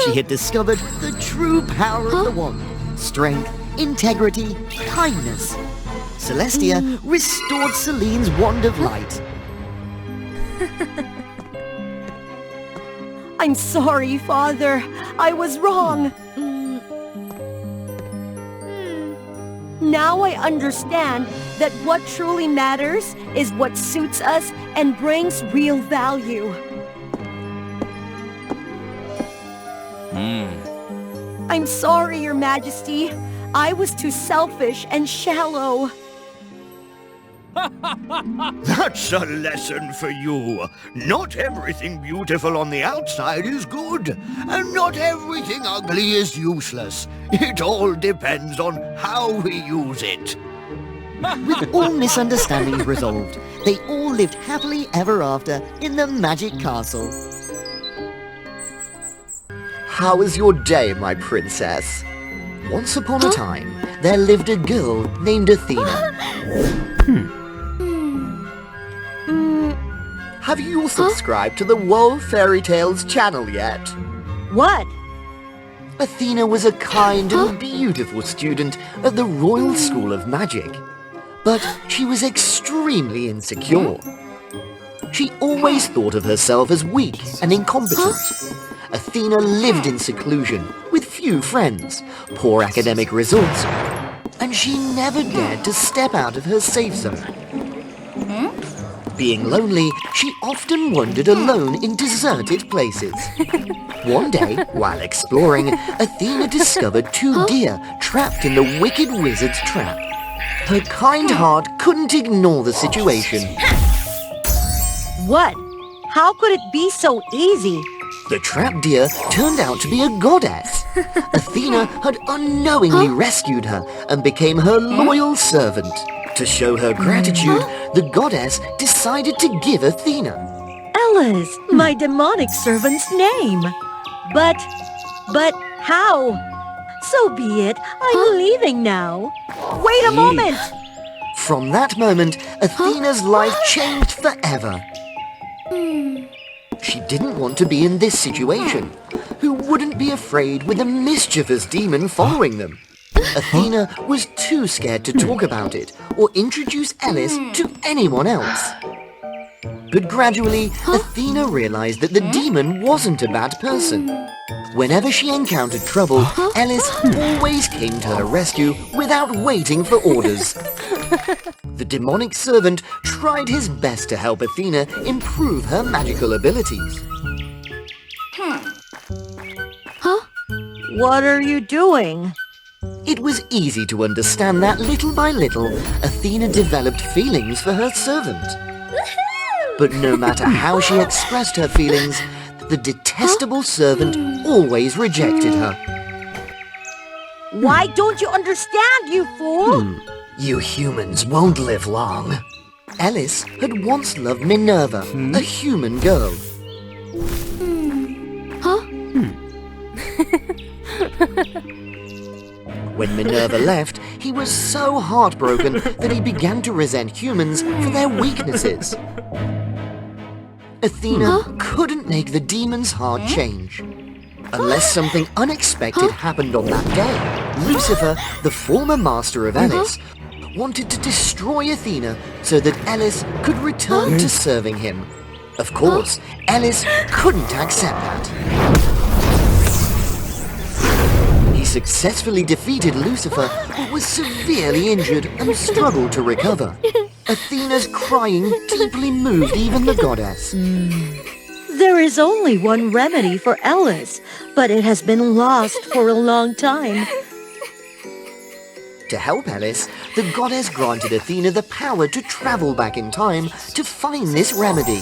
She had discovered the true power of the wand. Strength, integrity, kindness. Celestia restored Celine's wand of light. I'm sorry, Father. I was wrong. Now I understand that what truly matters is what suits us and brings real value. I'm sorry, Your Majesty. I was too selfish and shallow. That's a lesson for you. Not everything beautiful on the outside is good, and not everything ugly is useless. It all depends on how we use it. With all misunderstandings resolved, they all lived happily ever after in the magic castle. How was your day, my princess? Once upon a time, there lived a girl named Athena. Have you subscribed to the WOA Fairy Tales channel yet? What? Athena was a kind and beautiful student at the Royal School of Magic, but she was extremely insecure. She always thought of herself as weak and incompetent. Athena lived in seclusion, with few friends, poor academic results, and she never dared to step out of her safe zone. Being lonely, she often wandered alone in deserted places. One day, while exploring, Athena discovered two deer trapped in the wicked wizard's trap. Her kind heart couldn't ignore the situation. What? How could it be so easy? The trapped deer turned out to be a goddess. Athena had unknowingly rescued her and became her loyal servant. To show her gratitude, the goddess decided to give Athena Alice, my demonic servant's name. But how? So be it. I'm leaving now. Wait a moment! From that moment, Athena's life changed forever. She didn't want to be in this situation. Who wouldn't be afraid with a mischievous demon following them? Athena was too scared to talk about it or introduce Alice to anyone else. But gradually, Athena realized that the demon wasn't a bad person. Whenever she encountered trouble, Alice always came to her rescue without waiting for orders. The demonic servant tried his best to help Athena improve her magical abilities. What are you doing? It was easy to understand that little by little, Athena developed feelings for her servant. But no matter how she expressed her feelings, the detestable servant always rejected her. Why don't you understand, you fool? You humans won't live long. Alice had once loved Minerva, a human girl. When Minerva left, he was so heartbroken that he began to resent humans for their weaknesses. Athena couldn't make the demon's heart change. Unless something unexpected happened on that day, Lucifer, the former master of Alice, wanted to destroy Athena so that Alice could return to serving him. Of course, Alice couldn't accept that. He successfully defeated Lucifer, but was severely injured and struggled to recover. Athena's crying deeply moved even the goddess. There is only one remedy for Alice, but it has been lost for a long time. To help Alice, the goddess granted Athena the power to travel back in time to find this remedy.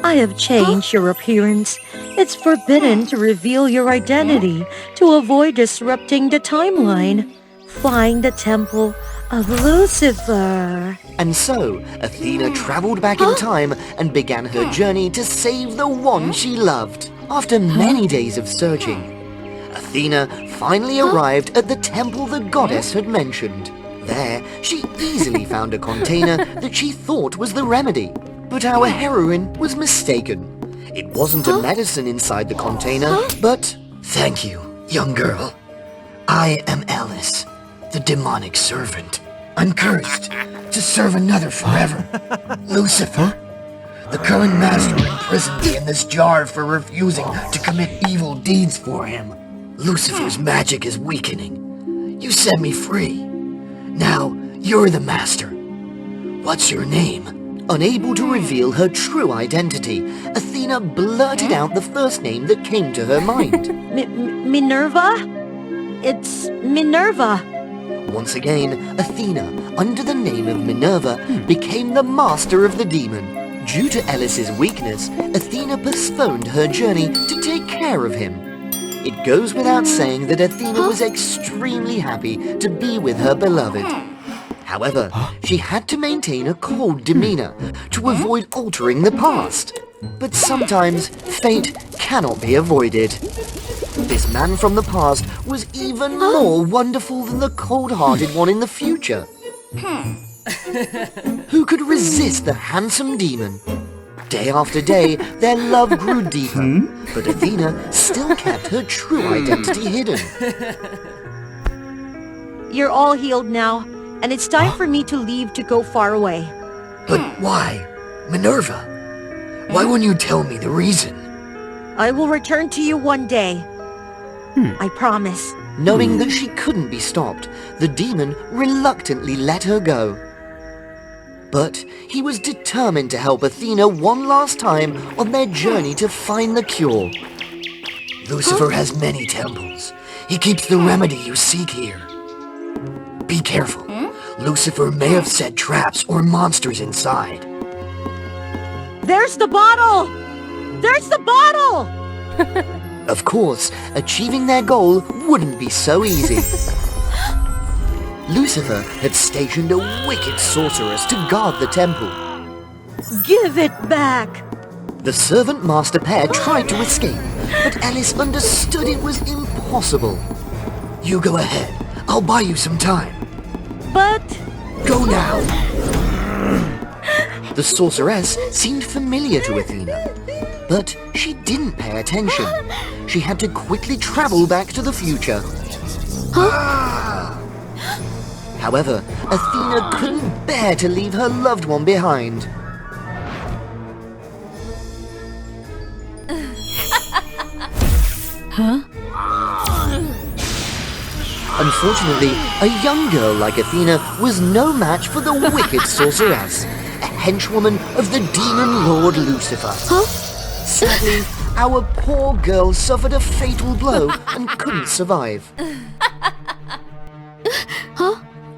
I have changed your appearance. It's forbidden to reveal your identity to avoid disrupting the timeline. Find the temple of Lucifer. And so, Athena traveled back in time and began her journey to save the one she loved. After many days of searching, Athena finally arrived at the temple the goddess had mentioned. There, she easily found a container that she thought was the remedy. But our heroine was mistaken. It wasn't a medicine inside the container, but... Thank you, young girl. I am Alice, the demonic servant. I'm cursed to serve another forever. Lucifer, the current master imprisoned me in this jar for refusing to commit evil deeds for him. Lucifer's magic is weakening. You set me free. Now, you're the master. What's your name? Unable to reveal her true identity, Athena blurted out the first name that came to her mind. Minerva? It's Minerva. Once again, Athena, under the name of Minerva, became the master of the demon. Due to Alice's weakness, Athena postponed her journey to take care of him. It goes without saying that Athena was extremely happy to be with her beloved. However, she had to maintain a cold demeanor to avoid altering the past. But sometimes, fate cannot be avoided. This man from the past was even more wonderful than the cold-hearted one in the future. Who could resist the handsome demon? Day after day, their love grew deeper, but Athena still kept her true identity hidden. You're all healed now, and it's time for me to leave to go far away. But why? Minerva? Why won't you tell me the reason? I will return to you one day. I promise. Knowing that she couldn't be stopped, the demon reluctantly let her go. But he was determined to help Athena one last time on their journey to find the cure. Lucifer has many temples. He keeps the remedy you seek here. Be careful. Lucifer may have set traps or monsters inside. There's the bottle! There's the bottle! Of course, achieving their goal wouldn't be so easy. Lucifer had stationed a wicked sorceress to guard the temple. Give it back! The servant master pair tried to escape, but Alice understood it was impossible. You go ahead. I'll buy you some time. But... Go now! The sorceress seemed familiar to Athena, but she didn't pay attention. She had to quickly travel back to the future. However, Athena couldn't bear to leave her loved one behind. Unfortunately, a young girl like Athena was no match for the wicked sorceress, a henchwoman of the demon lord Lucifer. Sadly, our poor girl suffered a fatal blow and couldn't survive.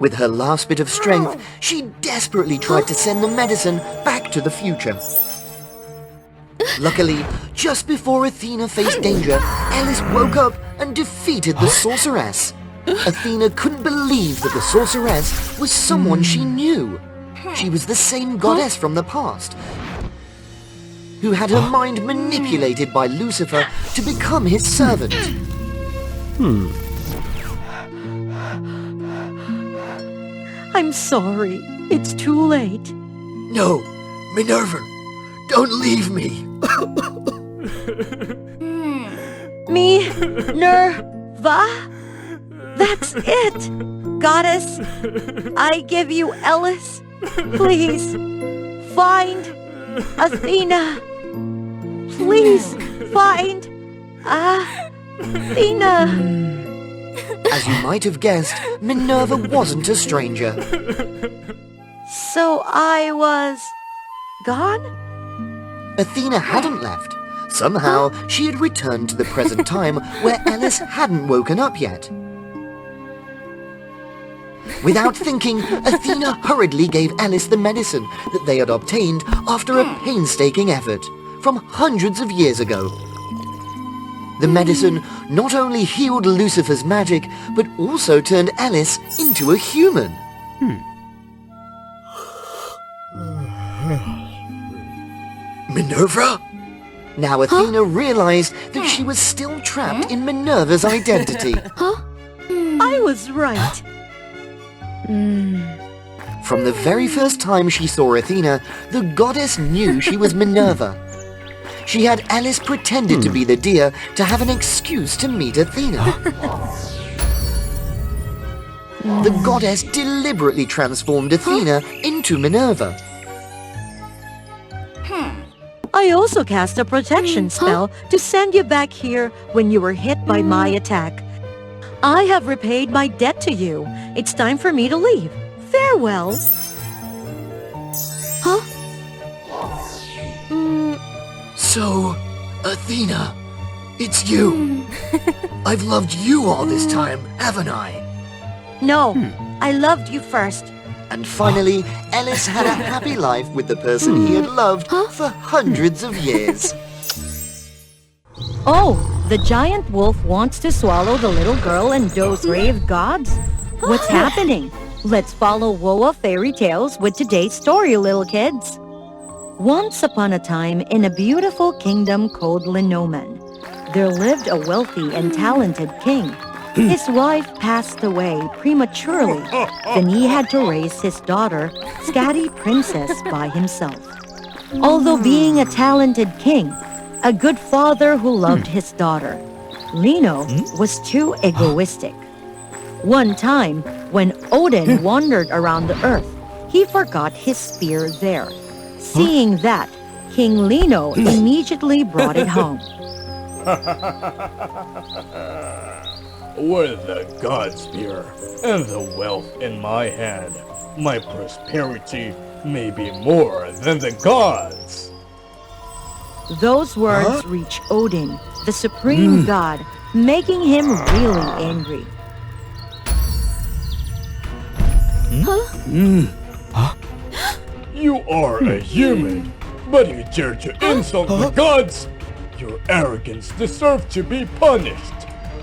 With her last bit of strength, she desperately tried to send the medicine back to the future. Luckily, just before Athena faced danger, Alice woke up and defeated the sorceress. Athena couldn't believe that the sorceress was someone she knew. She was the same goddess from the past, who had her mind manipulated by Lucifer to become his servant. I'm sorry. It's too late. No, Minerva, don't leave me. Minerva? That's it! Goddess, I give you Ellis. Please, find Athena. Please, find Athena. As you might have guessed, Minerva wasn't a stranger. So I was gone? Athena hadn't left. Somehow, she had returned to the present time where Alice hadn't woken up yet. Without thinking, Athena hurriedly gave Alice the medicine that they had obtained after a painstaking effort from hundreds of years ago. The medicine not only healed Lucifer's magic, but also turned Alice into a human. Minerva? Now Athena realized that she was still trapped in Minerva's identity. I was right. From the very first time she saw Athena, the goddess knew she was Minerva. She had Alice pretended to be the deer to have an excuse to meet Athena. The goddess deliberately transformed Athena into Minerva. I also cast a protection spell to send you back here when you were hit by my attack. I have repaid my debt to you. It's time for me to leave. Farewell. So, Athena, it's you. I've loved you all this time, haven't I? No, I loved you first. And finally, Ellis had a happy life with the person he had loved for hundreds of years. Oh, the giant wolf wants to swallow the little girl and those rave gods? What's happening? Let's follow WOA Fairy Tales with today's story, little kids. Once upon a time, in a beautiful kingdom called Linoman, there lived a wealthy and talented king. His wife passed away prematurely, then he had to raise his daughter, Scatty Princess, by himself. Although being a talented king, a good father who loved his daughter, Lino was too egoistic. One time, when Odin wandered around the earth, he forgot his spear there. Seeing that, King Lino immediately brought it home. With the god spear and the wealth in my hand, my prosperity may be more than the gods. Those words reach Odin, the supreme god, making him really angry. You are a human, but you dare to insult the gods? Your arrogance deserves to be punished.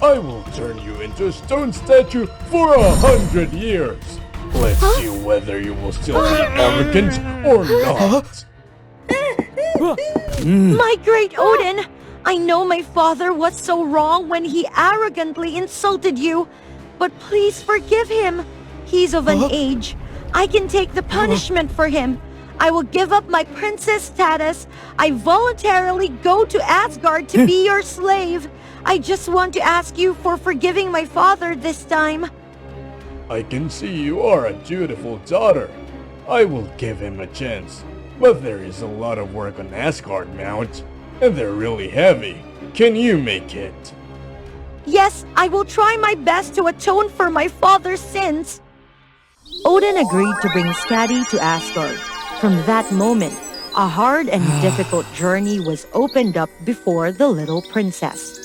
I will turn you into a stone statue for 100 years. Let's see whether you will still be arrogant or not. My great Odin, I know my father was so wrong when he arrogantly insulted you, but please forgive him. He's of an age. I can take the punishment for him. I will give up my princess status. I voluntarily go to Asgard to be your slave. I just want to ask you for forgiving my father this time. I can see you are a dutiful daughter. I will give him a chance. But there is a lot of work on Asgard Mount, and they're really heavy. Can you make it? Yes, I will try my best to atone for my father's sins. Odin agreed to bring Skadi to Asgard. From that moment, A hard and difficult journey was opened up before the little princess.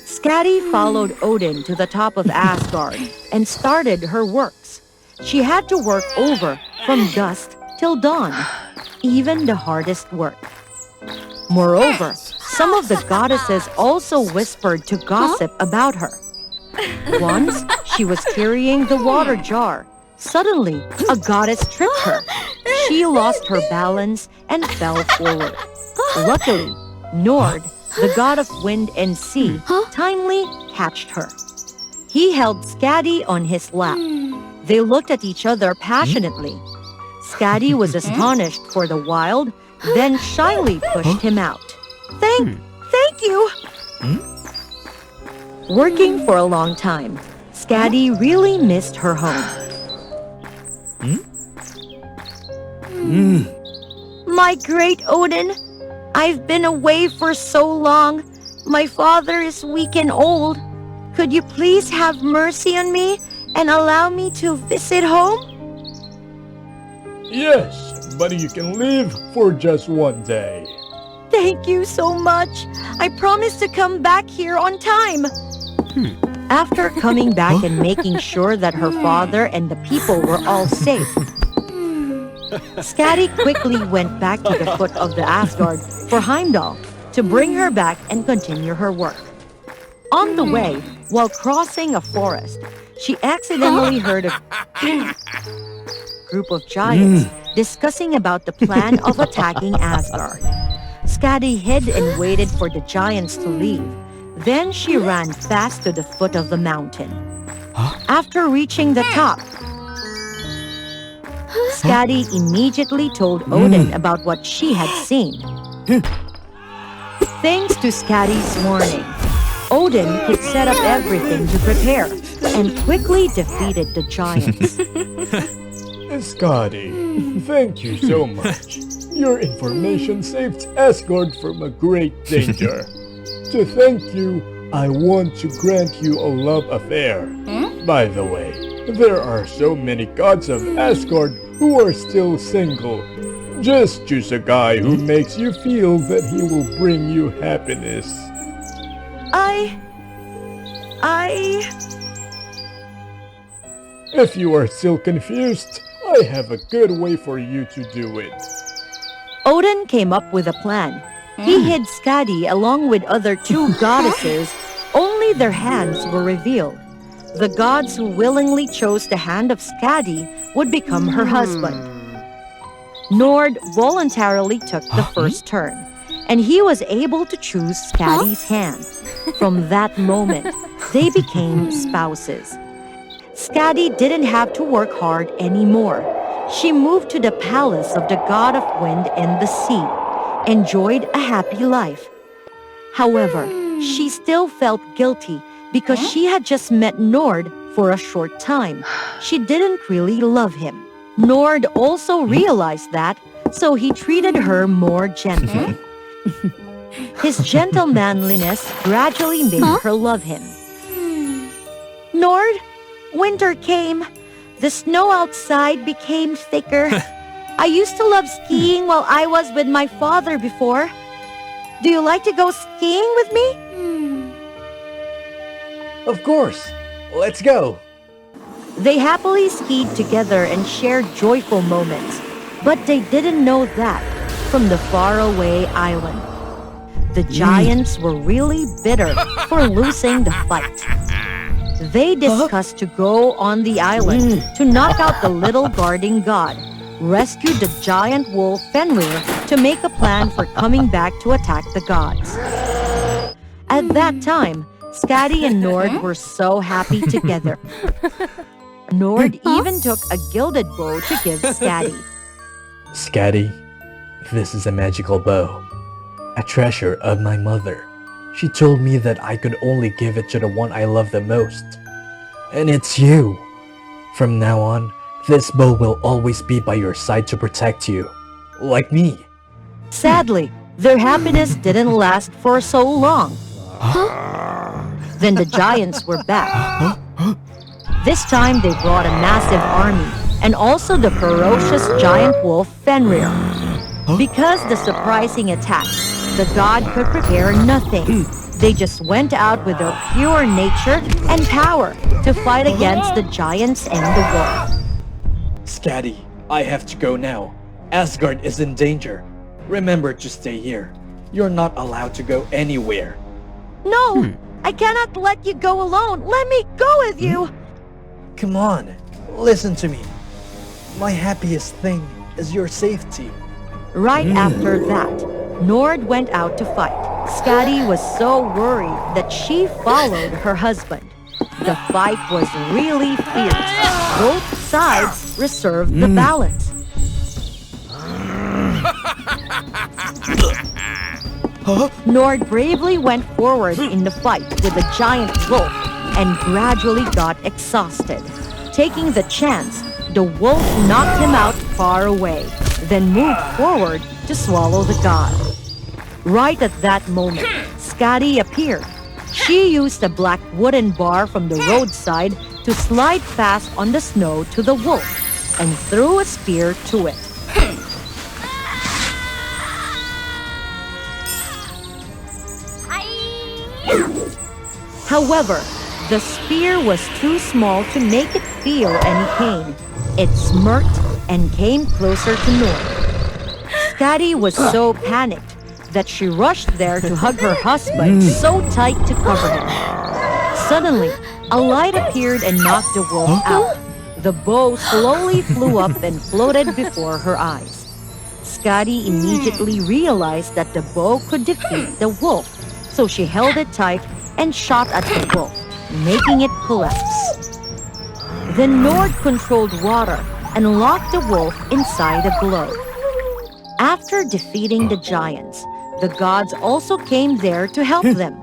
Skadi followed Odin to the top of Asgard and started her works. She had to work over from dusk till dawn, even the hardest work. Moreover, some of the goddesses also whispered to gossip about her. Once, she was carrying the water jar. Suddenly, a goddess tripped her. She lost her balance and fell forward. Luckily, Nord, the god of wind and sea, timely catched her. He held Skadi on his lap. They looked at each other passionately. Skadi was astonished for the while, then shyly pushed him out. Thank you! Working for a long time, Skadi really missed her home. My great Odin, I've been away for so long. My father is weak and old. Could you please have mercy on me and allow me to visit home? Yes, but you can leave for just one day. Thank you so much. I promise to come back here on time. After coming back and making sure that her father and the people were all safe, Skadi quickly went back to the foot of the Asgard for Heimdall to bring her back and continue her work. On the way, while crossing a forest, she accidentally heard a group of giants discussing about the plan of attacking Asgard. Skadi hid and waited for the giants to leave. Then she ran fast to the foot of the mountain. After reaching the top, Skadi immediately told Odin about what she had seen. Thanks to Skadi's warning, Odin could set up everything to prepare and quickly defeated the giants. Skadi, thank you so much. Your information saved Asgard from a great danger. To thank you, I want to grant you a love affair. By the way, there are so many gods of Asgard who are still single. Just choose a guy who makes you feel that he will bring you happiness. If you are still confused, I have a good way for you to do it. Odin came up with a plan. He hid Skadi along with other two goddesses. Only their hands were revealed. The gods who willingly chose the hand of Skadi would become her husband. Nord voluntarily took the first turn, and he was able to choose Skadi's hand. From that moment, they became spouses. Skadi didn't have to work hard anymore. She moved to the palace of the god of wind and the sea, enjoyed a happy life. However, she still felt guilty because she had just met Nord for a short time. She didn't really love him. Nord also realized that, so he treated her more gently. His gentle manliness gradually made her love him. Nord, winter came. The snow outside became thicker. I used to love skiing while I was with my father before. Do you like to go skiing with me? Of course. Let's go. They happily skied together and shared joyful moments, but they didn't know that from the faraway island, the giants were really bitter for losing the fight. They discussed to go on the island to knock out the little guarding god, rescue the giant wolf Fenrir to make a plan for coming back to attack the gods. At that time, Skadi and Nord were so happy together. Nord even took a gilded bow to give Skadi. Skadi, this is a magical bow, a treasure of my mother. She told me that I could only give it to the one I love the most. And it's you. From now on, this bow will always be by your side to protect you. Like me. Sadly, their happiness didn't last for so long. Then the giants were back. This time they brought a massive army, and also the ferocious giant wolf Fenrir. Because the surprising attack, the god could prepare nothing. They just went out with their pure nature and power to fight against the giants and the wolf. Skadi, I have to go now. Asgard is in danger. Remember to stay here. You're not allowed to go anywhere. No, I cannot let you go alone. Let me go with you. Come on, listen to me. My happiest thing is your safety. Right after that, Nord went out to fight. Skadi was so worried that she followed her husband. The fight was really fierce. Both sides reserved the balance. Nord bravely went forward in the fight with the giant wolf and gradually got exhausted. Taking the chance, the wolf knocked him out far away, then moved forward to swallow the god. Right at that moment, Skadi appeared. She used a black wooden bar from the roadside to slide fast on the snow to the wolf and threw a spear to it. However, the spear was too small to make it feel any pain. It smirked and came closer to Nord. Skadi was so panicked that she rushed there to hug her husband so tight to cover him. Suddenly, a light appeared and knocked the wolf out. The bow slowly flew up and floated before her eyes. Skadi immediately realized that the bow could defeat the wolf, so she held it tight and shot at the wolf, making it collapse. Then Nord controlled water and locked the wolf inside a globe. After defeating the giants, the gods also came there to help them.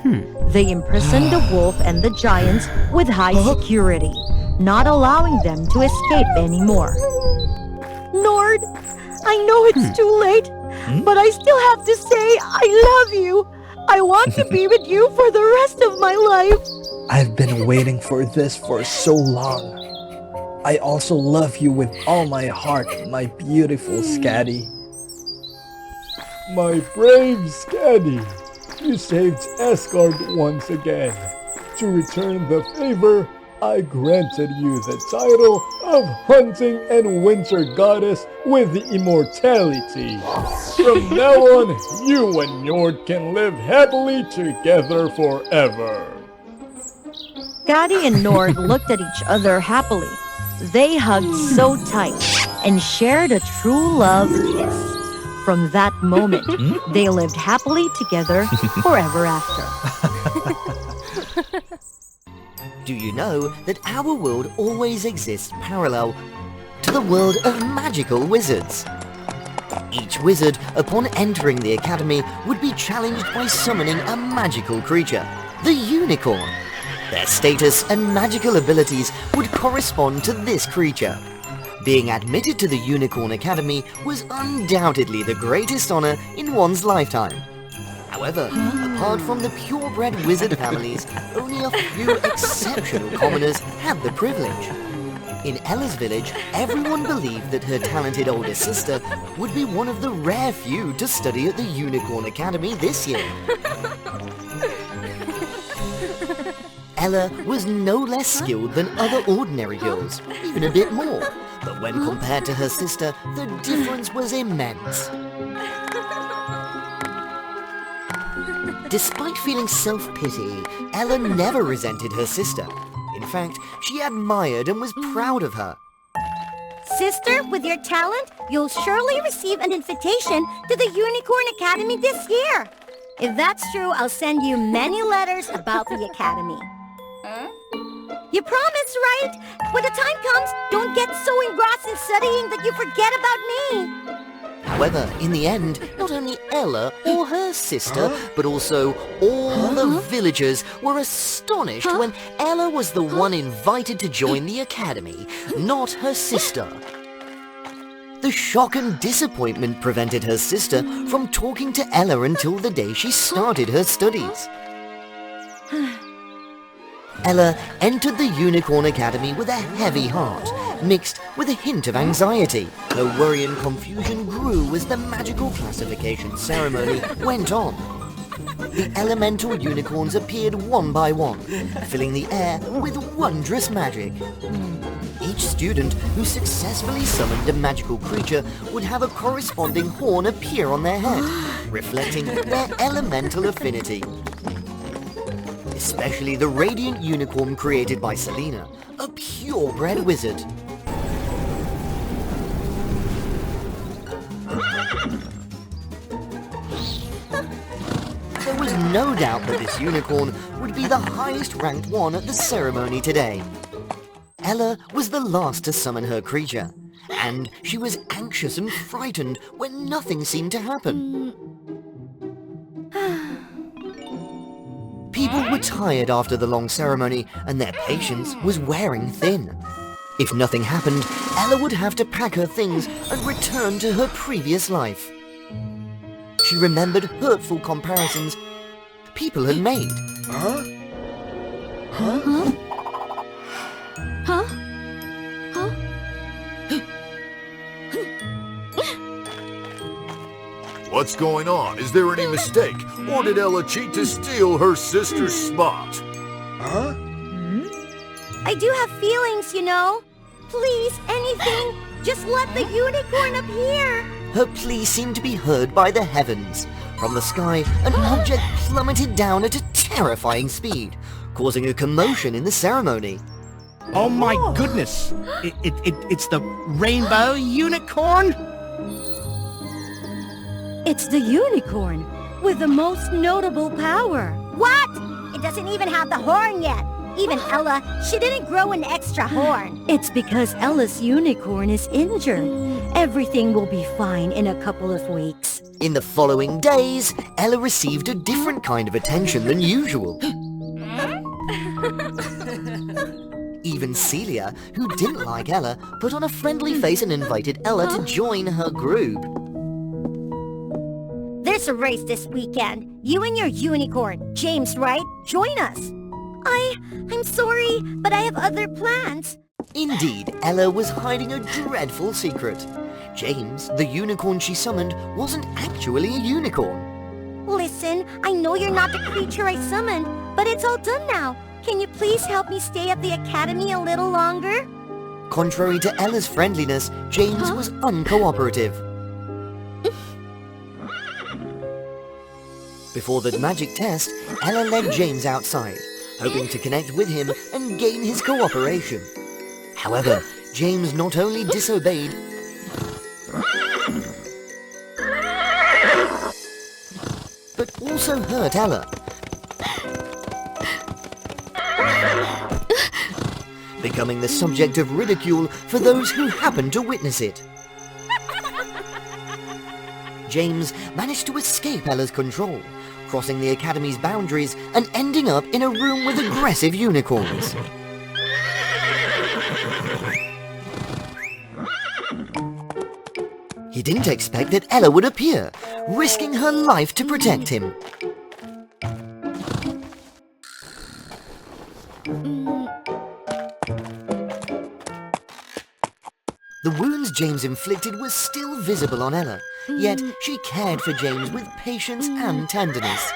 They imprisoned the wolf and the giants with high security, not allowing them to escape anymore. Nord, I know it's too late, but I still have to say I love you. I want to be with you for the rest of my life. I've been waiting for this for so long. I also love you with all my heart, my beautiful Skadi. My brave Skadi, you saved Asgard once again. To return the favor, I granted you the title of Hunting and Winter Goddess with immortality. From now on, you and Njord can live happily together forever. Skadi and Nord looked at each other happily. They hugged so tight and shared a true love kiss. From that moment, they lived happily together forever after. Do you know that our world always exists parallel to the world of magical wizards? Each wizard, upon entering the academy, would be challenged by summoning a magical creature, the unicorn. Their status and magical abilities would correspond to this creature. Being admitted to the Unicorn Academy was undoubtedly the greatest honor in one's lifetime. However, apart from the purebred wizard families, only a few exceptional commoners had the privilege. In Ella's village, everyone believed that her talented older sister would be one of the rare few to study at the Unicorn Academy this year. Ella was no less skilled than other ordinary girls, even a bit more. But when compared to her sister, the difference was immense. Despite feeling self-pity, Ella never resented her sister. In fact, she admired and was proud of her. Sister, with your talent, you'll surely receive an invitation to the Unicorn Academy this year. If that's true, I'll send you many letters about the Academy. You promise, right? When the time comes, don't get so engrossed in studying that you forget about me. However, in the end, not only Ella or her sister, but also all the villagers were astonished when Ella was the one invited to join the academy, not her sister. The shock and disappointment prevented her sister from talking to Ella until the day she started her studies. Ella entered the Unicorn Academy with a heavy heart mixed with a hint of anxiety. Her worry and confusion grew as the magical classification ceremony went on. The elemental unicorns appeared one by one, filling the air with wondrous magic. Each student who successfully summoned a magical creature would have a corresponding horn appear on their head, reflecting their elemental affinity. Especially the radiant unicorn created by Selena, a purebred wizard. There was no doubt that this unicorn would be the highest ranked one at the ceremony today. Ella was the last to summon her creature, and she was anxious and frightened when nothing seemed to happen. People were tired after the long ceremony, and their patience was wearing thin. If nothing happened, Ella would have to pack her things and return to her previous life. She remembered hurtful comparisons people had made. Huh? What's going on? Is there any mistake? Or did Ella cheat to steal her sister's spot? Huh? I do have feelings, you know. Please, anything. Just let the unicorn appear. Her plea seemed to be heard by the heavens. From the sky, an object plummeted down at a terrifying speed, causing a commotion in the ceremony. Oh my goodness! It's the rainbow unicorn? It's the unicorn with the most notable power. What? It doesn't even have the horn yet. Even Ella, she didn't grow an extra horn. It's because Ella's unicorn is injured. Everything will be fine in a couple of weeks. In the following days, Ella received a different kind of attention than usual. Even Celia, who didn't like Ella, put on a friendly face and invited Ella to join her group. There's a race this weekend. You and your unicorn, James, right? Join us. I'm sorry, but I have other plans. Indeed, Ella was hiding a dreadful secret. James, the unicorn she summoned, wasn't actually a unicorn. Listen, I know you're not the creature I summoned, but it's all done now. Can you please help me stay at the academy a little longer? Contrary to Ella's friendliness, James was uncooperative. Before the magic test, Ella led James outside, hoping to connect with him and gain his cooperation. However, James not only disobeyed, but also hurt Ella. Becoming the subject of ridicule for those who happened to witness it. James managed to escape Ella's control, crossing the Academy's boundaries and ending up in a room with aggressive unicorns. He didn't expect that Ella would appear, risking her life to protect him. The wounds James inflicted were still visible on Ella, yet she cared for James with patience and tenderness.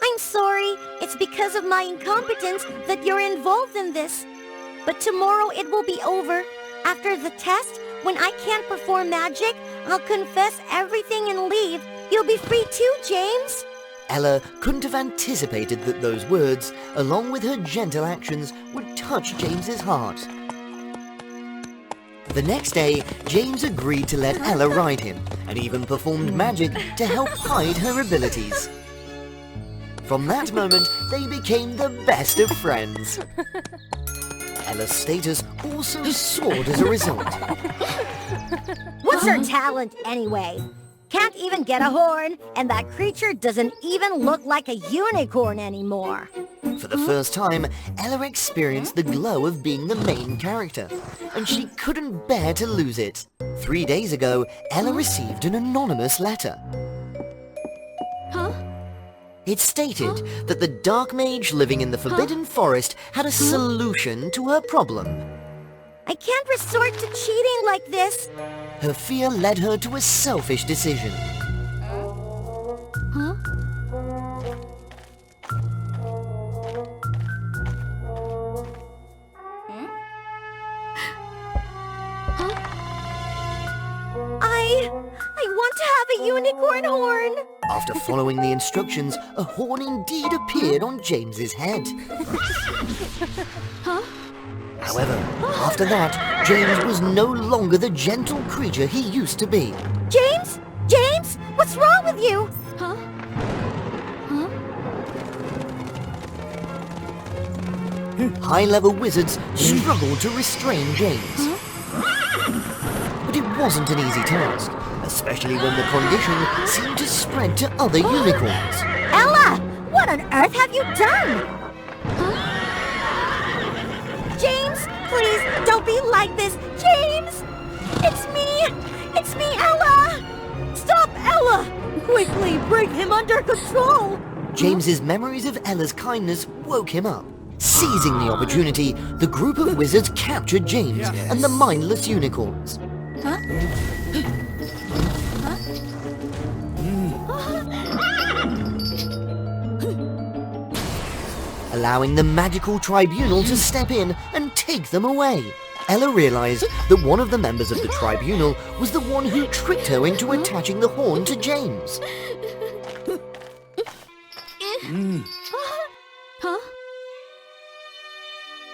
I'm sorry, it's because of my incompetence that you're involved in this. But tomorrow it will be over. After the test, when I can't perform magic, I'll confess everything and leave. You'll be free too, James. Ella couldn't have anticipated that those words, along with her gentle actions, would touch James's heart. The next day, James agreed to let Ella ride him, and even performed magic to help hide her abilities. From that moment, they became the best of friends. Ella's status also soared as a result. What's her talent anyway? Can't even get a horn, and that creature doesn't even look like a unicorn anymore. For the first time, Ella experienced the glow of being the main character, and she couldn't bear to lose it. 3 days ago, Ella received an anonymous letter. It stated that the dark mage living in the Forbidden Forest had a solution to her problem. I can't resort to cheating like this. Her fear led her to a selfish decision. Huh? I want to have a unicorn horn. After following the instructions, a horn indeed appeared on James's head. Huh? However, after that, James was no longer the gentle creature he used to be. James? James? What's wrong with you? Huh? High-level wizards struggled to restrain James. But it wasn't an easy task, especially when the condition seemed to spread to other unicorns. Ella! What on earth have you done? James, please, don't be like this. James! It's me! It's me, Ella! Stop, Ella! Quickly bring him under control! James's memories of Ella's kindness woke him up. Seizing the opportunity, the group of wizards captured James and the mindless unicorns. Huh? Allowing the magical tribunal to step in and take them away. Ella realized that one of the members of the tribunal was the one who tricked her into attaching the horn to James. Huh?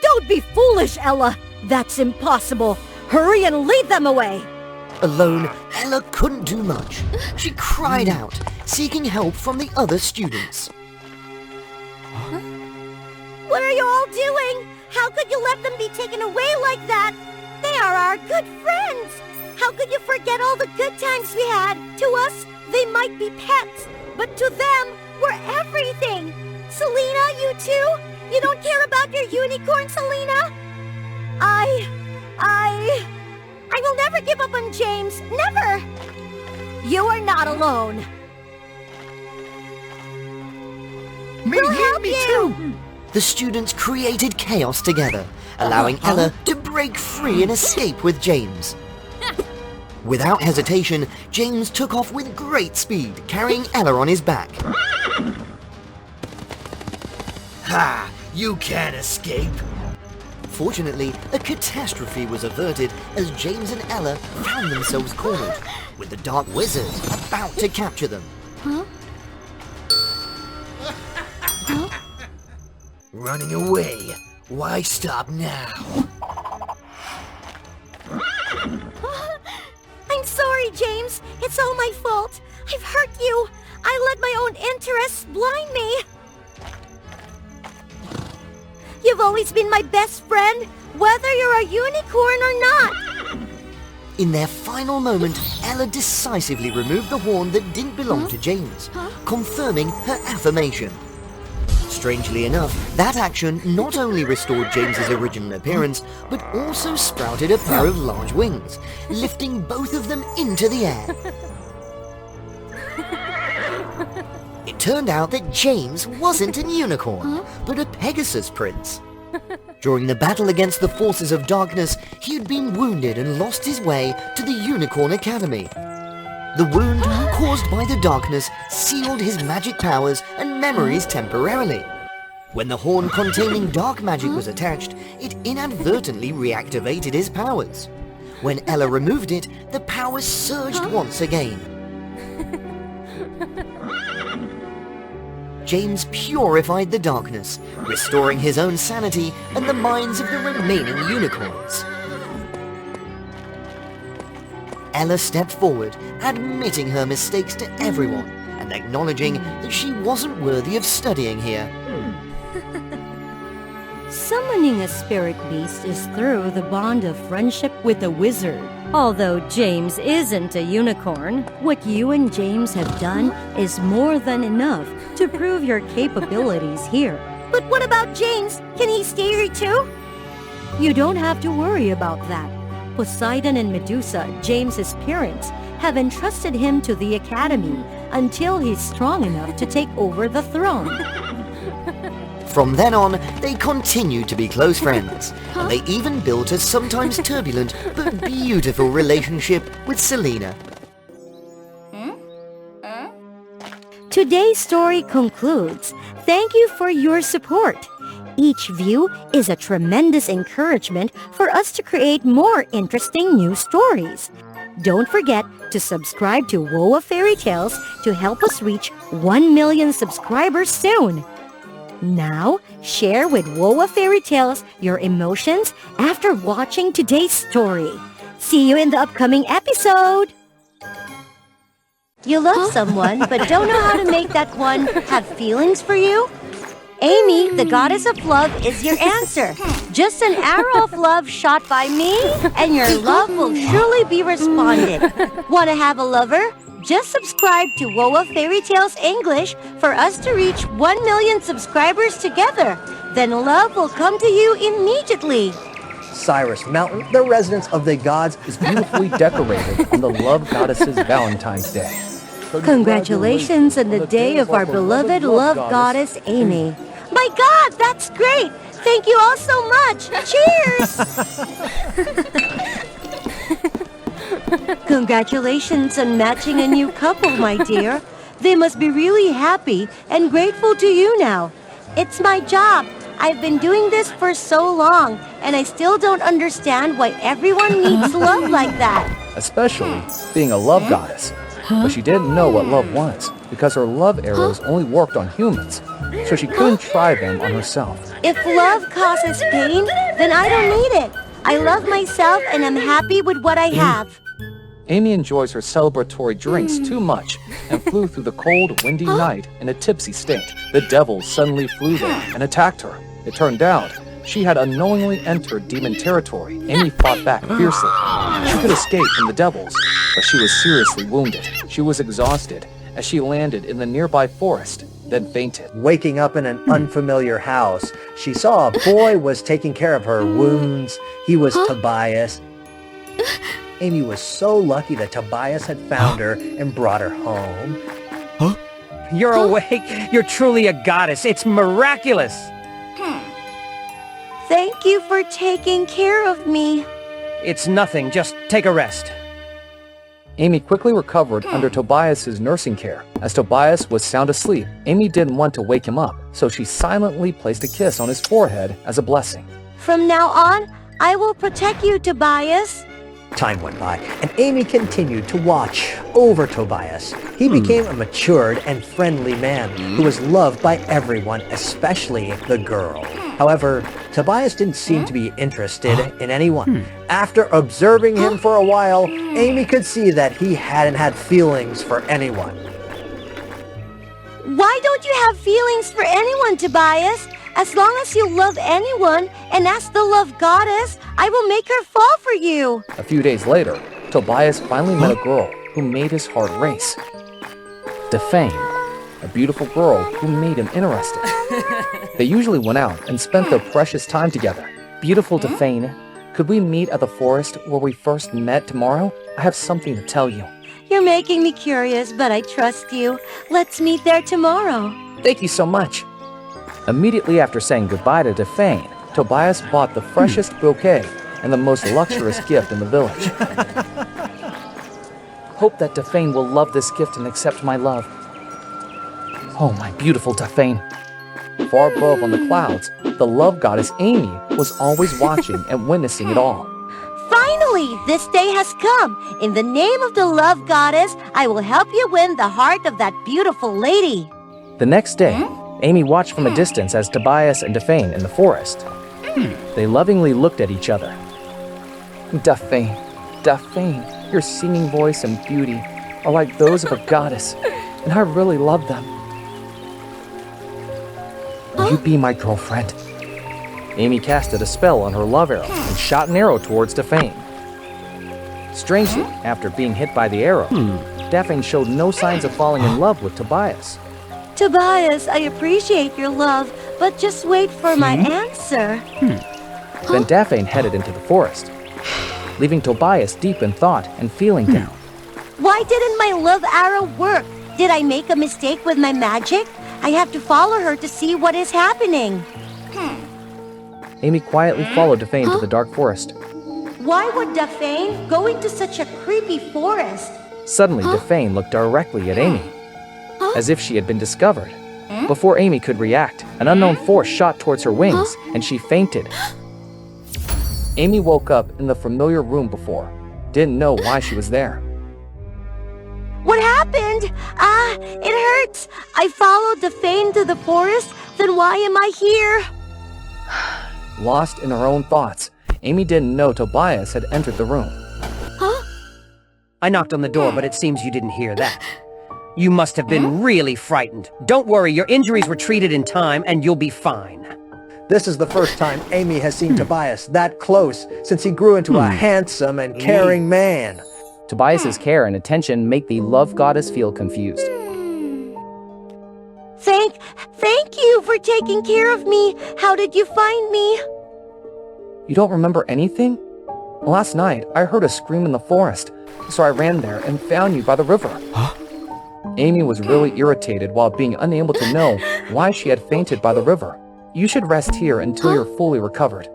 Don't be foolish, Ella! That's impossible! Hurry and lead them away! Alone, Ella couldn't do much. She cried out, seeking help from the other students. What are you all doing? How could you let them be taken away like that? They are our good friends! How could you forget all the good times we had? To us, they might be pets, but to them, we're everything! Selena, you too? You don't care about your unicorn, Selena? I will never give up on James. Never! You are not alone. We'll help you! The students created chaos together, allowing Ella to break free and escape with James. Without hesitation, James took off with great speed, carrying Ella on his back. Ha! You can't escape! Fortunately, a catastrophe was averted as James and Ella found themselves cornered, with the Dark Wizard about to capture them. Running away. Why stop now? I'm sorry, James. It's all my fault. I've hurt you. I let my own interests blind me. You've always been my best friend, whether you're a unicorn or not. In their final moment, Ella decisively removed the horn that didn't belong to James, confirming her affirmation. Strangely enough, that action not only restored James's original appearance, but also sprouted a pair of large wings, lifting both of them into the air. It turned out that James wasn't a unicorn, but a Pegasus prince. During the battle against the forces of darkness, he had been wounded and lost his way to the Unicorn Academy. The wound caused by the darkness sealed his magic powers and memories temporarily. When the horn containing dark magic was attached, it inadvertently reactivated his powers. When Ella removed it, the powers surged once again. James purified the darkness, restoring his own sanity and the minds of the remaining unicorns. Ella stepped forward, admitting her mistakes to everyone and acknowledging that she wasn't worthy of studying here. Summoning a spirit beast is through the bond of friendship with a wizard. Although James isn't a unicorn, what you and James have done is more than enough to prove your capabilities here. But what about James? Can he stay here too? You don't have to worry about that. Poseidon and Medusa, James's parents, have entrusted him to the academy until he's strong enough to take over the throne. From then on, they continued to be close friends, and they even built a sometimes turbulent but beautiful relationship with Selena. Today's story concludes. Thank you for your support. Each view is a tremendous encouragement for us to create more interesting new stories. Don't forget to subscribe to WOA Fairy Tales to help us reach 1 million subscribers soon. Now, share with WOA Fairy Tales your emotions after watching today's story. See you in the upcoming episode! You love someone, but don't know how to make that one have feelings for you? Amy, the goddess of love, is your answer. Just an arrow of love shot by me, and your love will surely be responded. Want to have a lover? Just subscribe to WOA Fairy Tales English for us to reach 1 million subscribers together. Then love will come to you immediately. Cyrus Mountain, the residence of the gods, is beautifully decorated on the love goddess's Valentine's Day. Congratulations on the day of our beloved love goddess, Amy. My God, that's great! Thank you all so much! Cheers! Congratulations on matching a new couple, my dear. They must be really happy and grateful to you now. It's my job. I've been doing this for so long, and I still don't understand why everyone needs love like that. Especially being a love goddess. But she didn't know what love was, because her love arrows only worked on humans, so she couldn't try them on herself. If love causes pain, then I don't need it. I love myself and I'm happy with what I have. Amy enjoys her celebratory drinks too much and flew through the cold, windy night in a tipsy state. The devils suddenly flew there and attacked her. It turned out she had unknowingly entered demon territory. Amy fought back fiercely. She could escape from the devils, but she was seriously wounded. She was exhausted as she landed in the nearby forest, then fainted. Waking up in an unfamiliar house, she saw a boy was taking care of her wounds. He was Tobias. Amy was so lucky that Tobias had found her and brought her home. You're awake. You're truly a goddess. It's miraculous. Thank you for taking care of me. It's nothing. Just take a rest. Amy quickly recovered under Tobias's nursing care. As Tobias was sound asleep, Amy didn't want to wake him up, so she silently placed a kiss on his forehead as a blessing. From now on, I will protect you, Tobias. Time went by, and Amy continued to watch over Tobias. He became a matured and friendly man who was loved by everyone, especially the girl. However, Tobias didn't seem to be interested in anyone. After observing him for a while, Amy could see that he hadn't had feelings for anyone. Why don't you have feelings for anyone, Tobias? As long as you love anyone and ask the love goddess, I will make her fall for you. A few days later, Tobias finally met a girl who made his heart race. Defane, a beautiful girl who made him interested. They usually went out and spent their precious time together. Beautiful Defane, could we meet at the forest where we first met tomorrow? I have something to tell you. You're making me curious, but I trust you. Let's meet there tomorrow. Thank you so much. Immediately after saying goodbye to Defane, Tobias bought the freshest bouquet and the most luxurious gift in the village. Hope that Defane will love this gift and accept my love. Oh, my beautiful Defane. Far above on the clouds, the love goddess Amy was always watching and witnessing it all. Finally, this day has come. In the name of the love goddess, I will help you win the heart of that beautiful lady. The next day, Amy watched from a distance as Tobias and Defane in the forest. They lovingly looked at each other. Defane, Defane, your singing voice and beauty are like those of a goddess, and I really love them. Will you be my girlfriend? Amy casted a spell on her love arrow and shot an arrow towards Defane. Strangely, after being hit by the arrow, Defane showed no signs of falling in love with Tobias. Tobias, I appreciate your love, but just wait for my answer. Then Defane headed into the forest. leaving Tobias deep in thought and feeling down. Why didn't my love arrow work? Did I make a mistake with my magic? I have to follow her to see what is happening. Amy quietly followed Defane to the dark forest. Why would Defane go into such a creepy forest? Suddenly, Defane looked directly at Amy, as if she had been discovered. Before Amy could react, an unknown force shot towards her wings, and she fainted. Amy woke up in the familiar room before, didn't know why she was there. What happened? It hurts. I followed Defane to the forest, then why am I here? Lost in her own thoughts, Amy didn't know Tobias had entered the room. I knocked on the door, but it seems you didn't hear that. You must have been really frightened. Don't worry, your injuries were treated in time, and you'll be fine. This is the first time Amy has seen Tobias that close since he grew into a handsome and caring man. Tobias's care and attention make the love goddess feel confused. Thank you for taking care of me. How did you find me? You don't remember anything? Last night, I heard a scream in the forest, so I ran there and found you by the river. Amy was really irritated while being unable to know why she had fainted by the river. You should rest here until you're fully recovered.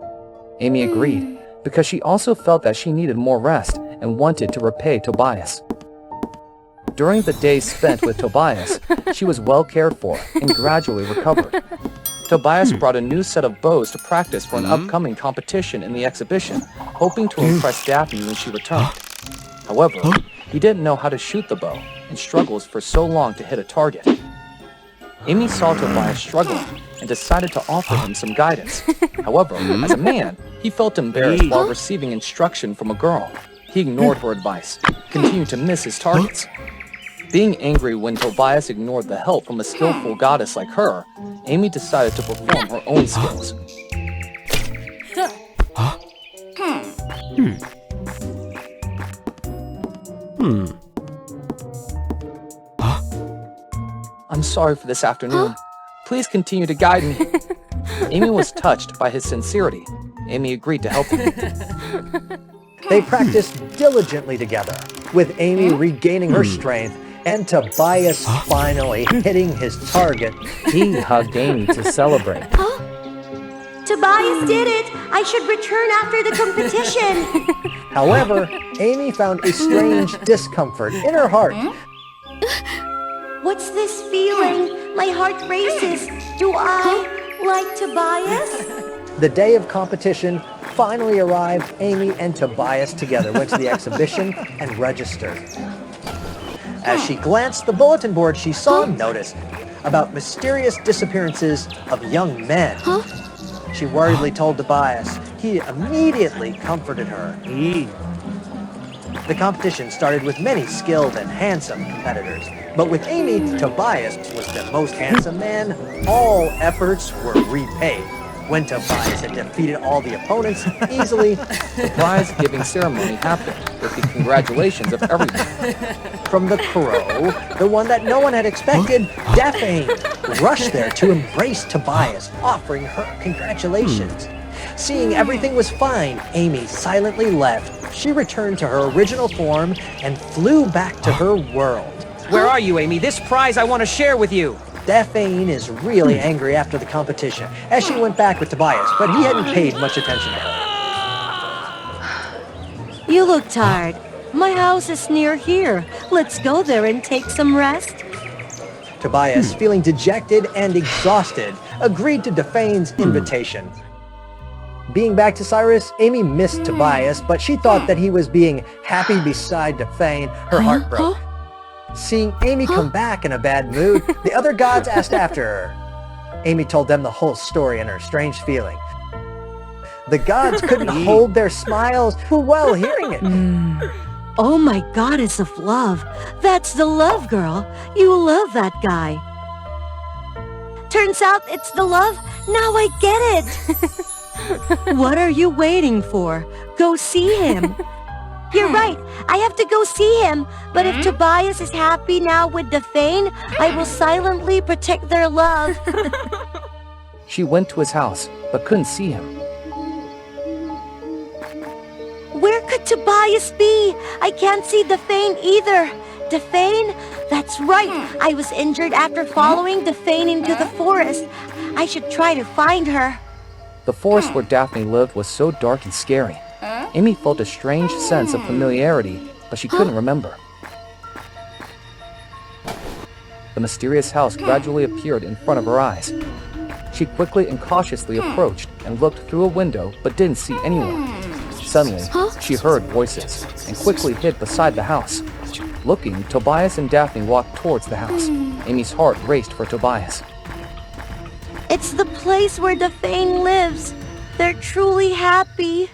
Amy agreed, because she also felt that she needed more rest and wanted to repay Tobias. During the days spent with Tobias, she was well cared for and gradually recovered. Tobias brought a new set of bows to practice for an upcoming competition in the exhibition, hoping to impress Daphne when she returned. However, he didn't know how to shoot the bow and struggles for so long to hit a target. Amy saw Tobias struggling and decided to offer him some guidance. However, as a man, he felt embarrassed while receiving instruction from a girl. He ignored her advice, continued to miss his targets. Being angry when Tobias ignored the help from a skillful goddess like her, Amy decided to perform her own skills. I'm sorry for this afternoon. Please continue to guide me. Amy was touched by his sincerity. Amy agreed to help him. They practiced diligently together, with Amy regaining her strength and Tobias finally hitting his target. He hugged Amy to celebrate. Tobias did it! I should return after the competition! However, Amy found a strange discomfort in her heart. What's this feeling? My heart races. Do I like Tobias? The day of competition finally arrived. Amy and Tobias together went to the exhibition and registered. As she glanced at the bulletin board, she saw a notice about mysterious disappearances of young men. She worriedly told Tobias. He immediately comforted her. The competition started with many skilled and handsome competitors. But with Amy, Tobias was the most handsome man. All efforts were repaid. When Tobias had defeated all the opponents easily, the prize-giving ceremony happened with the congratulations of everyone. From the crow, the one that no one had expected, Daphne rushed there to embrace Tobias, offering her congratulations. Seeing everything was fine, Amy silently left. She returned to her original form and flew back to her world. Where are you, Amy? This prize I want to share with you. Daphne is really angry after the competition, as she went back with Tobias, but he hadn't paid much attention to her. You look tired. My house is near here. Let's go there and take some rest. Tobias, feeling dejected and exhausted, agreed to Daphane's invitation. Being back to Cyrus, Amy missed Tobias, but she thought that he was being happy beside Daphne. Her heart broke. Seeing Amy come back in a bad mood, the other gods asked after her. Amy told them the whole story and her strange feeling. The gods couldn't hold their smiles while hearing it. Oh my goddess of love. That's the love girl. You love that guy. Turns out it's the love. Now I get it. What are you waiting for? Go see him. You're right. I have to go see him. But if Tobias is happy now with Daphne, I will silently protect their love. She went to his house, but couldn't see him. could Tobias be? I can't see Defane either. Defane? That's right. I was injured after following Defane into the forest. I should try to find her. The forest where Daphne lived was so dark and scary. Amy felt a strange sense of familiarity, but she couldn't remember. The mysterious house gradually appeared in front of her eyes. She quickly and cautiously approached and looked through a window but didn't see anyone. Suddenly, she heard voices and quickly hid beside the house. Looking, Tobias and Daphne walked towards the house. Amy's heart raced for Tobias. It's the place where Defane lives. They're truly happy.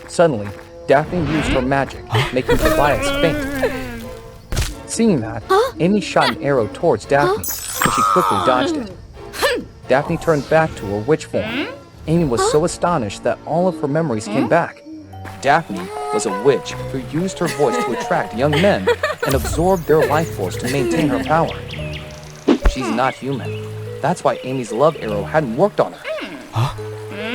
Suddenly, Daphne used her magic, making Tobias faint. Seeing that, Amy shot an arrow towards Daphne, but she quickly dodged it. Daphne turned back to her witch form. Amy was so astonished that all of her memories came back. Daphne was a witch who used her voice to attract young men and absorb their life force to maintain her power. She's not human. That's why Amy's love arrow hadn't worked on her.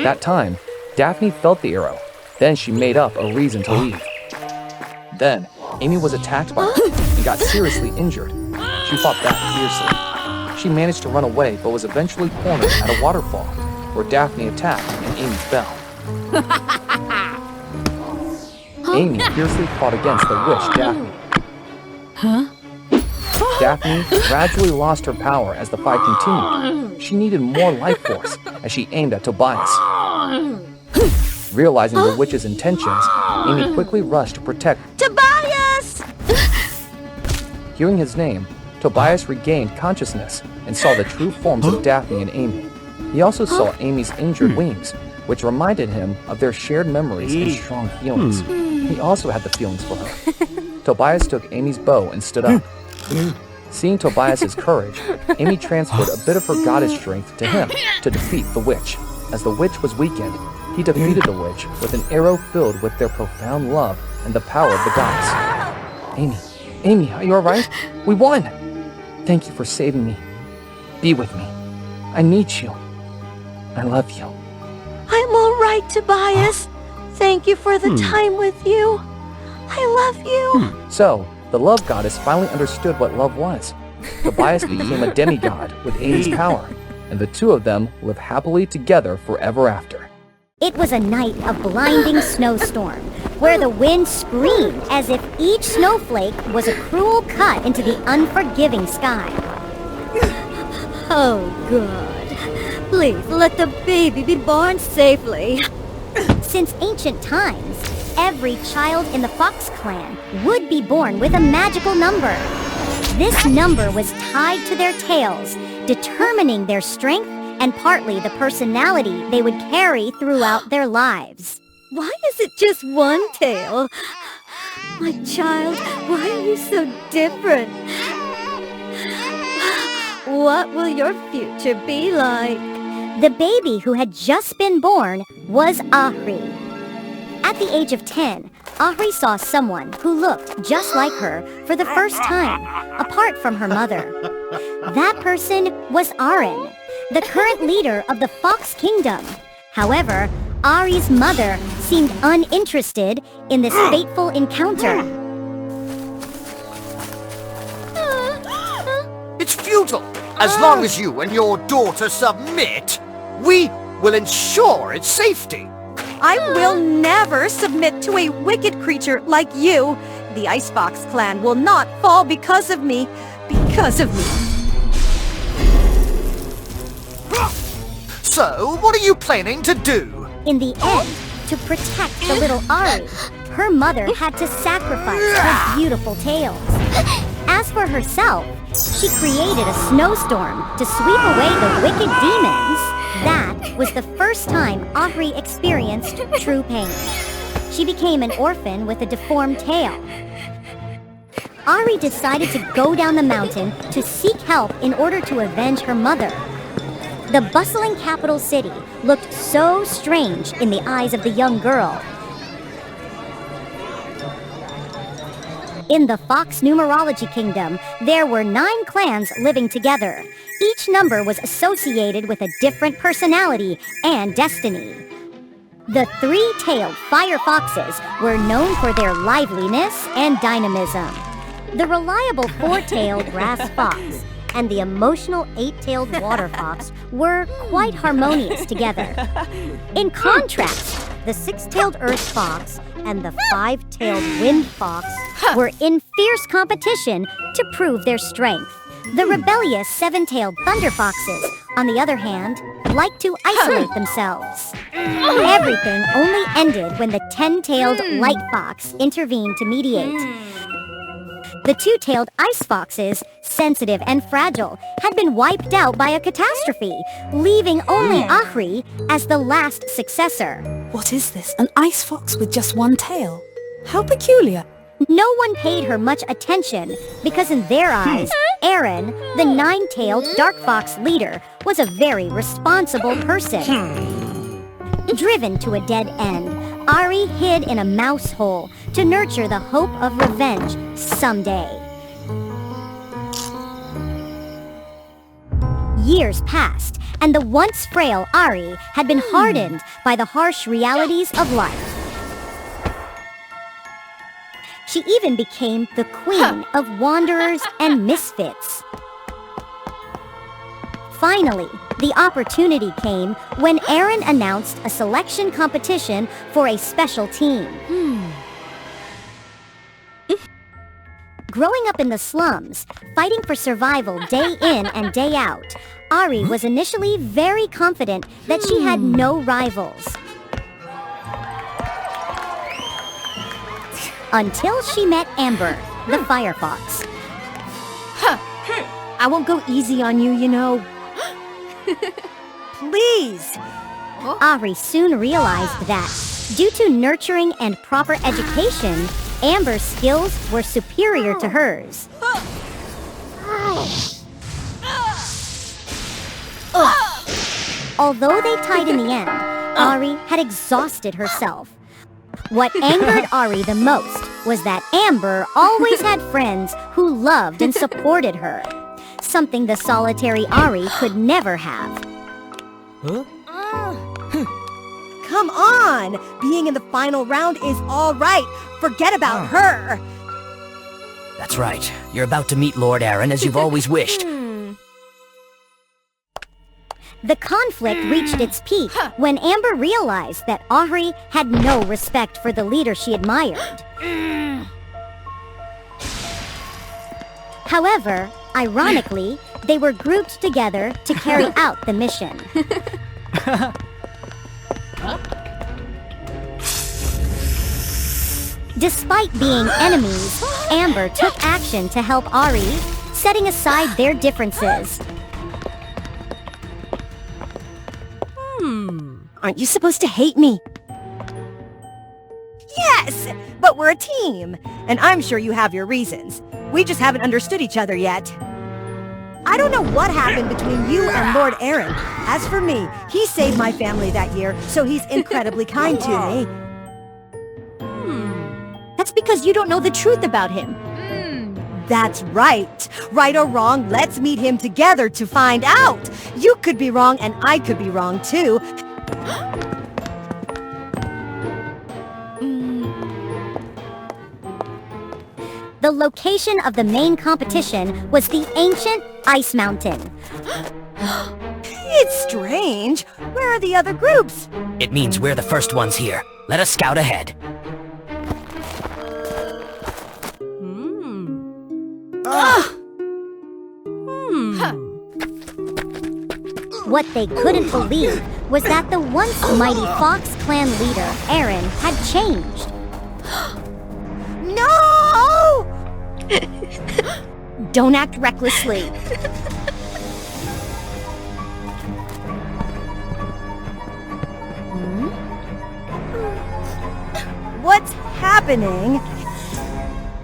That time, Daphne felt the arrow. Then she made up a reason to leave. Then, Amy was attacked by her and got seriously injured. She fought back fiercely. She managed to run away but was eventually cornered at a waterfall, where Daphne attacked and Amy fell. Amy fiercely fought against the witch Daphne. Daphne gradually lost her power as the fight continued. She needed more life force as she aimed at Tobias. Realizing the witch's intentions, Amy quickly rushed to protect Tobias! Hearing his name, Tobias regained consciousness and saw the true forms of Daphne and Amy. He also saw Amy's injured wings, which reminded him of their shared memories and strong feelings. He also had the feelings for her. Tobias took Amy's bow and stood up. Seeing Tobias's courage, Amy transferred a bit of her goddess strength to him to defeat the witch. As the witch was weakened, he defeated the witch with an arrow filled with their profound love and the power of the goddess. Amy, are you alright? We won! Thank you for saving me. Be with me. I need you. I love you. I'm all right, Tobias. Thank you for the time with you. I love you. So, the love goddess finally understood what love was. Tobias became a demigod with Amy's power, and the two of them live happily together forever after. It was a night of blinding snowstorm, where the wind screamed as if each snowflake was a cruel cut into the unforgiving sky. Oh, God. Please let the baby be born safely. Since ancient times, every child in the Fox clan would be born with a magical number. This number was tied to their tails, determining their strength and partly the personality they would carry throughout their lives. Why is it just one tail? My child, why are you so different? What will your future be like? The baby who had just been born was Ahri. At the age of 10, Ahri saw someone who looked just like her for the first time, apart from her mother. That person was Aaron, the current leader of the Fox Kingdom. However, Ahri's mother seemed uninterested in this fateful encounter. It's futile. As long as you and your daughter submit, we will ensure its safety. I will never submit to a wicked creature like you. The Icebox clan will not fall because of me. Because of me. So, what are you planning to do? In the end, to protect the little Ahri, her mother had to sacrifice her beautiful tails. As for herself, she created a snowstorm to sweep away the wicked demons. That was the first time Ahri experienced true pain. She became an orphan with a deformed tail. Ahri decided to go down the mountain to seek help in order to avenge her mother. The bustling capital city looked so strange in the eyes of the young girl. In the Fox Numerology Kingdom, there were 9 clans living together. Each number was associated with a different personality and destiny. The three-tailed fire foxes were known for their liveliness and dynamism. The reliable four-tailed grass fox and the emotional eight-tailed water fox were quite harmonious together. In contrast, the six-tailed earth fox and the five-tailed wind fox were in fierce competition to prove their strength. The rebellious seven-tailed thunder foxes, on the other hand, liked to isolate themselves. Everything only ended when the 10-tailed light fox intervened to mediate. The two-tailed ice foxes, sensitive and fragile, had been wiped out by a catastrophe, leaving only Ahri as the last successor. What is this? An ice fox with just one tail? How peculiar. No one paid her much attention because in their eyes, Aaron, the nine-tailed dark fox leader, was a very responsible person. Driven to a dead end, Ahri hid in a mouse hole to nurture the hope of revenge someday. Years passed, and the once frail Ahri had been hardened by the harsh realities of life. She even became the queen of wanderers and misfits. Finally, the opportunity came when Aaron announced a selection competition for a special team. Growing up in the slums, fighting for survival day in and day out, Ahri was initially very confident that she had no rivals. Until she met Amber, the fire fox. I won't go easy on you, you know. Please! Ahri soon realized that, due to nurturing and proper education, Amber's skills were superior to hers. Although they tied in the end, Ahri had exhausted herself. What angered Ahri the most was that Amber always had friends who loved and supported her, something the solitary Ahri could never have. Come on! Being in the final round is all right. Forget about her. That's right. You're about to meet Lord Aaron as you've always wished. The conflict reached its peak when Amber realized that Ahri had no respect for the leader she admired. However, ironically, they were grouped together to carry out the mission. Despite being enemies, Amber took action to help Ahri, setting aside their differences. Aren't you supposed to hate me? Yes, but we're a team, and I'm sure you have your reasons. We just haven't understood each other yet. I don't know what happened between you and Lord Aaron. As for me, he saved my family that year, so he's incredibly kind to me. That's because you don't know the truth about him. That's right. Right or wrong, let's meet him together to find out. You could be wrong, and I could be wrong, too. The location of the main competition was the ancient Ice Mountain. It's strange. Where are the other groups? It means we're the first ones here. Let us scout ahead. What they couldn't believe was that the once mighty Fox clan leader, Aaron, had changed. No! Don't act recklessly. What's happening?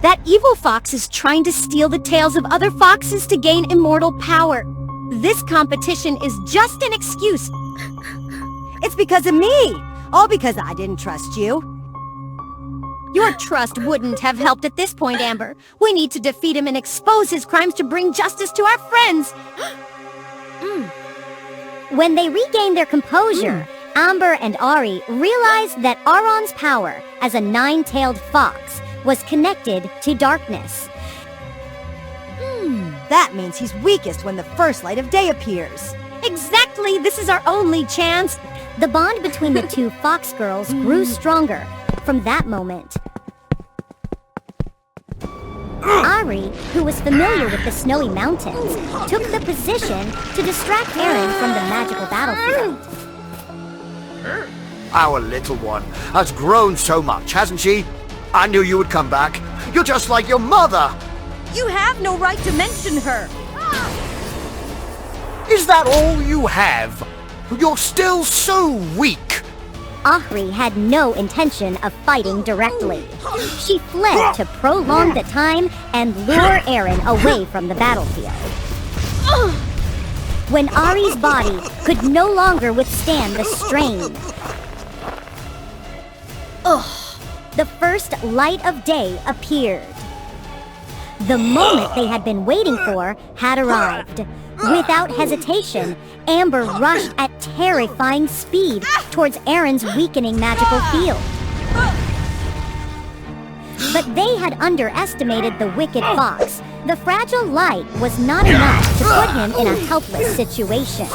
That evil fox is trying to steal the tails of other foxes to gain immortal power. This competition is just an excuse. It's because of me. All because I didn't trust you. Your trust wouldn't have helped at this point, Amber. We need to defeat him and expose his crimes to bring justice to our friends. When they regained their composure, Amber and Ari realized that Aaron's power as a nine-tailed fox was connected to darkness. That means he's weakest when the first light of day appears. Exactly! This is our only chance! The bond between the two fox girls grew stronger from that moment. Ari, who was familiar with the snowy mountains, took the position to distract Aaron from the magical battlefield. Our little one has grown so much, hasn't she? I knew you would come back. You're just like your mother. You have no right to mention her. Is that all you have? You're still so weak. Ahri had no intention of fighting directly. She fled to prolong the time and lure Aaron away from the battlefield. When Ari's body could no longer withstand the strain, the first light of day appeared. The moment they had been waiting for had arrived. Without hesitation, Amber rushed at terrifying speed towards Aaron's weakening magical field. But they had underestimated the wicked fox. The fragile light was not enough to put him in a helpless situation.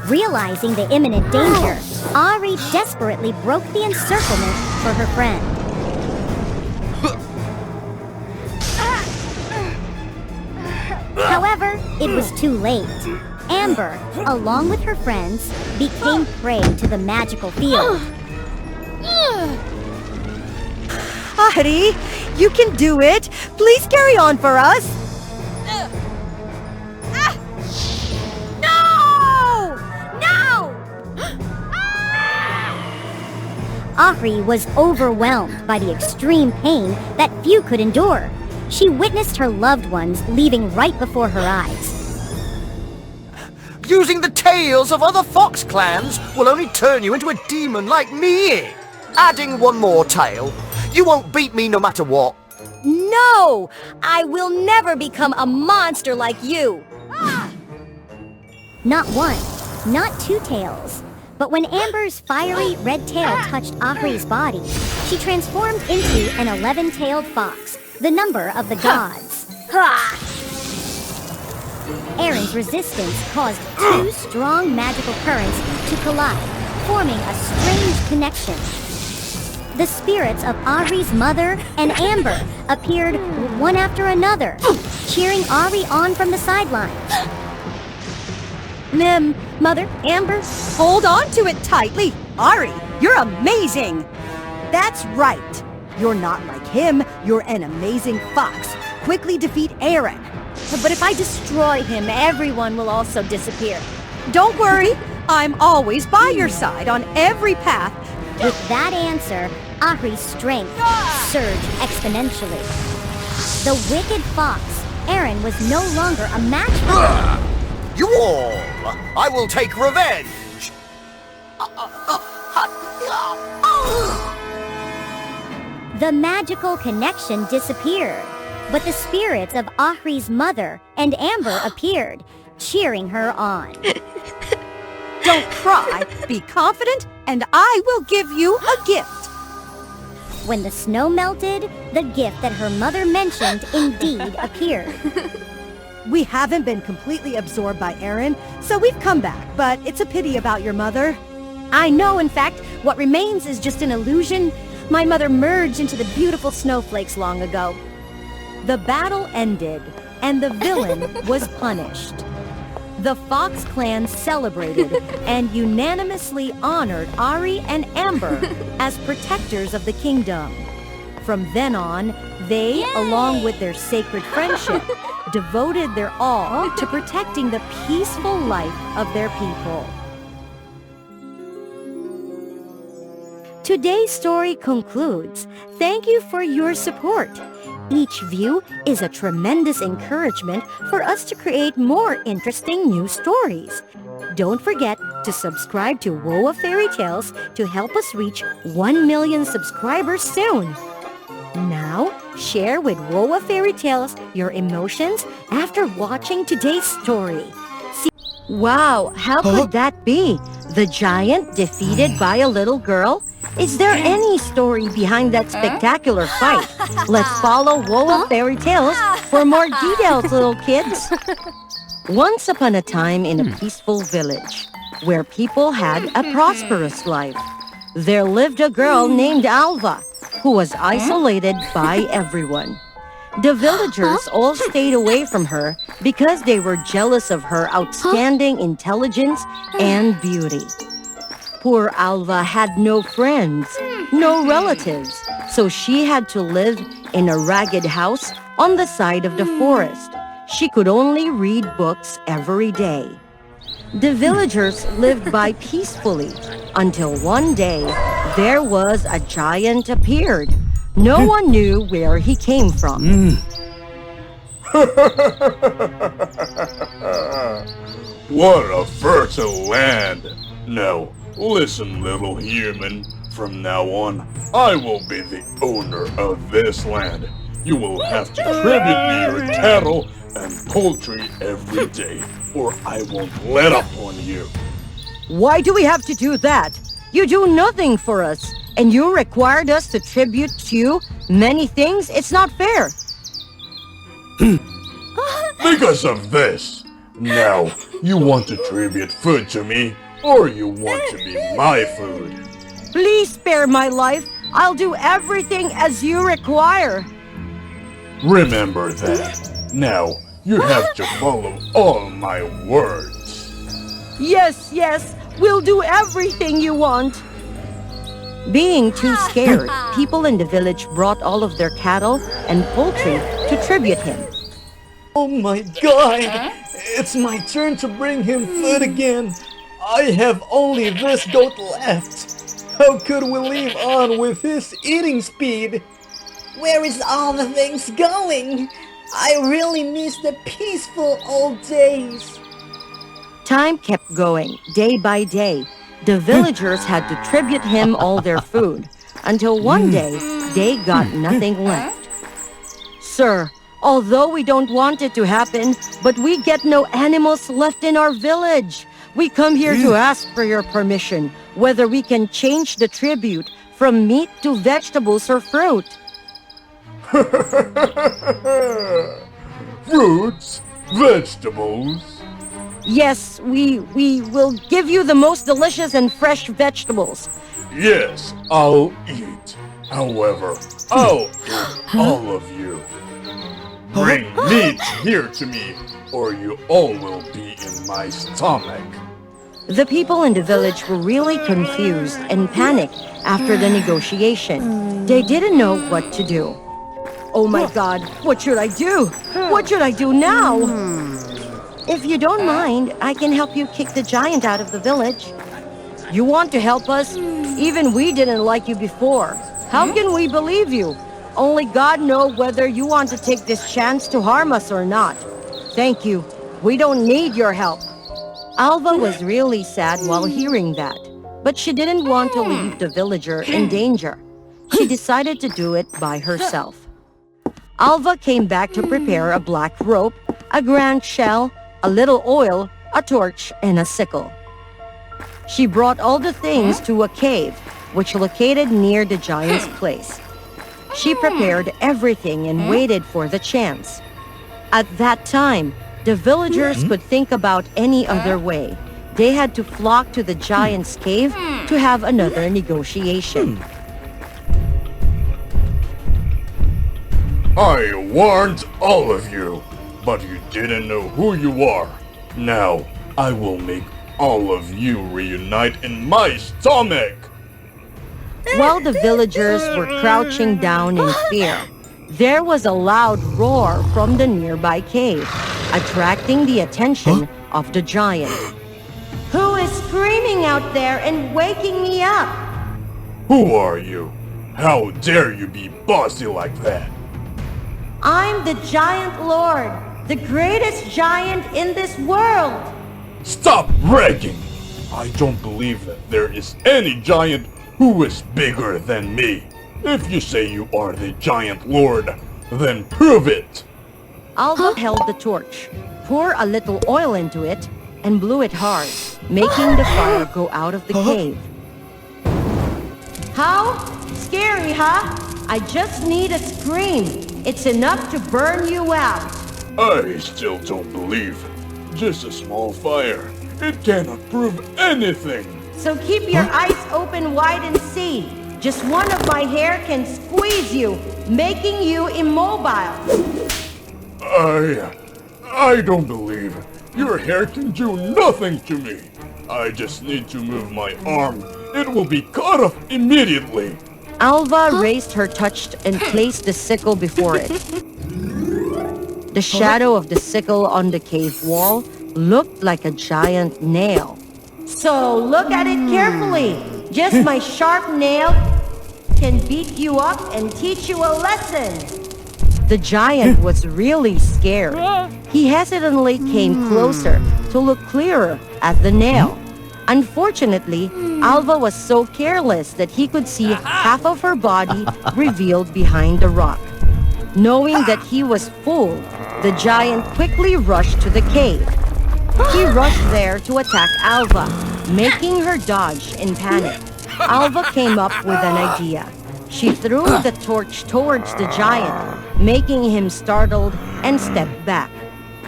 Realizing the imminent danger, Ari desperately broke the encirclement for her friend. However, it was too late. Amber, along with her friends, became prey to the magical field. Ari, you can do it! Please carry on for us! No! No! Ahri was overwhelmed by the extreme pain that few could endure. She witnessed her loved ones leaving right before her eyes. Using the tails of other fox clans will only turn you into a demon like me. Adding one more tail, you won't beat me no matter what. No! I will never become a monster like you! Not one, not two tails. But when Amber's fiery red tail touched Ahri's body, she transformed into an 11-tailed fox, the number of the gods. Aaron's resistance caused two strong magical currents to collide, forming a strange connection. The spirits of Ahri's mother and Amber appeared one after another, cheering Ahri on from the sidelines. Mother, Amber, hold on to it tightly. Ari, you're amazing! That's right. You're not like him. You're an amazing fox. Quickly defeat Aaron. But if I destroy him, everyone will also disappear. Don't worry. I'm always by your side on every path. With that answer, Ahri's strength surged exponentially. The wicked fox, Aaron, was no longer a match for him. You all! I will take revenge! The magical connection disappeared, but the spirits of Ahri's mother and Amber appeared, cheering her on. Don't cry, be confident, and I will give you a gift. When the snow melted, the gift that her mother mentioned indeed appeared. We haven't been completely absorbed by Aaron, so we've come back, but it's a pity about your mother. I know, in fact, what remains is just an illusion. My mother merged into the beautiful snowflakes long ago. The battle ended, and the villain was punished. The Fox clan celebrated and unanimously honored Ari and Amber as protectors of the kingdom. From then on, they, along with their sacred friendship, devoted their all to protecting the peaceful life of their people. Today's story concludes. Thank you for your support. Each view is a tremendous encouragement for us to create more interesting new stories. Don't forget to subscribe to WOA Fairy Tales to help us reach 1 million subscribers soon. Now, share with WOA Fairy Tales your emotions after watching today's story. Wow, how could that be? The giant defeated by a little girl? Is there any story behind that spectacular fight? Let's follow WOA Fairy Tales for more details, little kids. Once upon a time in a peaceful village, where people had a prosperous life, there lived a girl named Alva, who was isolated by everyone. The villagers all stayed away from her because they were jealous of her outstanding intelligence and beauty. Poor Alva had no friends, no relatives, so she had to live in a ragged house on the side of the forest. She could only read books every day. The villagers lived by peacefully until one day there was a giant appeared. No one knew where he came from. What a fertile land! Now, listen, little human. From now on, I will be the owner of this land. You will have to tribute me your cattle and poultry every day, or I won't let up on you. Why do we have to do that? You do nothing for us, and you required us to tribute to you many things. It's not fair. Because of this. Now, you want to tribute food to me, or you want to be my food? Please spare my life. I'll do everything as you require. Remember that. Now, you have to follow all my words. Yes, yes, we'll do everything you want. Being too scared, people in the village brought all of their cattle and poultry to tribute him. Oh my god! It's my turn to bring him food again! I have only this goat left! How could we live on with his eating speed? Where is all the things going? I really miss the peaceful old days. Time kept going, day by day. The villagers had to tribute him all their food, until one day, they got nothing left. Sir, although we don't want it to happen, but we get no animals left in our village. We come here to ask for your permission, whether we can change the tribute from meat to vegetables or fruit. Fruits? Vegetables? Yes, we will give you the most delicious and fresh vegetables. Yes, I'll eat. However, I'll eat all of you. Bring meat here to me, or you all will be in my stomach. The people in the village were really confused and panicked after the negotiation. They didn't know what to do. Oh my god, what should I do? What should I do now? If you don't mind, I can help you kick the giant out of the village. You want to help us? Even we didn't like you before. How can we believe you? Only God knows whether you want to take this chance to harm us or not. Thank you. We don't need your help. Alva was really sad while hearing that, but she didn't want to leave the villager in danger. She decided to do it by herself. Alva came back to prepare a black rope, a grand shell, a little oil, a torch, and a sickle. She brought all the things to a cave, which located near the giant's place. She prepared everything and waited for the chance. At that time, the villagers could think about any other way. They had to flock to the giant's cave to have another negotiation. I warned all of you, but you didn't know who you are. Now, I will make all of you reunite in my stomach! While the villagers were crouching down in fear, there was a loud roar from the nearby cave, attracting the attention of the giant. Who is screaming out there and waking me up? Who are you? How dare you be bossy like that? I'm the Giant Lord, the greatest giant in this world. Stop bragging! I don't believe that there is any giant who is bigger than me. If you say you are the Giant Lord, then prove it! Alva held the torch, poured a little oil into it, and blew it hard. making the fire go out of the cave. How? Scary, huh? I just need a scream. It's enough to burn you out. I still don't believe. Just a small fire. It cannot prove anything. So keep your eyes open wide and see. Just one of my hair can squeeze you, making you immobile. I don't believe. Your hair can do nothing to me. I just need to move my arm. It will be cut off immediately. Alva raised her touch and placed the sickle before it. The shadow of the sickle on the cave wall looked like a giant nail. So look at it carefully. Just my sharp nail can beat you up and teach you a lesson. The giant was really scared. He hesitantly came closer to look clearer at the nail. Unfortunately, Alva was so careless that he could see half of her body revealed behind the rock. Knowing that he was fooled, the giant quickly rushed to the cave. He rushed there to attack Alva, making her dodge in panic. Alva came up with an idea. She threw the torch towards the giant, making him startled and stepped back.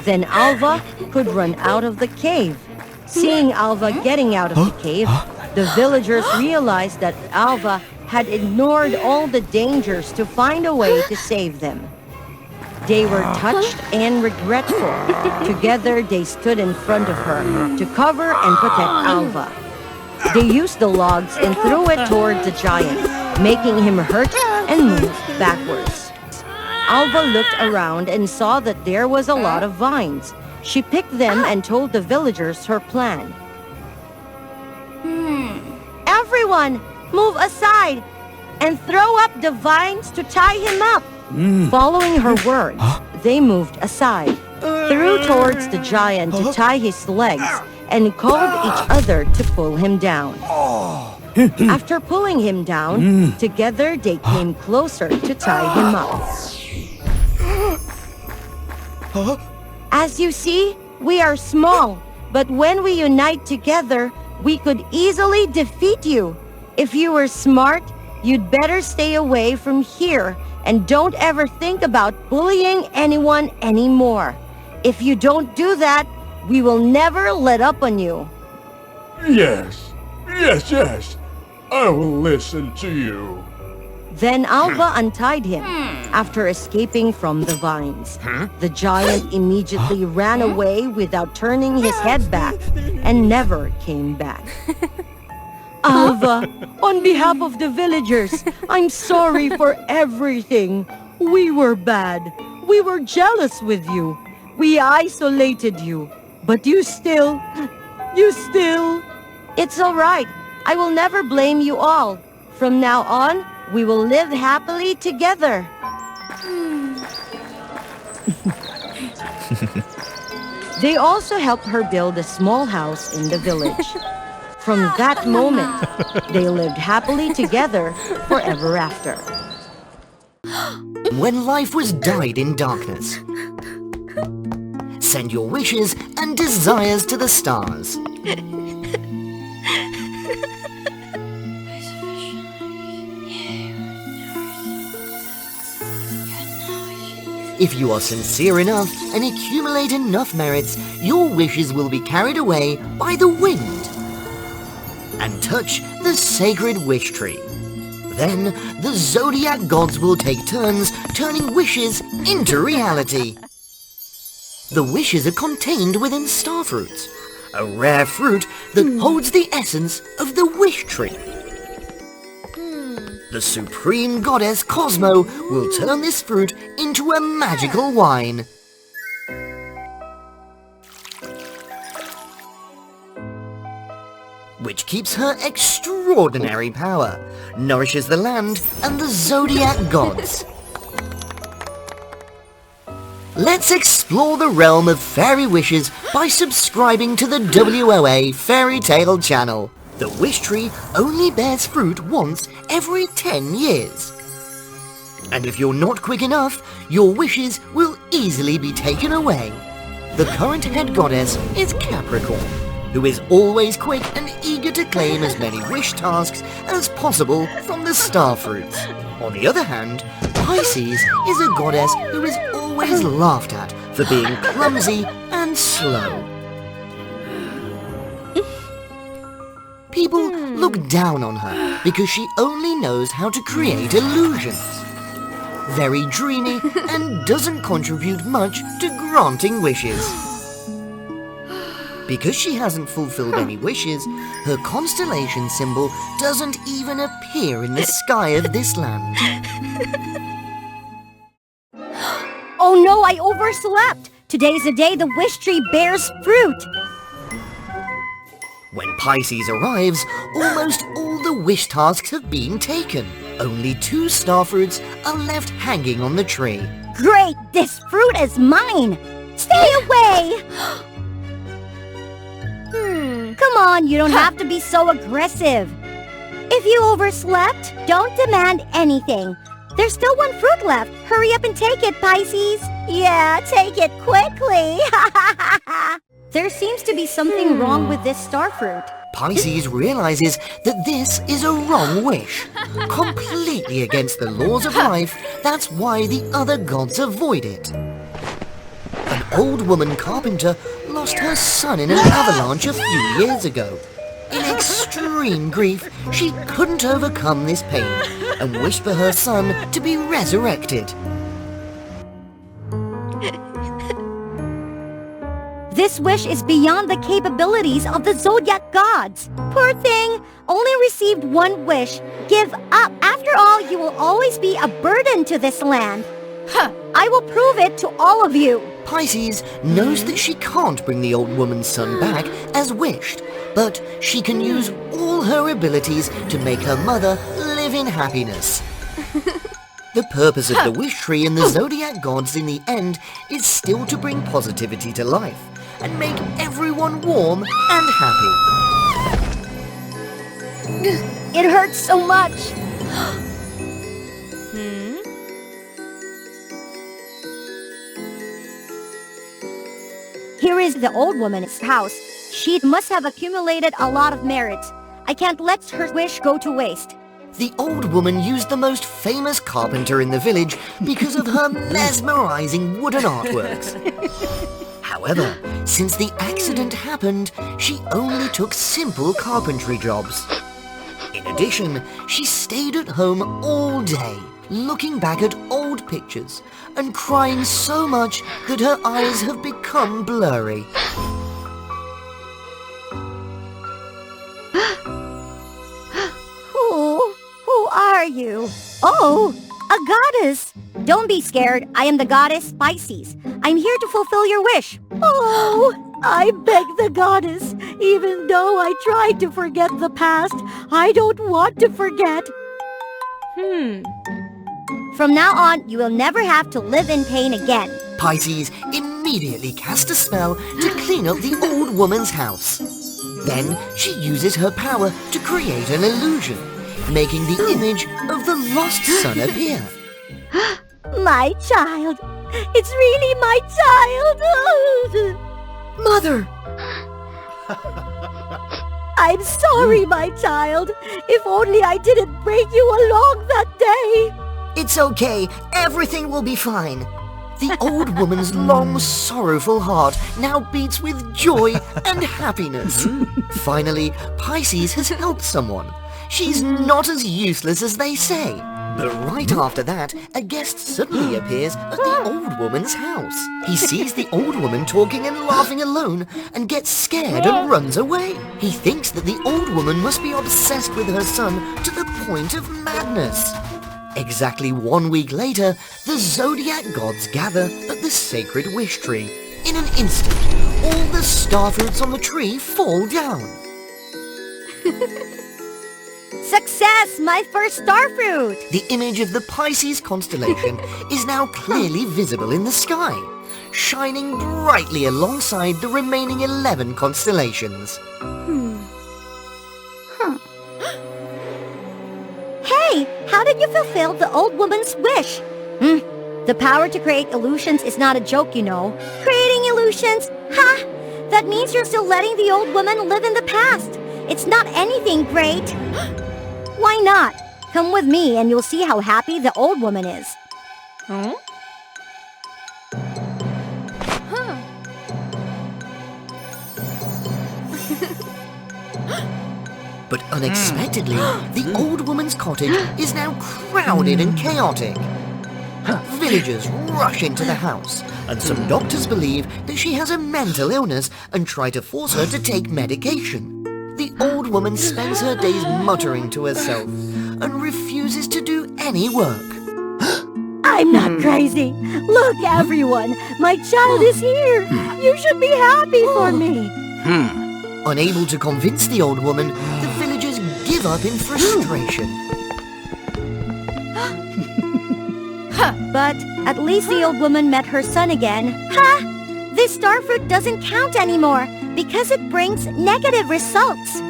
Then Alva could run out of the cave. Seeing Alva getting out of the cave, the villagers realized that Alva had ignored all the dangers to find a way to save them. They were touched and regretful. Together, they stood in front of her to cover and protect Alva. They used the logs and threw it toward the giant, making him hurt and move backwards. Alva looked around and saw that there was a lot of vines. She picked them and told the villagers her plan. Everyone, move aside and throw up the vines to tie him up. Following her words, they moved aside, threw towards the giant to tie his legs, and called each other to pull him down. After pulling him down, together they came closer to tie him up. As you see, we are small, but when we unite together, we could easily defeat you. If you were smart, you'd better stay away from here and don't ever think about bullying anyone anymore. If you don't do that, we will never let up on you. Yes. I will listen to you. Then Alva untied him after escaping from the vines. The giant immediately ran away without turning his head back and never came back. Alva, on behalf of the villagers, I'm sorry for everything. We were bad. We were jealous with you. We isolated you. But you still... It's all right. I will never blame you all. From now on, we will live happily together. They also helped her build a small house in the village. From that moment, they lived happily together forever after. When life was dyed in darkness, send your wishes and desires to the stars. If you are sincere enough and accumulate enough merits, your wishes will be carried away by the wind and touch the sacred wish tree. Then the zodiac gods will take turns turning wishes into reality. The wishes are contained within starfruits, a rare fruit that holds the essence of the wish tree. The supreme goddess Cosmo will turn this fruit into a magical wine. Which keeps her extraordinary power, nourishes the land and the zodiac gods. Let's explore the realm of fairy wishes by subscribing to the WOA Fairy Tale channel. The wish tree only bears fruit once every 10 years. And if you're not quick enough, your wishes will easily be taken away. The current head goddess is Capricorn. who is always quick and eager to claim as many wish tasks as possible from the starfruits. On the other hand, Pisces is a goddess who is always laughed at for being clumsy and slow. People look down on her because she only knows how to create illusions. Very dreamy and doesn't contribute much to granting wishes. Because she hasn't fulfilled any wishes, her constellation symbol doesn't even appear in the sky of this land. Oh no, I overslept! Today's the day the wish tree bears fruit! When Pisces arrives, almost all the wish tasks have been taken. Only 2 starfruits are left hanging on the tree. Great! This fruit is mine! Stay away! Come on, you don't have to be so aggressive. If you overslept, don't demand anything. There's still 1 fruit left. Hurry up and take it, Pisces. Yeah, take it quickly. There seems to be something wrong with this starfruit. Pisces realizes that this is a wrong wish. Completely against the laws of life, that's why the other gods avoid it. An old woman carpenter lost her son in an avalanche a few years ago. In extreme grief, she couldn't overcome this pain and wished for her son to be resurrected. This wish is beyond the capabilities of the zodiac gods. Poor thing, only received 1 wish. Give up. After all, you will always be a burden to this land. I will prove it to all of you. Pisces knows that she can't bring the old woman's son back as wished, but she can use all her abilities to make her mother live in happiness. The purpose of the wish tree and the zodiac gods in the end is still to bring positivity to life and make everyone warm and happy. It hurts so much. Here is the old woman's house. She must have accumulated a lot of merit. I can't let her wish go to waste. The old woman used the most famous carpenter in the village because of her mesmerizing wooden artworks. However, since the accident happened, she only took simple carpentry jobs. In addition, she stayed at home all day, looking back at old pictures and crying so much that her eyes have become blurry. Who are you? Oh, a goddess. Don't be scared. I am the goddess Pisces. I'm here to fulfill your wish. Oh, I beg the goddess. Even though I tried to forget the past, I don't want to forget. From now on, you will never have to live in pain again. Pisces immediately cast a spell to clean up the old woman's house. Then she uses her power to create an illusion, making the image of the lost son appear. My child. It's really my child. Mother! I'm sorry, my child. If only I didn't bring you along that day. It's okay. Everything will be fine. The old woman's long, sorrowful heart now beats with joy and happiness. Finally, Pisces has helped someone. She's not as useless as they say. But right after that, a guest suddenly appears at the old woman's house. He sees the old woman talking and laughing alone and gets scared and runs away. He thinks that the old woman must be obsessed with her son to the point of madness. Exactly 1 week later, the zodiac gods gather at the sacred wish tree. In an instant, all the starfruits on the tree fall down. Success! My first starfruit! The image of the Pisces constellation is now clearly visible in the sky, shining brightly alongside the remaining 11 constellations. Hey, how did you fulfill the old woman's wish? The power to create illusions is not a joke, you know. Creating illusions? Ha! That means you're still letting the old woman live in the past. It's not anything great. Why not? Come with me and you'll see how happy the old woman is. Huh? But unexpectedly, the old woman's cottage is now crowded and chaotic. Villagers rush into the house, and some doctors believe that she has a mental illness and try to force her to take medication. The old woman spends her days muttering to herself and refuses to do any work. I'm not crazy. Look, everyone. My child is here. You should be happy for me. Unable to convince the old woman, the villagers give up in frustration. But at least the old woman met her son again. Ha! This starfruit doesn't count anymore because it brings negative results.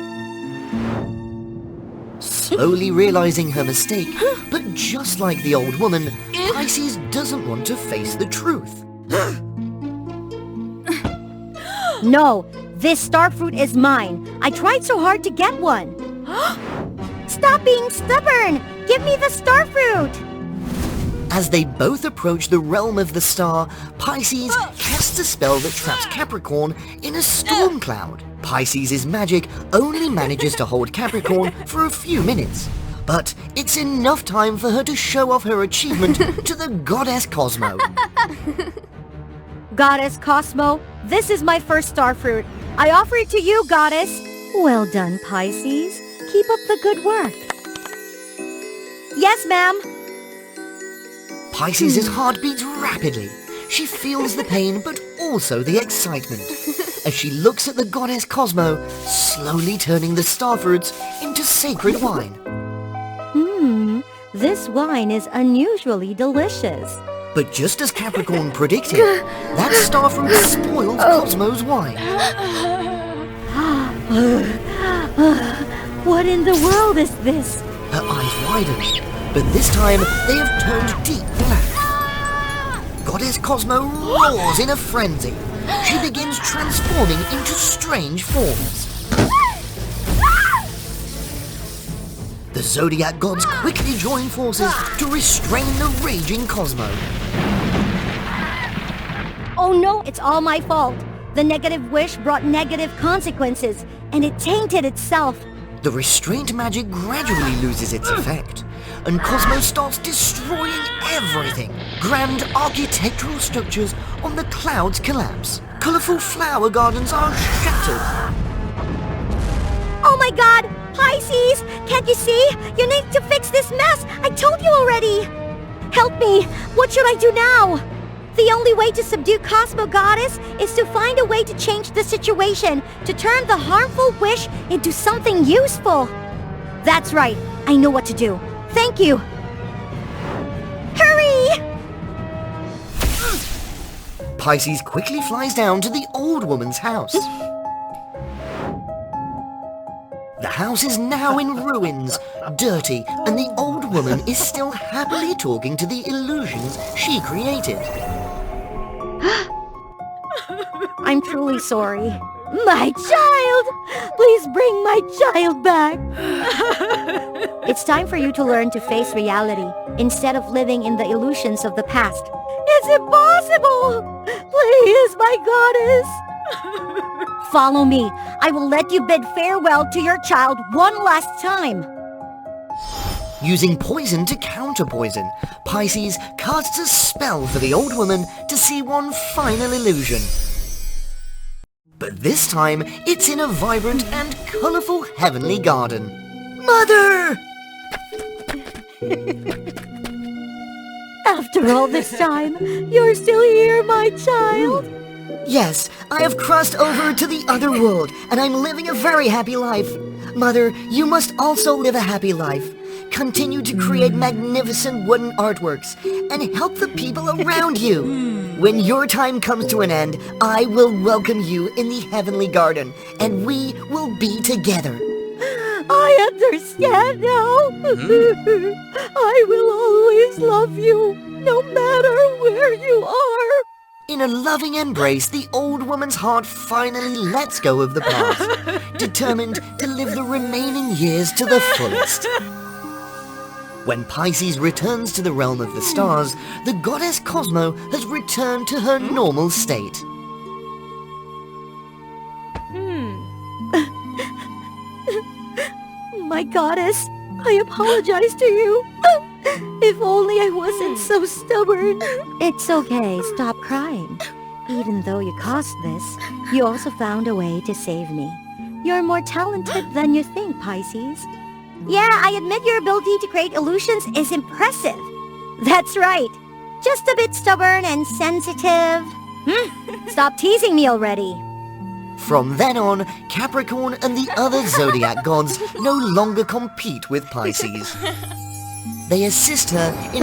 Slowly realizing her mistake, but just like the old woman, Pisces doesn't want to face the truth. No, this starfruit is mine. I tried so hard to get one. Stop being stubborn! Give me the starfruit! As they both approach the realm of the star, Pisces casts a spell that traps Capricorn in a storm cloud. Pisces' magic only manages to hold Capricorn for a few minutes, but it's enough time for her to show off her achievement to the goddess Cosmo. Goddess Cosmo, this is my first starfruit. I offer it to you, Goddess. Well done, Pisces. Keep up the good work. Yes, ma'am. Pisces' heart beats rapidly. She feels the pain, but also the excitement, as she looks at the goddess Cosmo, slowly turning the starfruits into sacred wine. This wine is unusually delicious. But just as Capricorn predicted, that starfruit spoils Cosmo's wine. What in the world is this? Her eyes widen, but this time they have turned deep black. Goddess Cosmo roars in a frenzy. She begins transforming into strange forms. The Zodiac gods quickly join forces to restrain the raging Cosmo. Oh no, it's all my fault. The negative wish brought negative consequences, and it tainted itself. The restraint magic gradually loses its effect, and Cosmo starts destroying everything. Grand architectural structures on the clouds collapse. Colorful flower gardens are shattered. Oh my god! Pisces! Can't you see? You need to fix this mess! I told you already! Help me! What should I do now? The only way to subdue Cosmo Goddess is to find a way to change the situation, to turn the harmful wish into something useful. That's right. I know what to do. Thank you. Hurry! Pisces quickly flies down to the old woman's house. The house is now in ruins, dirty, and the old woman is still happily talking to the illusions she created. I'm truly sorry. My child! Please bring my child back! It's time for you to learn to face reality, instead of living in the illusions of the past. It's impossible! Please, my goddess! Follow me. I will let you bid farewell to your child one last time. Using poison to counter poison, Pisces casts a spell for the old woman to see one final illusion. But this time, it's in a vibrant and colorful heavenly garden. Mother! After all this time, you're still here, my child? Yes, I have crossed over to the other world, and I'm living a very happy life. Mother, you must also live a happy life. Continue to create magnificent wooden artworks, and help the people around you. When your time comes to an end, I will welcome you in the heavenly garden, and we will be together. I understand now. I will always love you, no matter where you are. In a loving embrace, the old woman's heart finally lets go of the past, determined to live the remaining years to the fullest. When Pisces returns to the realm of the stars, the goddess Cosmo has returned to her normal state. My goddess, I apologize to you. If only I wasn't so stubborn. It's okay, stop crying. Even though you caused this, you also found a way to save me. You're more talented than you think, Pisces. Yeah, I admit your ability to create illusions is impressive. That's right. Just a bit stubborn and sensitive. Stop teasing me already. From then on, Capricorn and the other zodiac gods no longer compete with Pisces. They assist her in